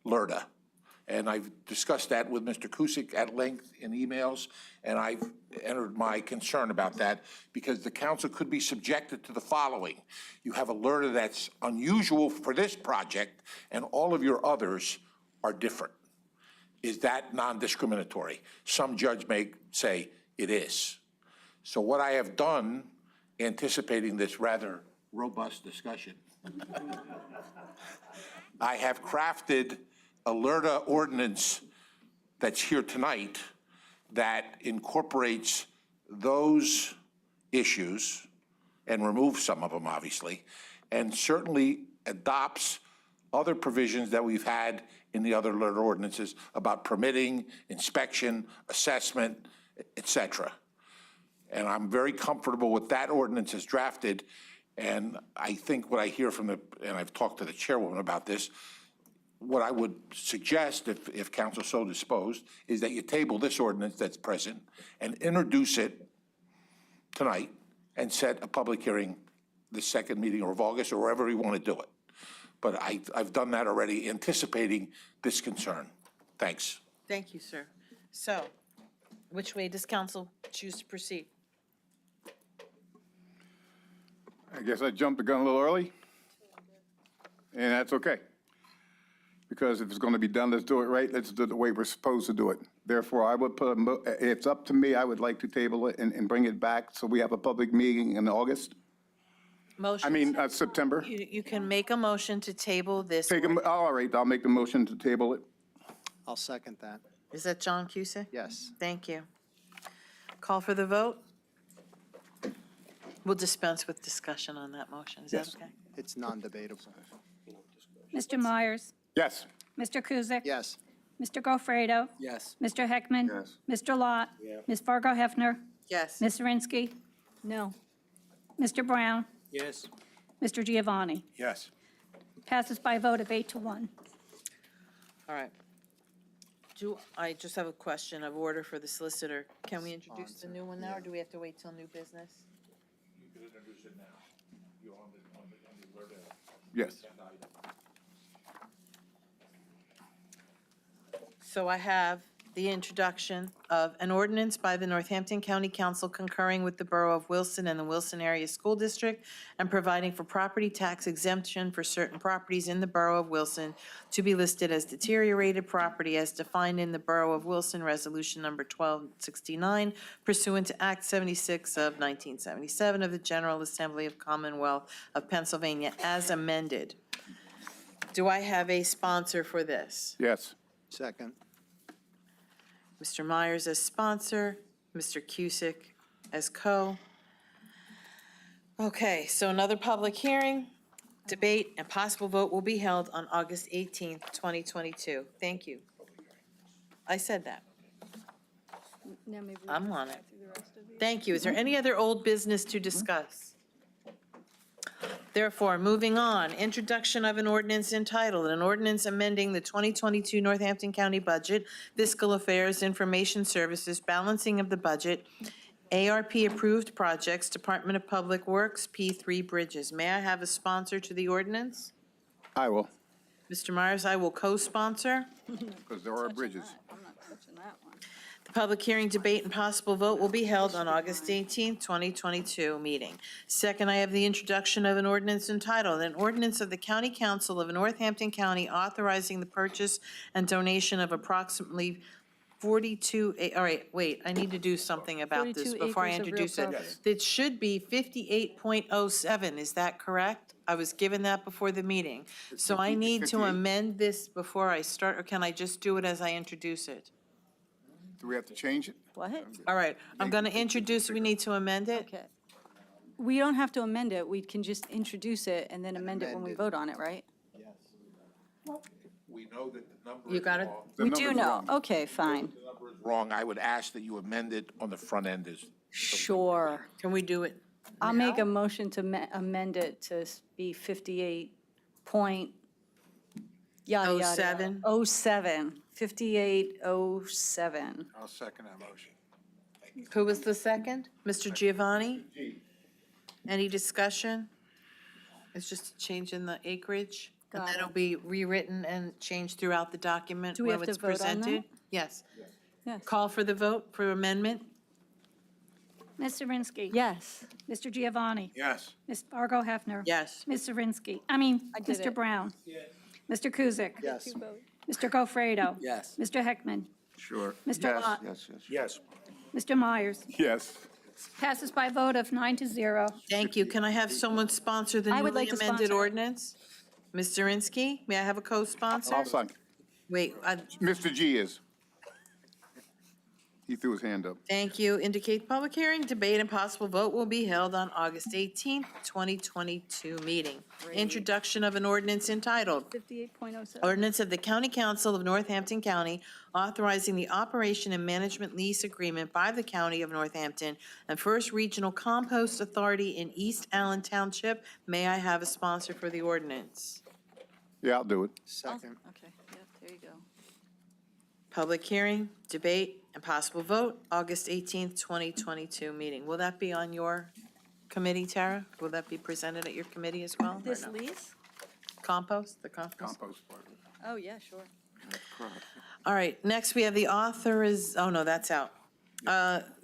Speaker 12: LRTA. And I've discussed that with Mr. Kusick at length in emails, and I've entered my concern about that because the council could be subjected to the following. You have a LRTA that's unusual for this project, and all of your others are different. Is that non-discriminatory? Some judge may say it is. So what I have done, anticipating this rather robust discussion, I have crafted a LRTA ordinance that's here tonight that incorporates those issues and removes some of them, obviously, and certainly adopts other provisions that we've had in the other LRTA ordinances about permitting, inspection, assessment, et cetera. And I'm very comfortable with that ordinance as drafted. And I think what I hear from and I've talked to the chairwoman about this, what I would suggest, if council so disposed, is that you table this ordinance that's present and introduce it tonight and set a public hearing the second meeting of August or wherever you want to do it. But I've done that already, anticipating this concern. Thanks.
Speaker 1: Thank you, sir. So, which way does council choose to proceed?
Speaker 14: I guess I jumped the gun a little early, and that's okay. Because if it's going to be done, let's do it right. Let's do it the way we're supposed to do it. Therefore, I would put, it's up to me, I would like to table it and bring it back so we have a public meeting in August. September.
Speaker 1: You can make a motion to table this.
Speaker 14: All right, I'll make the motion to table it.
Speaker 8: I'll second that.
Speaker 1: Is that John Cusick?
Speaker 8: Yes.
Speaker 1: Thank you. Call for the vote. We'll dispense with discussion on that motion. Is that okay?
Speaker 8: It's non-debatable.
Speaker 9: Mr. Myers?
Speaker 14: Yes.
Speaker 9: Mr. Kuzic?
Speaker 8: Yes.
Speaker 9: Mr. Gofredo?
Speaker 13: Yes.
Speaker 9: Mr. Heckman?
Speaker 14: Yes.
Speaker 9: Mr. Lott? Ms. Fargo Hefner?
Speaker 1: Yes.
Speaker 9: Ms. Zirinsky?
Speaker 2: No.
Speaker 9: Mr. Brown?
Speaker 17: Yes.
Speaker 9: Mr. Giovanni?
Speaker 12: Yes.
Speaker 9: Passes by a vote of 8-1.
Speaker 1: All right. I just have a question of order for the solicitor. Can we introduce the new one now, or do we have to wait till new business?
Speaker 12: You could introduce it now. You're on the LRTA.
Speaker 14: Yes.
Speaker 1: So I have the introduction of an ordinance by the Northampton County Council concurring with the Borough of Wilson and the Wilson Area School District and providing for property tax exemption for certain properties in the Borough of Wilson to be listed as deteriorated property as defined in the Borough of Wilson Resolution Number 1269 pursuant to Act 76 of 1977 of the General Assembly of Commonwealth of Pennsylvania as amended. Do I have a sponsor for this?
Speaker 14: Yes.
Speaker 8: Second.
Speaker 1: Mr. Myers as sponsor, Mr. Cusick as co. Okay, so another public hearing, debate, and possible vote will be held on August 18th, 2022. Thank you. I said that.
Speaker 2: Now maybe we
Speaker 1: I'm
Speaker 2: can
Speaker 1: on
Speaker 2: go
Speaker 1: it.
Speaker 2: through the rest of these.
Speaker 1: Thank you. Is there any other old business to discuss? Therefore, moving on, introduction of an ordinance entitled, an ordinance amending the 2022 Northampton County Budget, Fiscal Affairs, Information Services, balancing of the budget, ARP approved projects, Department of Public Works, P3 Bridges. May I have a sponsor to the ordinance?
Speaker 14: I will,
Speaker 1: Mr. Myers, I will co-sponsor.
Speaker 14: because there are bridges.
Speaker 2: I'm not touching that one.
Speaker 1: The public hearing, debate, and possible vote will be held on August 18th, 2022 meeting. Second, I have the introduction of an ordinance entitled, an ordinance of the County Council of Northampton County authorizing the purchase and donation of approximately 42, all right, wait, I need to do something about this
Speaker 2: 42
Speaker 1: before I
Speaker 2: acres of real
Speaker 1: introduce it.
Speaker 2: property.
Speaker 1: It should be 58.07, is that correct? I was given that before the meeting. So I need to
Speaker 14: 58.
Speaker 1: amend this before I start, or can I just do it as I introduce it?
Speaker 14: Do we have to change it?
Speaker 2: What?
Speaker 1: All right, I'm going to introduce, we need to amend it?
Speaker 2: Okay. We don't have to amend it, we can just introduce it and then amend it when we vote on it, right?
Speaker 12: We know that the number
Speaker 1: You
Speaker 12: is
Speaker 1: got it?
Speaker 12: wrong.
Speaker 2: We do know, okay, fine,
Speaker 12: The number is wrong. I would ask that you amend it on the front end is.
Speaker 2: sure.
Speaker 1: Can we do it?
Speaker 2: I'll make a motion to amend it to be 58 point, yada, yada.
Speaker 1: 07?
Speaker 2: 07, 5807.
Speaker 20: I'll second that motion.
Speaker 1: Who was the second? Mr. Giovanni? Any discussion? It's just a change in the acreage. And
Speaker 2: Got
Speaker 1: then
Speaker 2: it.
Speaker 1: it'll be rewritten and changed throughout the document
Speaker 2: Do we
Speaker 1: when
Speaker 2: have to
Speaker 1: it's
Speaker 2: vote on that?
Speaker 1: presented. Yes.
Speaker 2: Yes.
Speaker 1: Call for the vote for amendment?
Speaker 9: Ms. Zirinsky.
Speaker 2: Yes.
Speaker 9: Mr. Giovanni.
Speaker 20: Yes.
Speaker 9: Ms. Fargo Hefner.
Speaker 1: Yes.
Speaker 9: Ms. Zirinsky,
Speaker 2: did
Speaker 9: Mr.
Speaker 2: it.
Speaker 9: Brown. Mr. Kuzic.
Speaker 8: Yes.
Speaker 9: Mr. Gofredo.
Speaker 13: Yes.
Speaker 9: Mr. Heckman.
Speaker 12: Sure.
Speaker 9: Mr. Lot.
Speaker 12: Yes, yes.
Speaker 7: Yes.
Speaker 9: Mr. Myers.
Speaker 14: Yes.
Speaker 9: Passes by vote of 9-0.
Speaker 1: Thank you. Can I have someone sponsor the
Speaker 2: I would
Speaker 1: newly
Speaker 2: like to
Speaker 1: amended
Speaker 2: sponsor.
Speaker 1: ordinance? Ms. Zirinsky, may I have a co-sponsor?
Speaker 14: I'll second.
Speaker 1: Wait,
Speaker 14: Mr. G is. He threw his hand up.
Speaker 1: thank you. Indicate public hearing, debate, and possible vote will be held on August 18th, 2022 meeting. Introduction of an ordinance entitled
Speaker 9: 58.07.
Speaker 1: Ordinance of the County Council of Northampton County authorizing the operation and management lease agreement by the County of Northampton and First Regional Compost Authority in East Allen Township. May I have a sponsor for the ordinance?
Speaker 14: Yeah, I'll do it.
Speaker 8: Second.
Speaker 2: Okay, yep, there you go.
Speaker 1: Public hearing, debate, and possible vote, August 18th, 2022 meeting. Will that be on your committee, Tara? Will that be presented at your committee as well? or
Speaker 2: This
Speaker 1: no?
Speaker 2: lease?
Speaker 1: Compost, the compost?
Speaker 14: Compost part.
Speaker 2: Oh, yeah, sure.
Speaker 1: All right, next we have the oh no, that's out.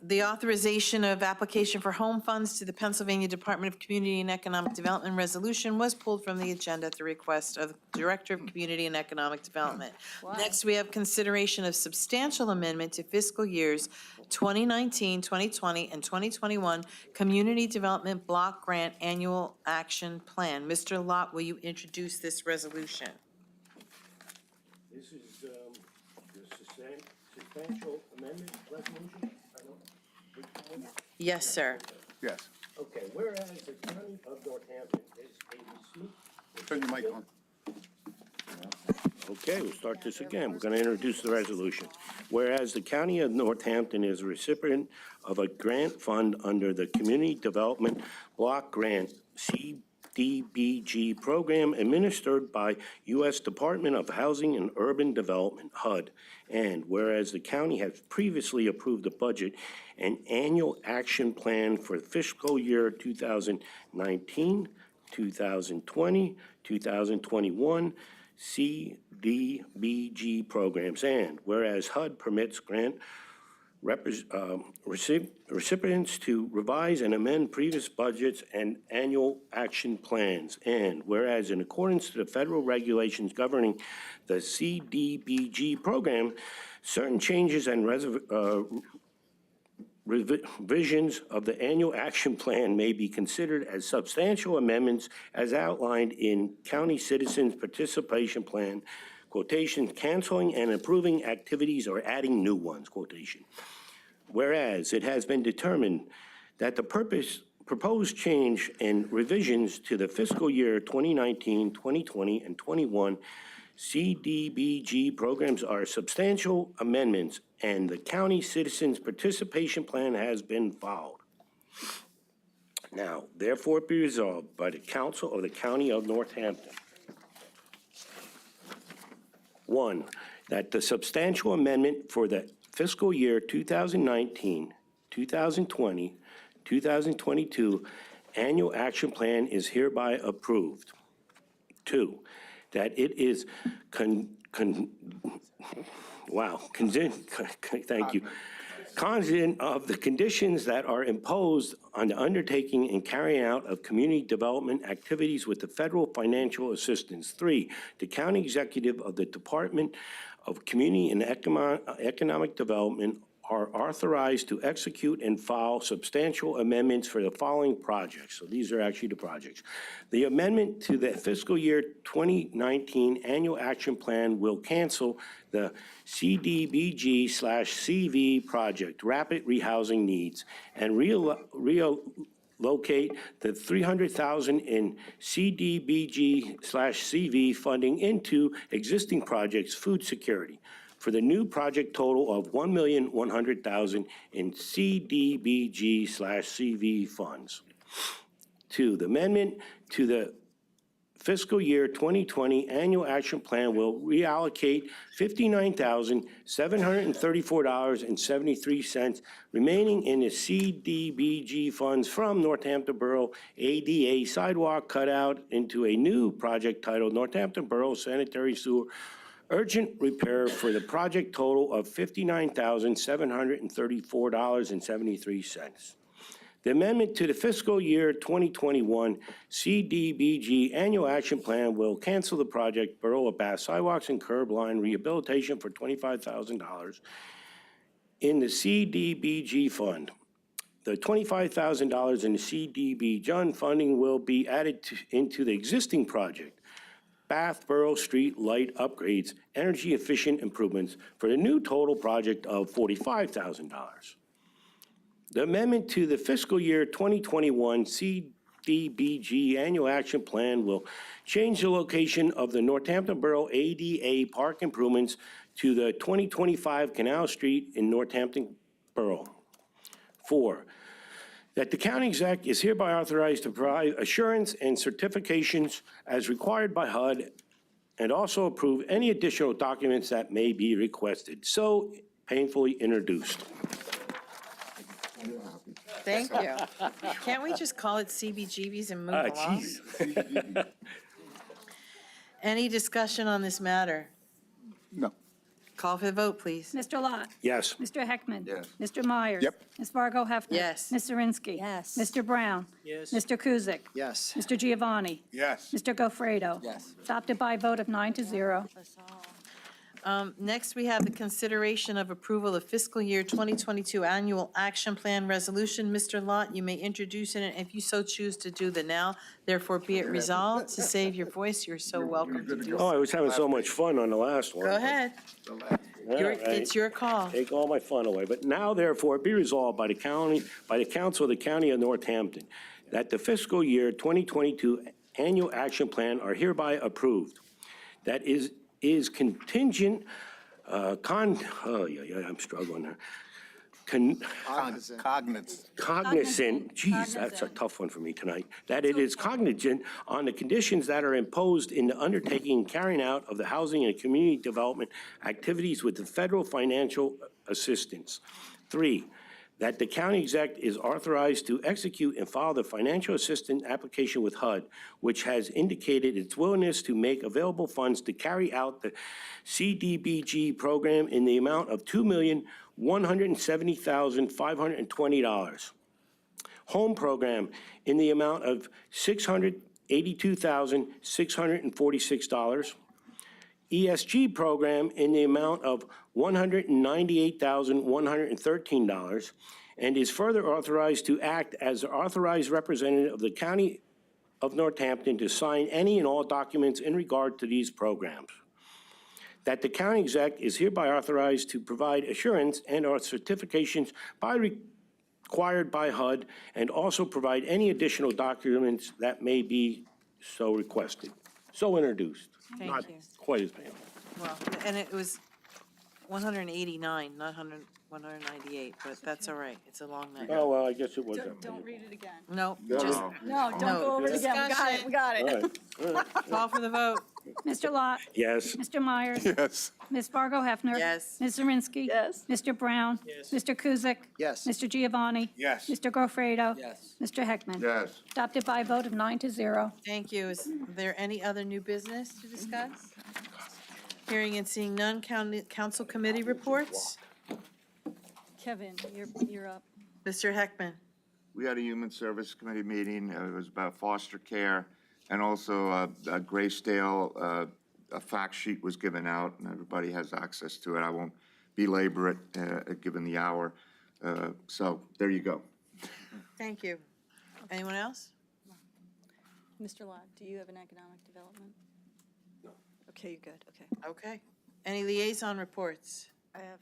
Speaker 1: The authorization of application for home funds to the Pennsylvania Department of Community and Economic Development resolution was pulled from the agenda at the request of the Director of Community and Economic Development. Next, we have consideration of substantial amendment to fiscal years 2019, 2020, and 2021 Community Development Block Grant Annual Action Plan. Mr. Lott, will you introduce this resolution?
Speaker 7: This is the substantial amendment resolution?
Speaker 1: Yes, sir.
Speaker 14: Yes.
Speaker 7: Okay, whereas the County of Northampton is a receipt.
Speaker 14: Turn your mic on.
Speaker 7: Okay, we'll start this again. We're going to introduce the resolution. Whereas the County of Northampton is a recipient of a grant fund under the Community Development Block Grant CDBG program administered by U.S. Department of Housing and Urban Development, HUD. And whereas the county has previously approved a budget and annual action plan for fiscal year 2019, 2020, 2021, CDBG programs, and whereas HUD permits grant recipients to revise and amend previous budgets and annual action plans, and whereas in accordance to the federal regulations governing the CDBG program, certain changes and revisions of the annual action plan may be considered as substantial amendments as outlined in County Citizens Participation Plan, quotation, canceling and approving activities or adding new ones, quotation. Whereas it has been determined that the proposed change and revisions to the fiscal year 2019, 2020, and 21 CDBG programs are substantial amendments, and the County Citizens Participation Plan has been followed. Now, therefore be resolved by the Council of the County of Northampton. 1, that the substantial amendment for the fiscal year 2019, 2020, 2022 annual action plan is hereby approved. 2, that it is cognizant of the conditions that are imposed on the undertaking and carrying out of community development activities with the federal financial assistance. 3, the county executive of the Department of Community and Economic Development are authorized to execute and file substantial amendments for the following projects. So these are actually the projects. The amendment to the fiscal year 2019 annual action plan will cancel the CDBG/CV project, rapid rehousing needs, and relocate the $300,000 in CDBG/CV funding into existing projects, food security, for the new project total of $1,100,000 in CDBG/CV funds. 2, the amendment to the fiscal year 2020 annual action plan will reallocate $59,734.73 remaining in the CDBG funds from Northampton Borough ADA sidewalk cutout into a new project titled Northampton Borough Sanitary Sewer Urgent Repair for the project total of $59,734.73. The amendment to the fiscal year 2021 CDBG Annual Action Plan will cancel the project Borough of Bath Sidewalks and Curb Line Rehabilitation for $25,000 in the CDBG Fund. The $25,000 in the CDBG funding will be added into the existing project, Bath Borough Street Light Upgrades, Energy Efficient Improvements, for the new total project of $45,000. The amendment to the fiscal year 2021 CDBG Annual Action Plan will change the location of the Northampton Borough ADA Park improvements to the 2025 Canal Street in Northampton Borough. 4, that the county exec is hereby authorized to provide assurance and certifications as required by HUD and also approve any additional documents that may be requested. So painfully introduced.
Speaker 1: Thank you. Can't we just call it CBGBs and move along?
Speaker 7: Geez.
Speaker 1: Any discussion on this matter?
Speaker 14: No.
Speaker 1: Call for the vote, please.
Speaker 21: Mr. Lot?
Speaker 7: Yes.
Speaker 21: Mr. Heckman?
Speaker 12: Yes.
Speaker 21: Mr. Myers?
Speaker 14: Yep.
Speaker 21: Ms. Fargo Hefner?
Speaker 1: Yes.
Speaker 21: Ms. Zirinsky?
Speaker 2: Yes.
Speaker 21: Mr. Brown?
Speaker 17: Yes.
Speaker 21: Mr. Kuzic?
Speaker 8: Yes.
Speaker 21: Mr. Giovanni?
Speaker 12: Yes.
Speaker 21: Mr. Gofredo?
Speaker 13: Yes.
Speaker 21: Adopted by a vote of 9-0.
Speaker 1: Next, we have the consideration of approval of fiscal year 2022 annual action plan resolution. Mr. Lott, you may introduce it, and if you so choose to do the now, therefore be it resolved. To save your voice, you're so welcome to do
Speaker 7: Oh,
Speaker 1: so.
Speaker 7: I was having so much fun on the last one.
Speaker 1: Go ahead.
Speaker 7: All right.
Speaker 1: It's your call.
Speaker 7: Take all my fun away. But now therefore be resolved by the council of the county of Northampton that the fiscal year 2022 annual action plan are hereby approved. That is contingent, I'm struggling there. Cognizant, geez, that's a tough one for me tonight, that it is cognizant on the conditions that are imposed in the undertaking and carrying out of the housing and community development activities with the federal financial assistance. 3, that the county exec is authorized to execute and file the financial assistance application with HUD, which has indicated its willingness to make available funds to carry out the CDBG program in the amount of $2,170,520. Home program in the amount of $682,646. ESG program in the amount of $198,113, and is further authorized to act as the authorized representative of the County of Northampton to sign any and all documents in regard to these programs. That the county exec is hereby authorized to provide assurance and/or certifications required by HUD, and also provide any additional documents that may be so requested. So introduced.
Speaker 1: Thank
Speaker 7: Not
Speaker 1: you.
Speaker 7: quite as painful.
Speaker 1: Well, and it was 189, not 198, but that's all right. It's a long night.
Speaker 7: Oh, well, I guess it was.
Speaker 21: Don't read it again.
Speaker 1: No,
Speaker 12: No.
Speaker 1: just
Speaker 21: No, don't
Speaker 1: No.
Speaker 21: go over it again. We got it, we got
Speaker 7: All
Speaker 21: it.
Speaker 7: right, all right.
Speaker 1: call for the vote.
Speaker 21: Mr. Lot?
Speaker 7: Yes.
Speaker 21: Mr. Myers?
Speaker 12: Yes.
Speaker 21: Ms. Fargo Hefner?
Speaker 1: Yes.
Speaker 21: Ms. Zirinsky? Yes. Mr. Brown?
Speaker 17: Yes.
Speaker 21: Mr. Kuzic?
Speaker 8: Yes.
Speaker 21: Mr. Giovanni?
Speaker 12: Yes.
Speaker 21: Mr. Gofredo?
Speaker 13: Yes.
Speaker 21: Mr. Heckman?
Speaker 12: Yes.
Speaker 21: Adopted by a vote of 9-0.
Speaker 1: Thank you. Is there any other new business to discuss? Hearing and seeing none, council committee reports.
Speaker 2: Kevin, you're up.
Speaker 1: Mr. Heckman.
Speaker 4: We had a Human Service Committee meeting. It was about foster care, and also Graysdale, a fact sheet was given out, and everybody has access to it. I won't belabor it, given the hour. So there you go.
Speaker 1: Thank you. Anyone else?
Speaker 2: Mr. Lott, do you have an economic development? No. Okay, you're good, okay.
Speaker 1: Okay. Any liaison reports?
Speaker 2: I have.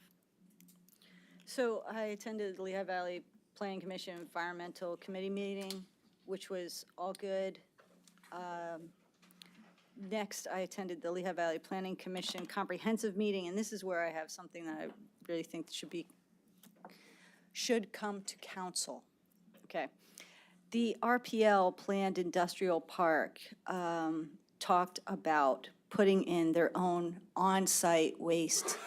Speaker 2: So I attended the Lehigh Valley Planning Commission Environmental Committee meeting, which was all good. Next, I attended the Lehigh Valley Planning Commission Comprehensive Meeting, and this is where I have something that I really think should come to council. Okay. The RPL Planned Industrial Park talked about putting in their own on-site waste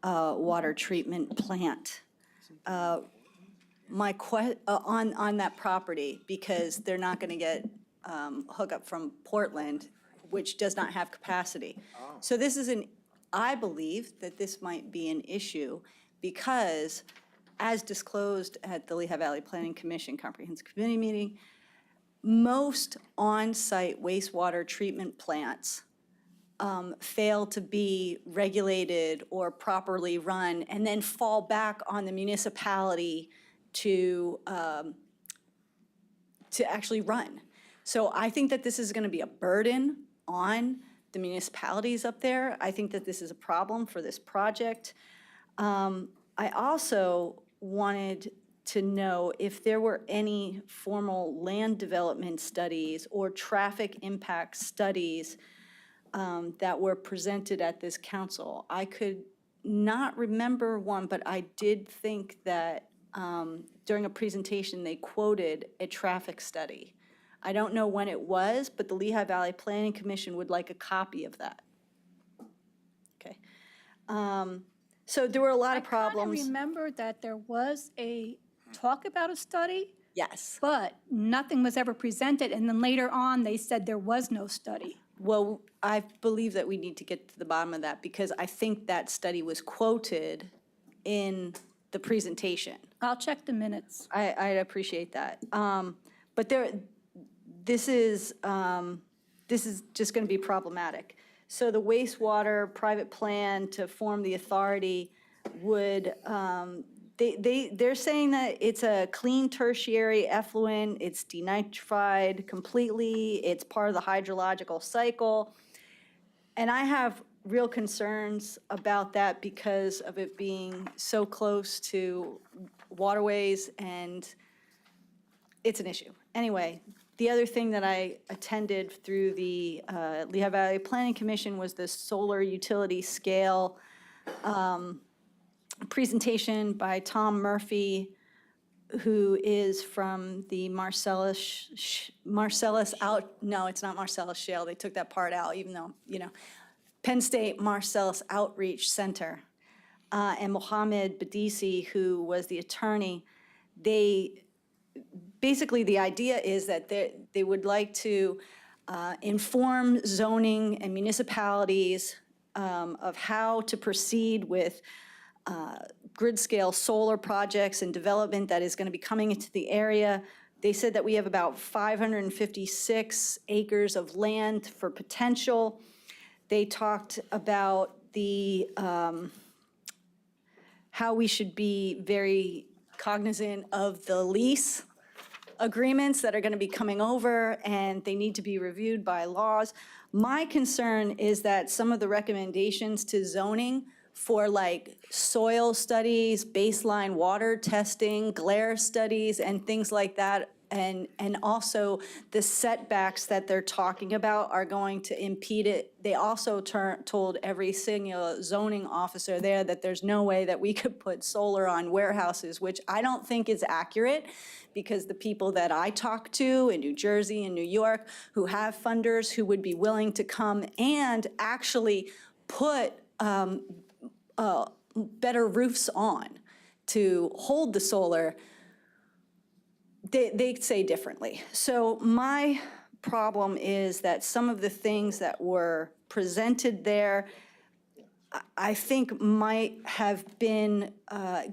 Speaker 2: water treatment plant on that property, because they're not going to get hookup from Portland, which does not have capacity. So this is I believe that this might be an issue because, as disclosed at the Lehigh Valley Planning Commission Comprehensive Committee meeting, most on-site wastewater treatment plants fail to be regulated or properly run and then fall back on the municipality to actually run. So I think that this is going to be a burden on the municipalities up there. I think that this is a problem for this project. I also wanted to know if there were any formal land development studies or traffic impact studies that were presented at this council. I could not remember one, but I did think that during a presentation, they quoted a traffic study. I don't know when it was, but the Lehigh Valley Planning Commission would like a copy of that. Okay. So there were a lot of problems.
Speaker 21: I remember that there was a talk about a study.
Speaker 2: Yes.
Speaker 21: But nothing was ever presented, and then later on, they said there was no study.
Speaker 2: Well, I believe that we need to get to the bottom of that because I think that study was quoted in the presentation.
Speaker 21: I'll check the minutes.
Speaker 2: I'd appreciate that. But this is just going to be problematic. So the wastewater private plan to form the authority would, they're saying that it's a clean tertiary effluent, it's denitrified completely, it's part of the hydrological cycle. And I have real concerns about that because of it being so close to waterways, and it's an issue. Anyway, the other thing that I attended through the Lehigh Valley Planning Commission was the solar utility scale presentation by Tom Murphy, who is from the Marcellus no, it's not Marcellus Shale. They took that part out, even though, Penn State Marcellus Outreach Center, and Mohammed Badisi, who was the attorney. Basically, the idea is that they would like to inform zoning and municipalities of how to proceed with grid-scale solar projects and development that is going to be coming into the area. They said that we have about 556 acres of land for potential. They talked about how we should be very cognizant of the lease agreements that are going to be coming over, and they need to be reviewed by laws. My concern is that some of the recommendations to zoning for like soil studies, baseline water testing, glare studies, and things like that, and also the setbacks that they're talking about are going to impede it. They also told every single zoning officer there that there's no way that we could put solar on warehouses, which I don't think is accurate, because the people that I talk to in New Jersey and New York who have funders who would be willing to come and actually put better roofs on to hold the solar, they say differently. So my problem is that some of the things that were presented there, I think might have been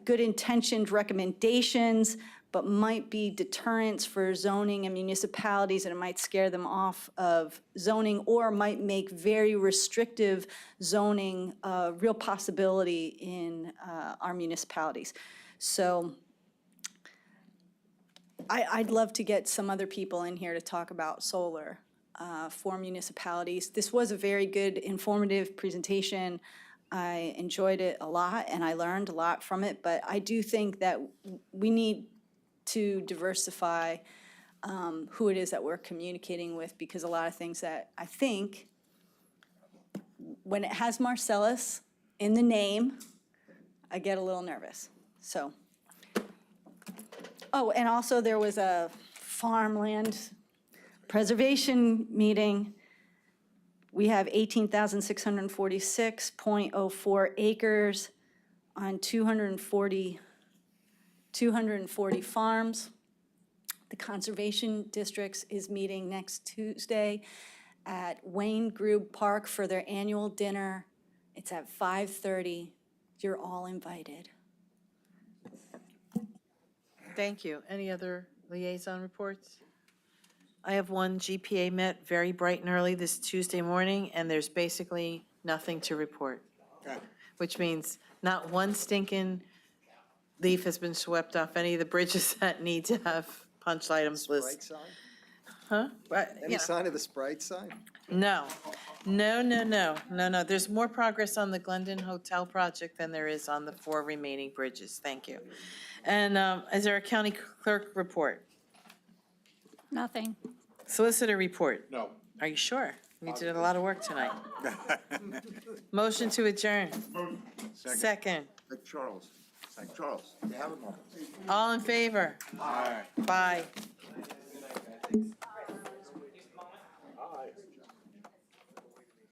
Speaker 2: good intentioned recommendations, but might be deterrents for zoning and municipalities, and it might scare them off of zoning, or might make very restrictive zoning a real possibility in our municipalities. So I'd love to get some other people in here to talk about solar for municipalities. This was a very good, informative presentation. I enjoyed it a lot, and I learned a lot from it, but I do think that we need to diversify who it is that we're communicating with, because a lot of things that I think, when it has Marcellus in the name, I get a little nervous. So, oh, and also there was a farmland preservation meeting, We have 18,646.04 acres on 240 farms. The Conservation Districts is meeting next Tuesday at Wayne Grube Park for their annual dinner. It's at 5:30. You're all invited.
Speaker 1: Thank you. Any other liaison reports? I have one. GPA met very bright and early this Tuesday morning, and there's basically nothing to report. Which means not one stinking leaf has been swept off any of the bridges that need to have punch items list.
Speaker 8: Sprite sign?
Speaker 1: Huh?
Speaker 8: Any sign of the Sprite sign?
Speaker 1: No. There's more progress on the Glendon Hotel project than there is on the 4 remaining bridges. Thank you. And is there a county clerk report?
Speaker 21: Nothing.
Speaker 1: Solicitor report?
Speaker 12: No.
Speaker 1: Are you sure? You did a lot of work tonight. Motion to adjourn. Second.
Speaker 4: Like Charles, you have a moment.
Speaker 1: All in favor?
Speaker 4: Aye.
Speaker 1: Bye.